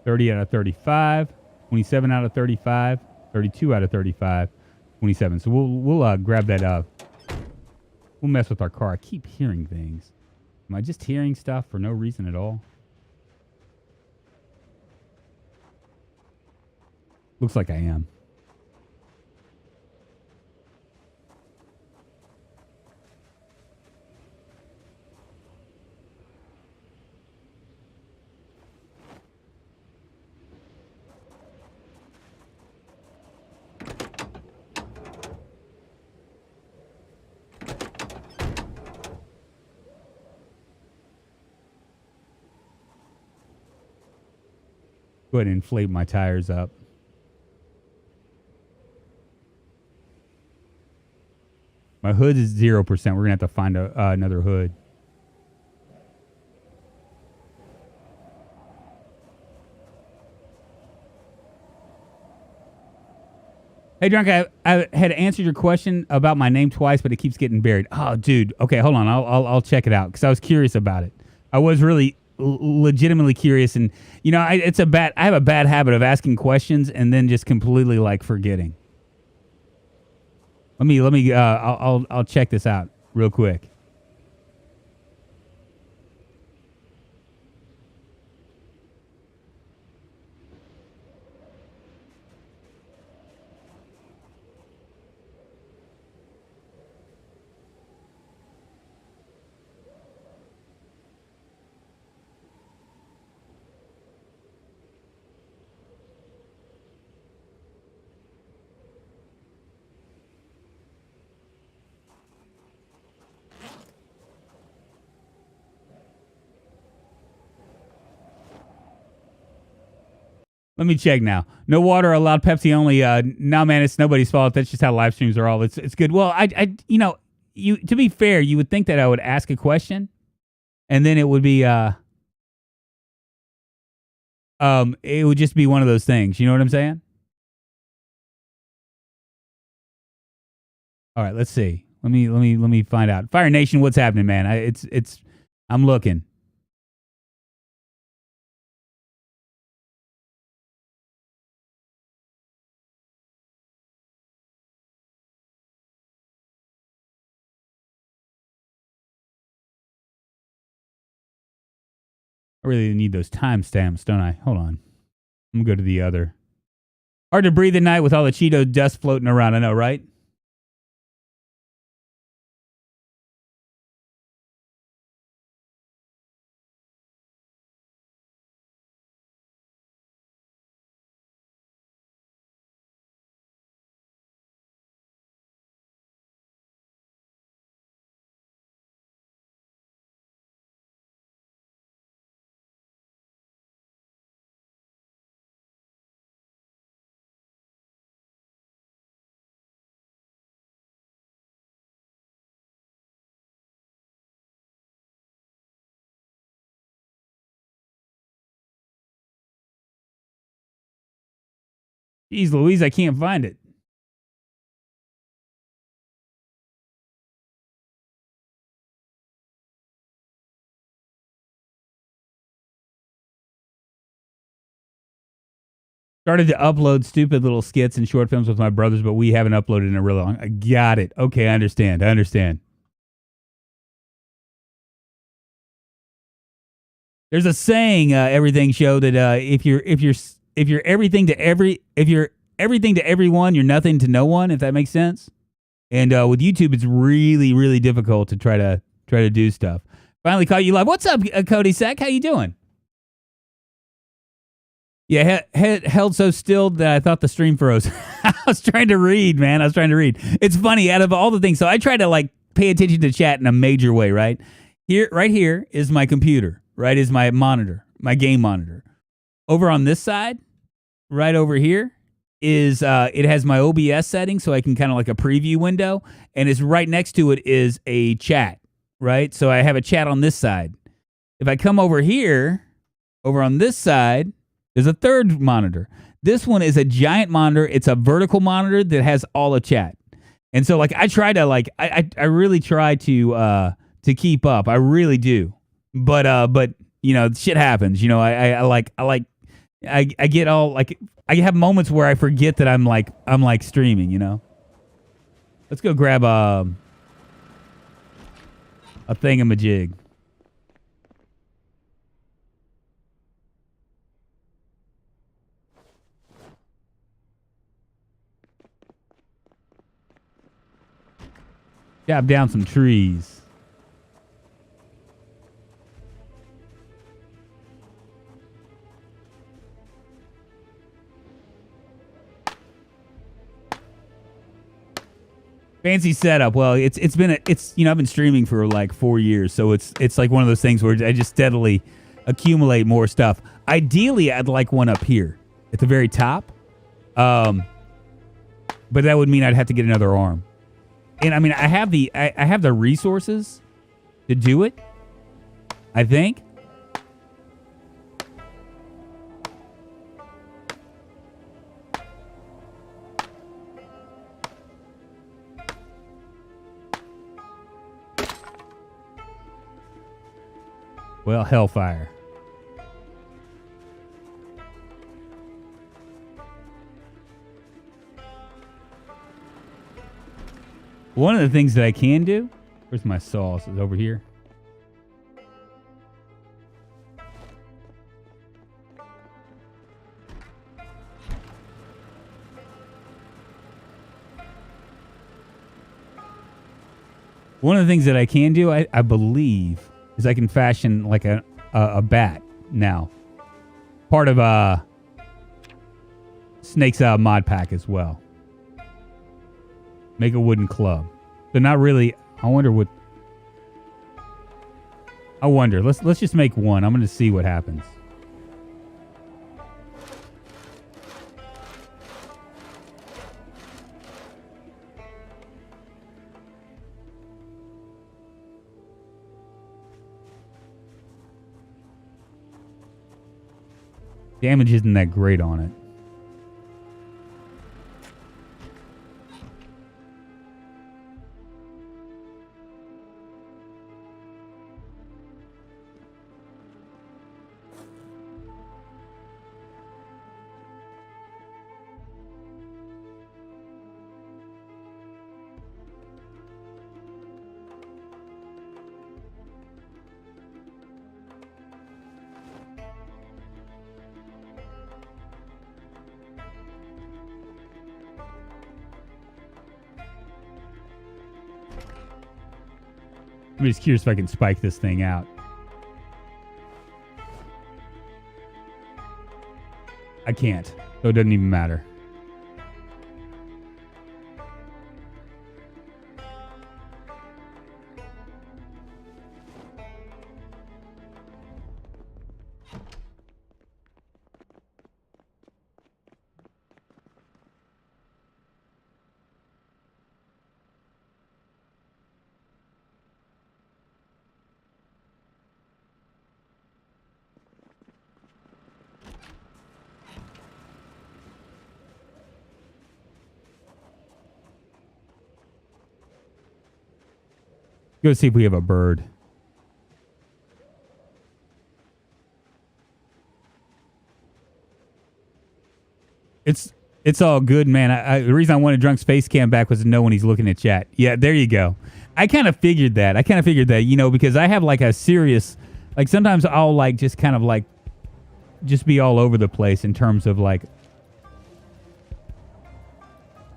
$30 out of 35, 27 out of 35, 32 out of 35, 27. So we'll grab that up. We'll mess with our car. I keep hearing things. Am I just hearing stuff for no reason at all? Looks like I am. Go ahead and inflate my tires up. My hood is 0%. We're going to have to find another hood. Hey, Drunk, I had answered your question about my name twice, but it keeps getting buried. Oh, dude. Okay, hold on. I'll check it out because I was curious about it. I was really legitimately curious, and you know, I have a bad habit of asking questions and then just completely like forgetting. Let me. I'll check this out real quick. Let me check now. No water allowed. Pepsi only. No, man, it's nobody's fault. That's just how live streams are all. It's good. Well, you know, to be fair, you would think that I would ask a question, and then it would be it would just be one of those things. You know what I'm saying? All right, let's see. Let me find out. Fire Nation, what's happening, man? I'm looking. I really need those timestamps, don't I? Hold on. I'm going to go to the other. Hard to breathe at night with all the Cheeto dust floating around. I know, right? Jeez Louise, I can't find it. Started to upload stupid little skits and short films with my brothers, but we haven't uploaded in a real long. I got it. Okay, I understand. There's a saying, everything show that if you're everything to everyone, you're nothing to no one. If that makes sense. And with YouTube, it's really, really difficult to try to do stuff. Finally caught you live. What's up, Cody Sack? How you doing? Yeah, held so still that I thought the stream froze. I was trying to read, man. It's funny, out of all the things. So I try to like pay attention to chat in a major way, right? Right here is my computer, right? Is my monitor, my game monitor. Over on this side, right over here, is it has my OBS setting, so I can kind of like a preview window, and it's right next to it is a chat, right? So I have a chat on this side. If I come over here, over on this side, there's a third monitor. This one is a giant monitor. It's a vertical monitor that has all the chat. And so like I try to like I really try to keep up. I really do. But you know, shit happens. You know, I get all like I have moments where I forget that I'm like streaming, you know. Let's go grab a thingamajig. Chop down some trees. Fancy setup. Well, it's you know, I've been streaming for like 4 years, so it's like one of those things where I just steadily accumulate more stuff. Ideally, I'd like one up here at the very top, but that would mean I'd have to get another arm. And I mean, I have the resources to do it, I think. Well, hellfire. One of the things that I can do, where's my sauce? It's over here. One of the things that I can do, I believe, is I can fashion like a bat now. Part of Snake's mod pack as well. Make a wooden club. So not really. I wonder what. I wonder. Let's just make one. I'm going to see what happens. Damage isn't that great on it. I'm just curious if I can spike this thing out. I can't, so it doesn't even matter. Go see if we have a bird. It's all good, man. The reason I wanted Drunk's face cam back was to know when he's looking at chat. Yeah, there you go. I kind of figured that. You know, because I have like a serious, like sometimes I'll like just kind of like just be all over the place in terms of like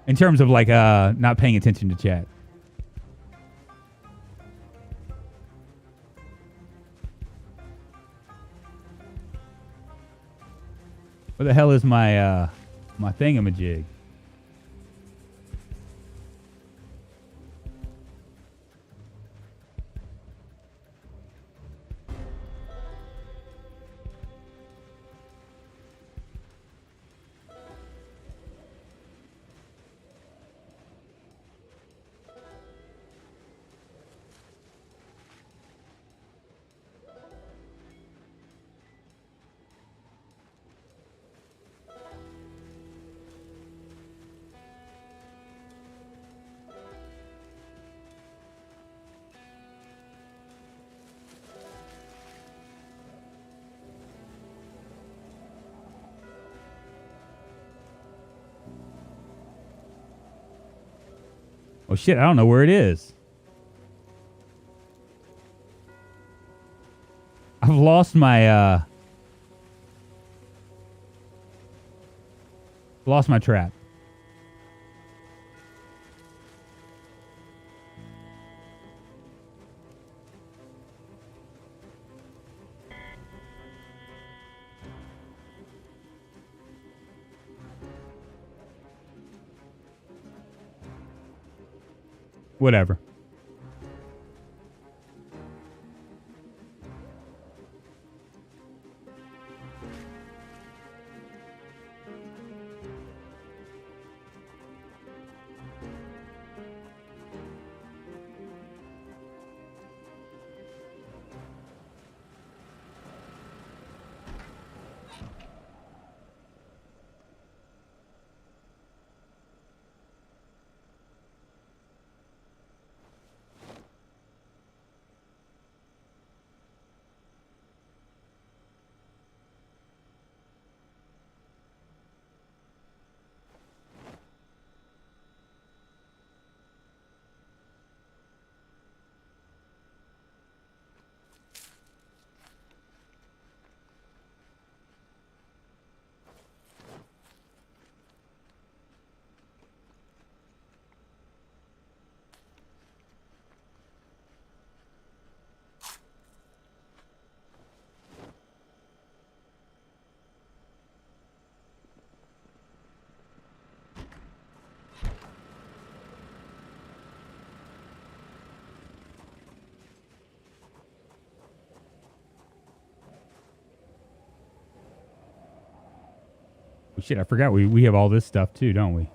not paying attention to chat. Where the hell is my my thingamajig? Oh shit, I don't know where it is. I've lost my trap. Whatever. Oh, shit, I forgot we have all this stuff too, don't we?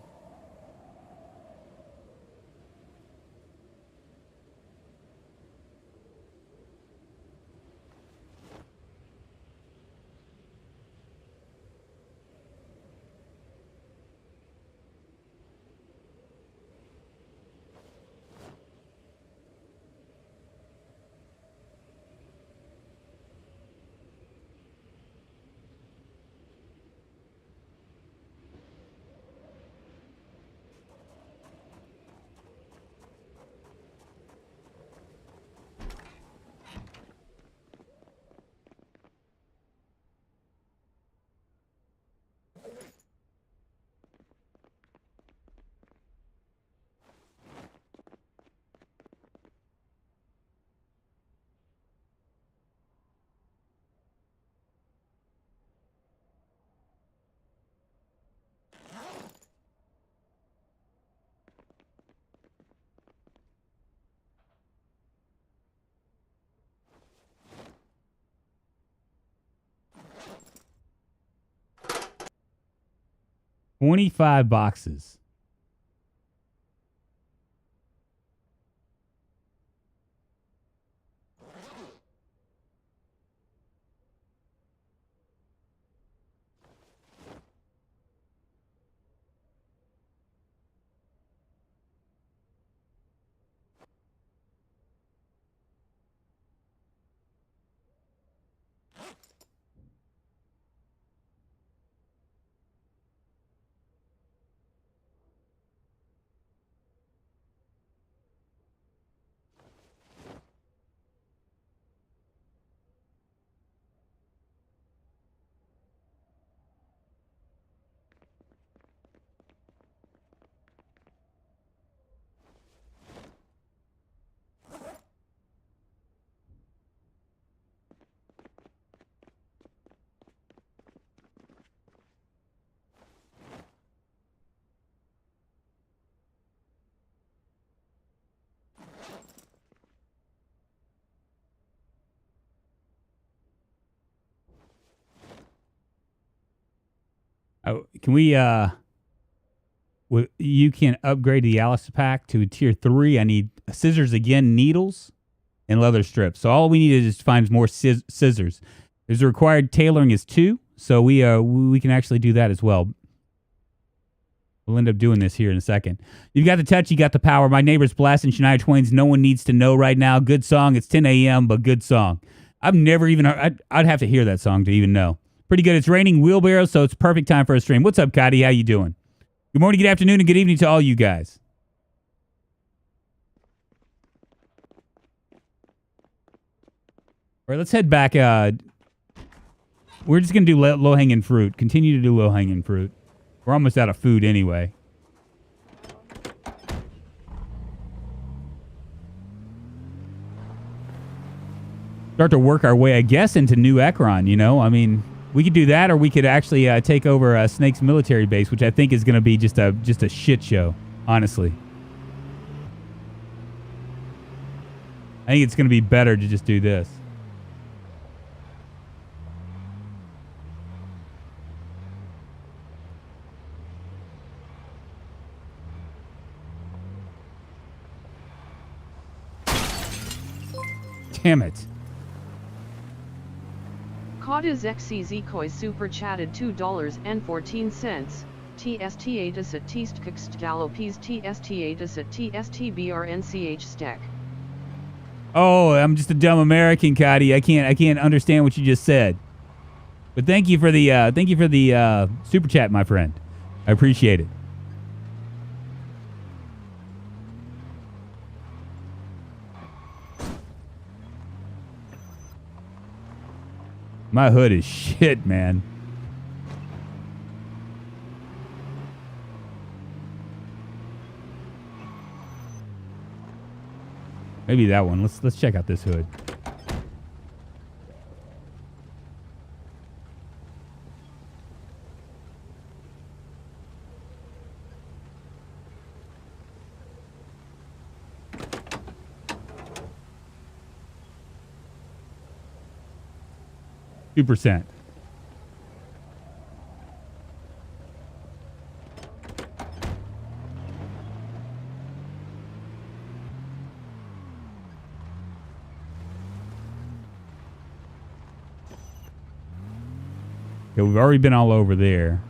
$25 boxes. Oh, can we you can upgrade the Alice pack to tier 3. I need scissors again, needles, and leather strips. So all we need is to find more scissors. There's a required tailoring is 2, so we can actually do that as well. We'll end up doing this here in a second. You've got the touch, you got the power. My neighbor's blasting Shania Twain's No One Needs to Know right now. Good song. It's 10 a.m., but good song. I've never even heard, I'd have to hear that song to even know. Pretty good. It's raining wheelbarrows, so it's perfect time for a stream. What's up, Cotty? How you doing? Good morning, good afternoon, and good evening to all you guys. All right, let's head back. We're just going to do low-hanging fruit. Continue to do low-hanging fruit. We're almost out of food anyway. Start to work our way, I guess, into New Ekron, you know? I mean, we could do that, or we could actually take over Snake's military base, which I think is going to be just a shit show, honestly. I think it's going to be better to just do this. Damn it. Kodiz XCZ super chatted $2.14. TSTAtus at Teastkxt Galopes TSTAtus at TSTBRNCH stack. Oh, I'm just a dumb American, Cotty. I can't understand what you just said. But thank you for the super chat, my friend. I appreciate it. My hood is shit, man. Maybe that one. Let's check out this hood. %. Okay, we've already been all over there.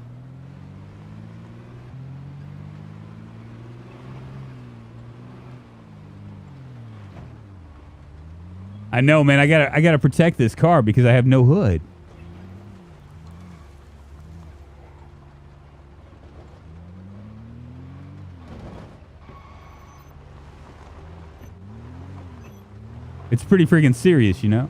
I know, man. I gotta protect this car because I have no hood. It's pretty freaking serious, you know?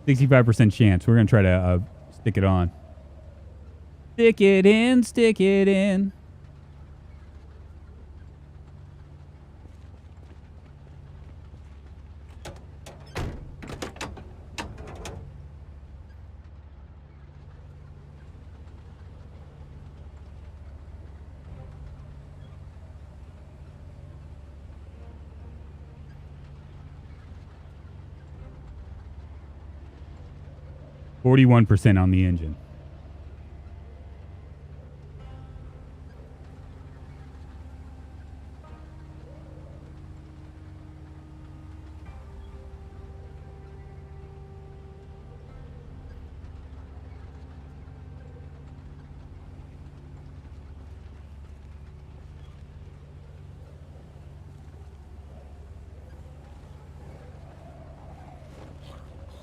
%65% chance. We're gonna try to stick it on. Stick it in, stick it in. %41% on the engine.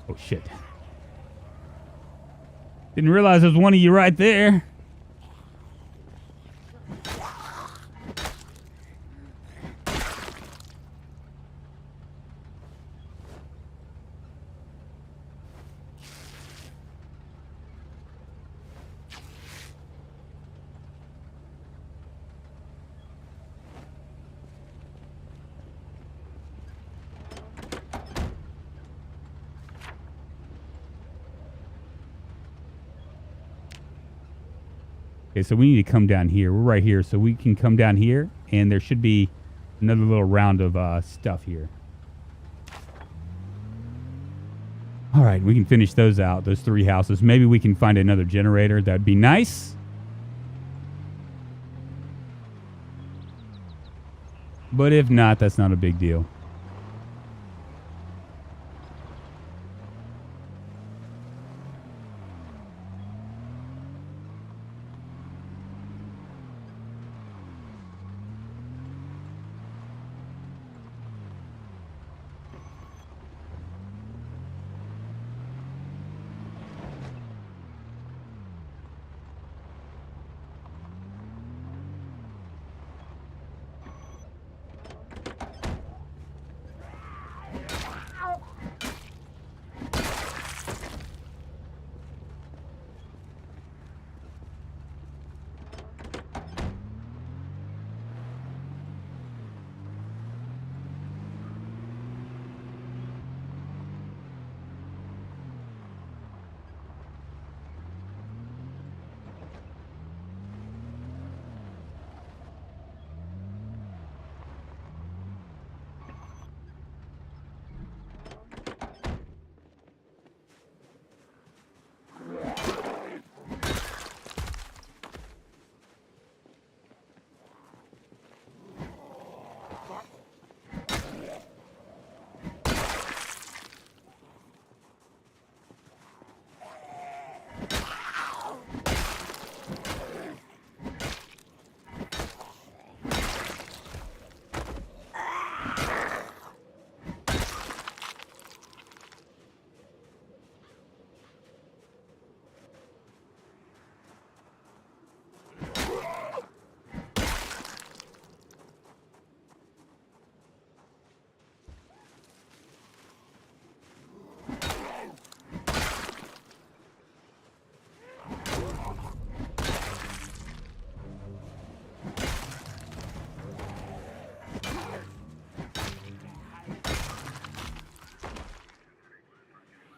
Oh, shit. Didn't realize there was one of you right there. Okay, so we need to come down here. We're right here, so we can come down here, and there should be another little round of stuff here. All right, we can finish those out, those 3 houses. Maybe we can find another generator. That'd be nice. But if not, that's not a big deal.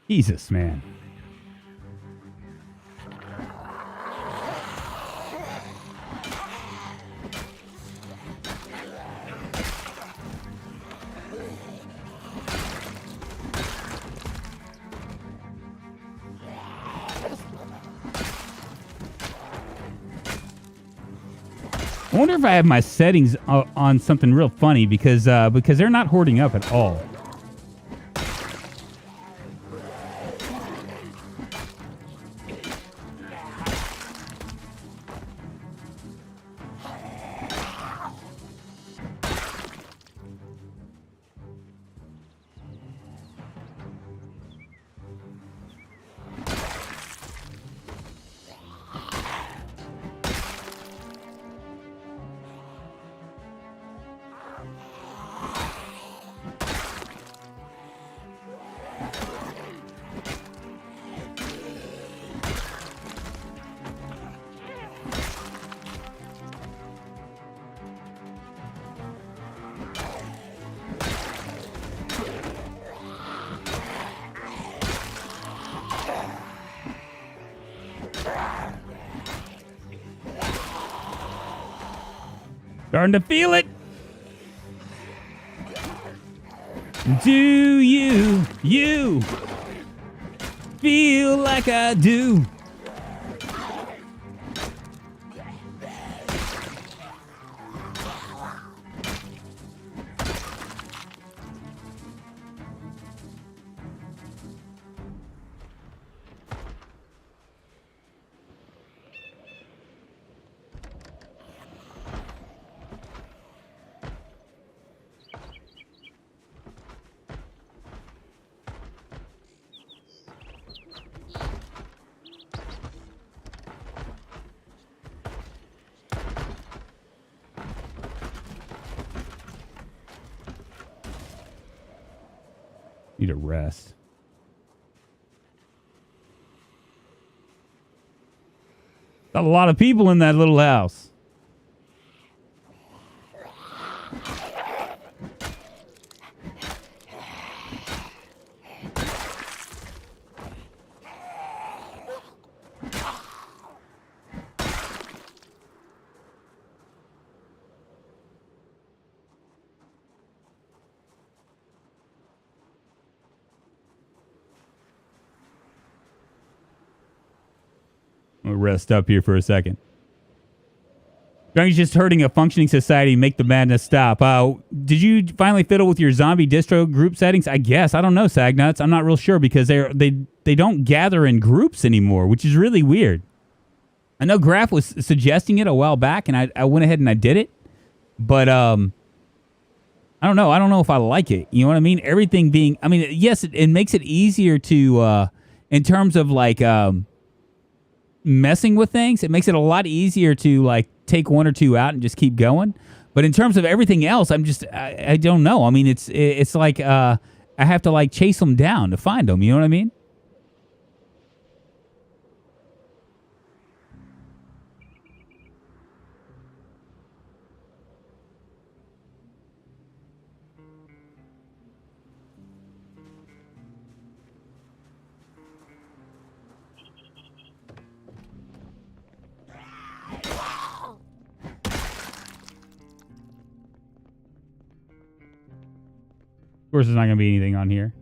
Jesus, man. I wonder if I have my settings on something real funny because they're not hoarding up at all. Starting to feel it. Do you feel like I do? Need a rest. Got a lot of people in that little house. I'm gonna rest up here for a second. Drunk's just hurting a functioning society. Make the madness stop. Did you finally fiddle with your zombie distro group settings? I guess. I don't know, Sagnuts. I'm not real sure because they don't gather in groups anymore, which is really weird. I know Graf was suggesting it a while back, and I went ahead and I did it. But I don't know. I don't know if I like it. You know what I mean? Everything being... I mean, yes, it makes it easier to... in terms of, like... messing with things, it makes it a lot easier to like take one or two out and just keep going. But in terms of everything else, I don't know. I mean, it's like I have to like chase them down to find them. You know what I mean? Of course, there's not going to be anything on here.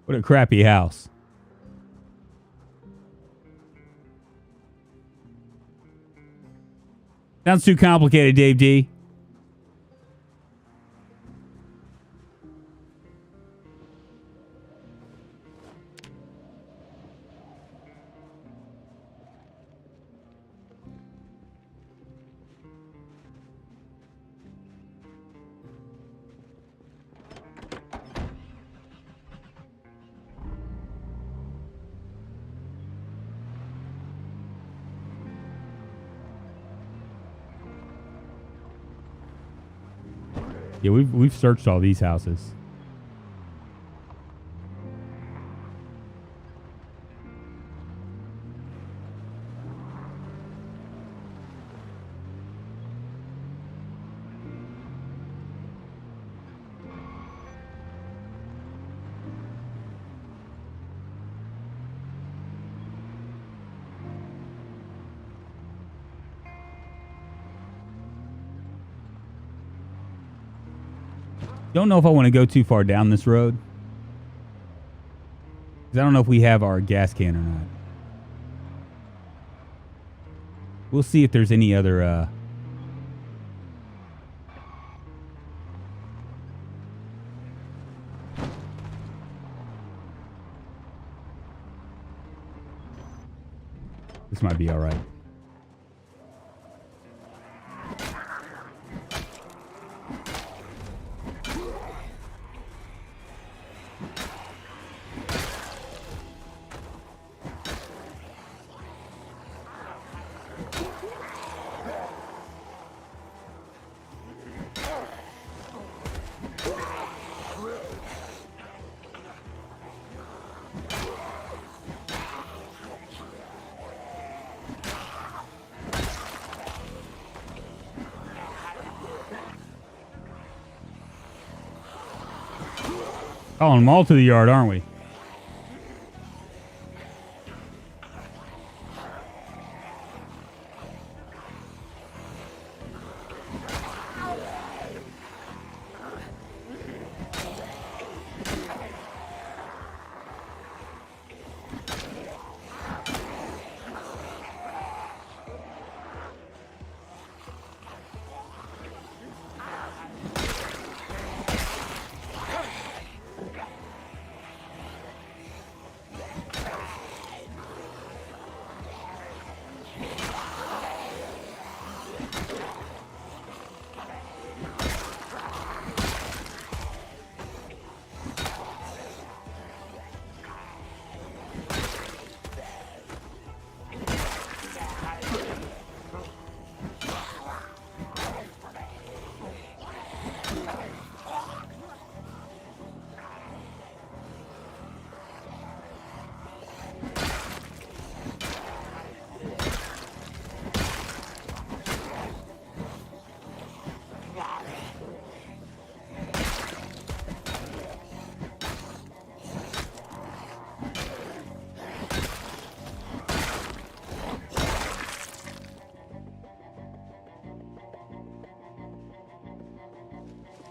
What a crappy house. Sounds too complicated, Dave D. Yeah, we've searched all these houses. Don't know if I want to go too far down this road. Because I don't know if we have our gas can or not. We'll see if there's any other... This might be all right. Calling them all to the yard, aren't we?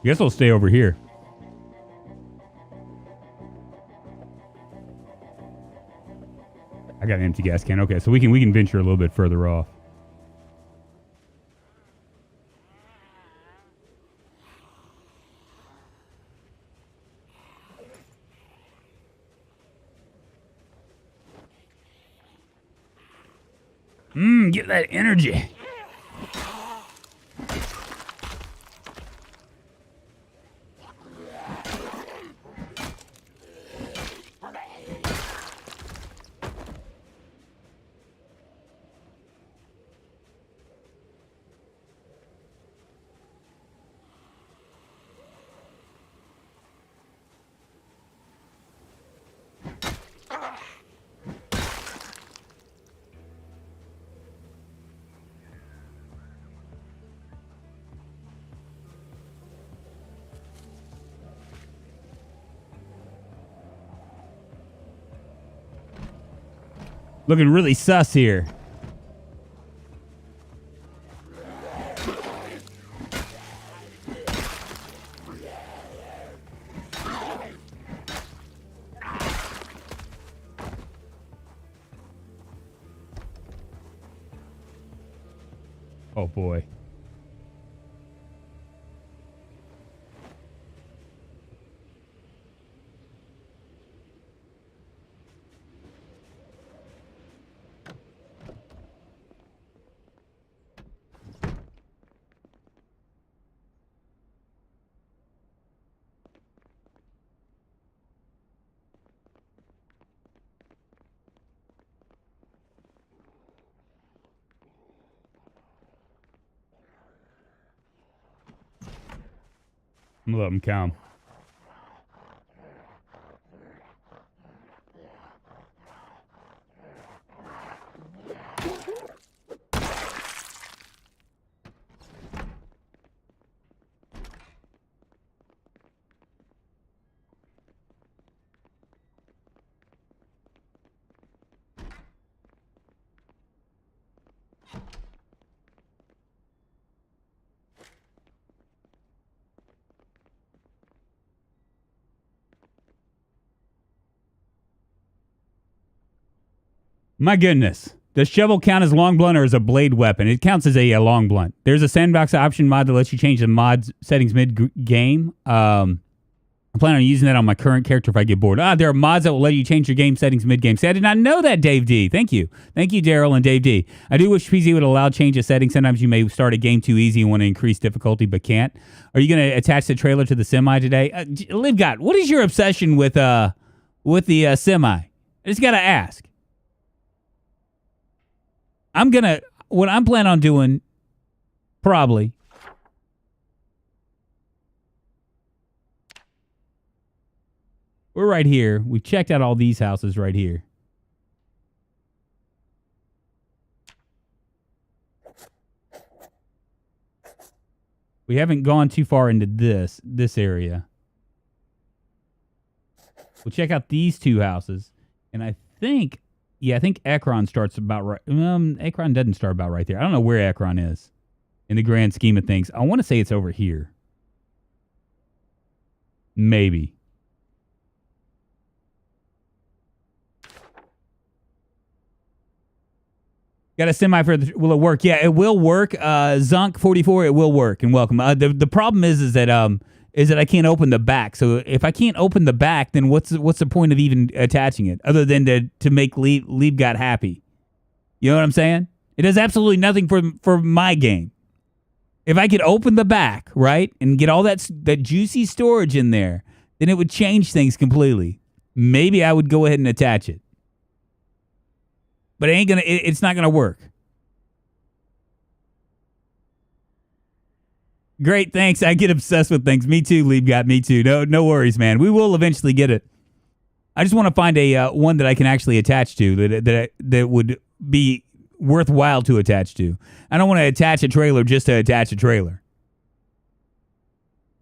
Guess I'll stay over here. I got an empty gas can. Okay, so we can venture a little bit further off. Get that energy. Looking really sus here. Oh boy. I'm gonna let him come. My goodness. Does shovel count as long blunt or as a blade weapon? It counts as a long blunt. There's a sandbox option mod that lets you change the mod settings mid-game. I plan on using that on my current character if I get bored. There are mods that will let you change your game settings mid-game. See, I did not know that, Dave D. Thank you. Thank you, Daryl and Dave D. I do wish PC would allow change of settings. Sometimes you may start a game too easy and want to increase difficulty, but can't. Are you going to attach the trailer to the semi today? LiveGod, what is your obsession with the semi? I just got to ask. What I'm planning on doing, probably, we're right here. We've checked out all these houses right here. We haven't gone too far into this area. We'll check out these two houses. And I think Ekron starts about right. Ekron doesn't start about right there. I don't know where Ekron is in the grand scheme of things. I want to say it's over here. Maybe. Got a semi for will it work? Yeah, it will work. Zonk44, it will work, and welcome. The problem is that I can't open the back. So if I can't open the back, then what's the point of even attaching it other than to make LiveGod happy? You know what I'm saying? It does absolutely nothing for my game. If I could open the back, right, and get all that juicy storage in there, then it would change things completely. Maybe I would go ahead and attach it. But it's not gonna work. Great, thanks. I get obsessed with things. Me too, LiveGod. Me too. No worries, man. We will eventually get it. I just want to find a one that I can actually attach to that would be worthwhile to attach to. I don't want to attach a trailer just to attach a trailer.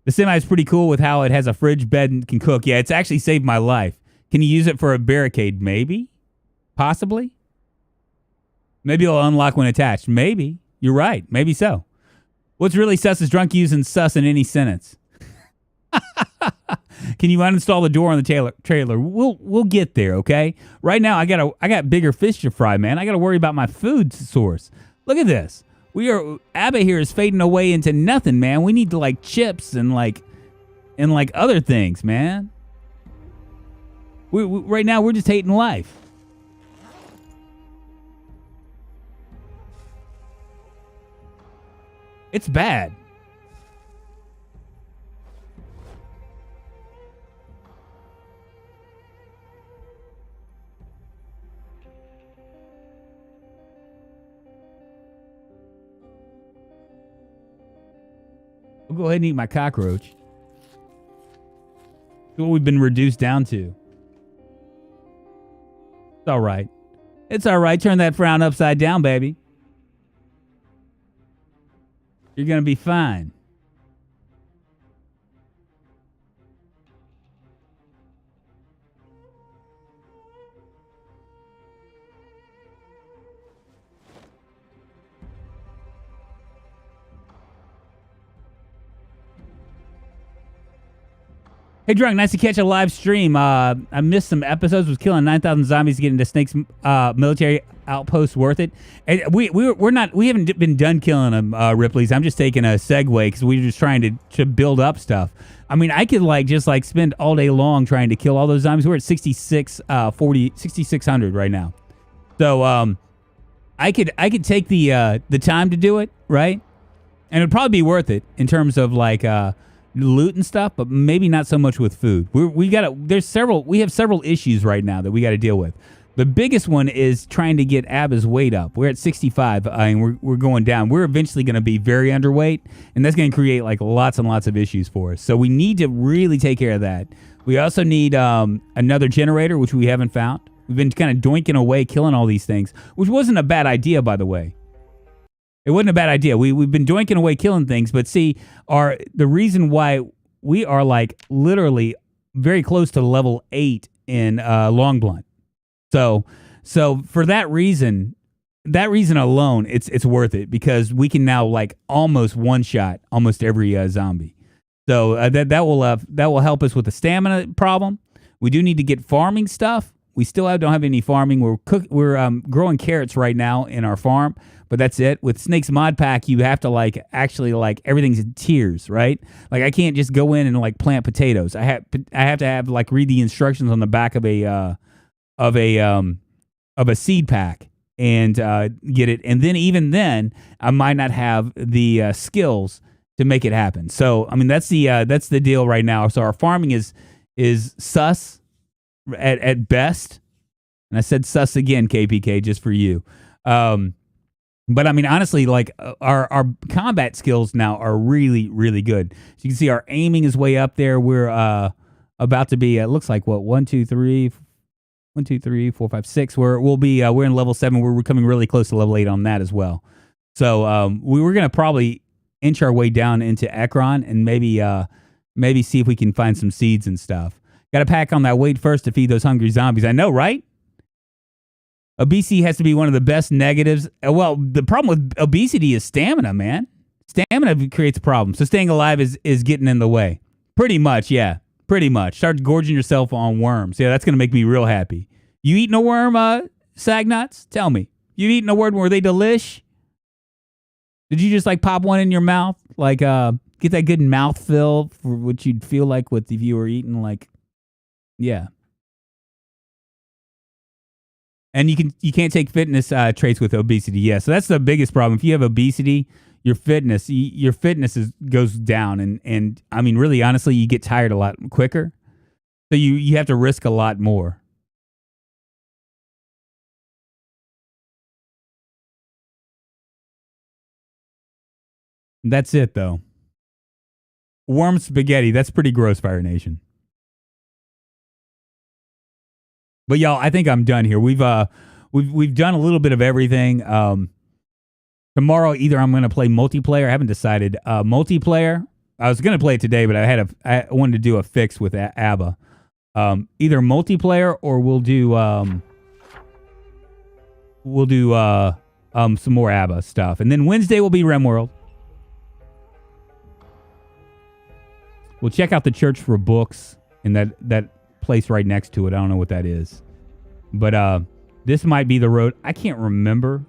The semi is pretty cool with how it has a fridge, bed, and can cook. Yeah, it's actually saved my life. Can you use it for a barricade? Maybe, possibly. Maybe it'll unlock when attached. Maybe. You're right. Maybe so. What's really sus is drunk using sus in any sentence. Can you uninstall the door on the trailer? We'll get there, okay? Right now, I got bigger fish to fry, man. I got to worry about my food source. Look at this. Abba here is fading away into nothing, man. We need to like chips and other things, man. Right now, we're just hating life. It's bad. I'll go ahead and eat my cockroach. That's what we've been reduced down to. It's all right. It's all right. Turn that frown upside down, baby. You're going to be fine. Hey, Drunk, nice to catch a live stream. I missed some episodes. Was killing 9,000 zombies to get into Snake's military outpost worth it? And we haven't been done killing them, Ripley's. I'm just taking a segue because we're just trying to build up stuff. I mean, I could just spend all day long trying to kill all those zombies. We're at 6,600 right now. So I could take the time to do it, right? And it'd probably be worth it in terms of loot and stuff, but maybe not so much with food. We have several issues right now that we got to deal with. The biggest one is trying to get Abba's weight up. We're at 65 and we're going down. We're eventually going to be very underweight, and that's going to create lots and lots of issues for us. So we need to really take care of that. We also need another generator, which we haven't found. We've been kind of doinking away, killing all these things, which wasn't a bad idea, by the way. It wasn't a bad idea. We've been doinking away, killing things, but see, the reason why we are literally very close to level 8 in Long Blunt. So for that reason alone, it's worth it because we can now almost one shot almost every zombie. So that will help us with the stamina problem. We do need to get farming stuff, We still don't have any farming. We're growing carrots right now in our farm, but that's it. With Snake's Mod Pack, you have to actually everything's in tiers, right? Like I can't just go in and plant potatoes. I have to have read the instructions on the back of a seed pack and get it. And then even then, I might not have the skills to make it happen. So I mean that's the deal right now. So our farming is sus at best. And I said sus again, KPK, just for you. But I mean, honestly, our combat skills now are really, really good. So you can see our aiming is way up there. We're about to be, it looks like 1, 2, 3, 4, 5, 6. We're in level 7. We're coming really close to level 8 on that as well. So we were going to probably inch our way down into Ekron and maybe see if we can find some seeds and stuff. Got to pack on that weight first to feed those hungry zombies. I know, right? Obesity has to be one of the best negatives. Well, the problem with obesity is stamina, man. Stamina creates a problem. So staying alive is getting in the way. Pretty much, yeah. Pretty much. Start gorging yourself on worms. Yeah, that's going to make me real happy. You eating a worm, Sagnuts? Tell me. You eating a worm? Were they delish? Did you just pop one in your mouth? Get that good mouth fill for what you'd feel like if you were eating yeah. And you can't take fitness traits with obesity. Yeah, so that's the biggest problem. If you have obesity, your fitness goes down, and I mean, really, honestly, you get tired a lot quicker. So you have to risk a lot more. That's it, though. Worm spaghetti. That's pretty gross, Fire Nation. But y'all, I think I'm done here. We've done a little bit of everything. Tomorrow, either I'm going to play multiplayer. I haven't decided. Multiplayer. I was going to play it today, but I wanted to do a fix with Abba. Either multiplayer or we'll do some more Abba stuff, and then Wednesday will be RimWorld. We'll check out the church for books in that place right next to it. I don't know what that is, but this might be the road. I can't remember.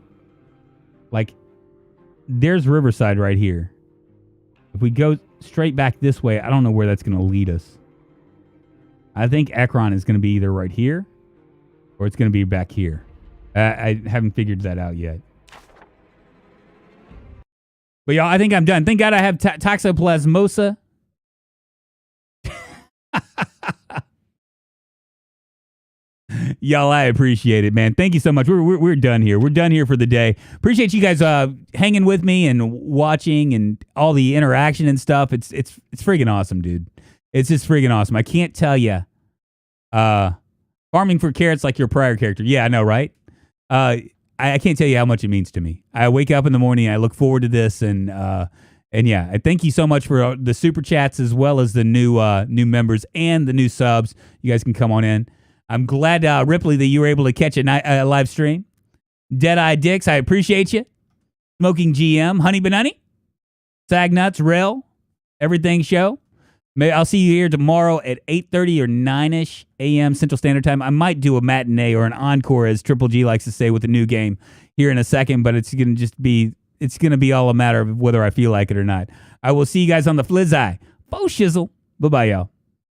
There's Riverside right here. If we go straight back this way, I don't know where that's going to lead us. I think Ekron is going to be either right here or it's going to be back here. I haven't figured that out yet. But y'all, I think I'm done. Thank God I have Toxoplasmosa. Y'all, I appreciate it, man. Thank you so much. We're done here. We're done here for the day. Appreciate you guys hanging with me and watching and all the interaction and stuff. It's freaking awesome, dude. It's just freaking awesome. I can't tell you. Farming for carrots like your prior character. Yeah, I know, right? I can't tell you how much it means to me. I wake up in the morning. I look forward to this, and yeah, I thank you so much for the super chats as well as the new members and the new subs. You guys can come on in. I'm glad, Ripley, that you were able to catch a live stream. Deadeye Dicks, I appreciate you. Smoking GM, Honey Benunny, Sagnuts, Rail, Everything Show. I'll see you here tomorrow at 8:30 or 9-ish a.m. Central Standard Time. I might do a matinee or an encore, as Triple G likes to say, with the new game here in a second, but it's going to be all a matter of whether I feel like it or not. I will see you guys on the Fliz Eye. Faux shizzle. Bye-bye, y'all.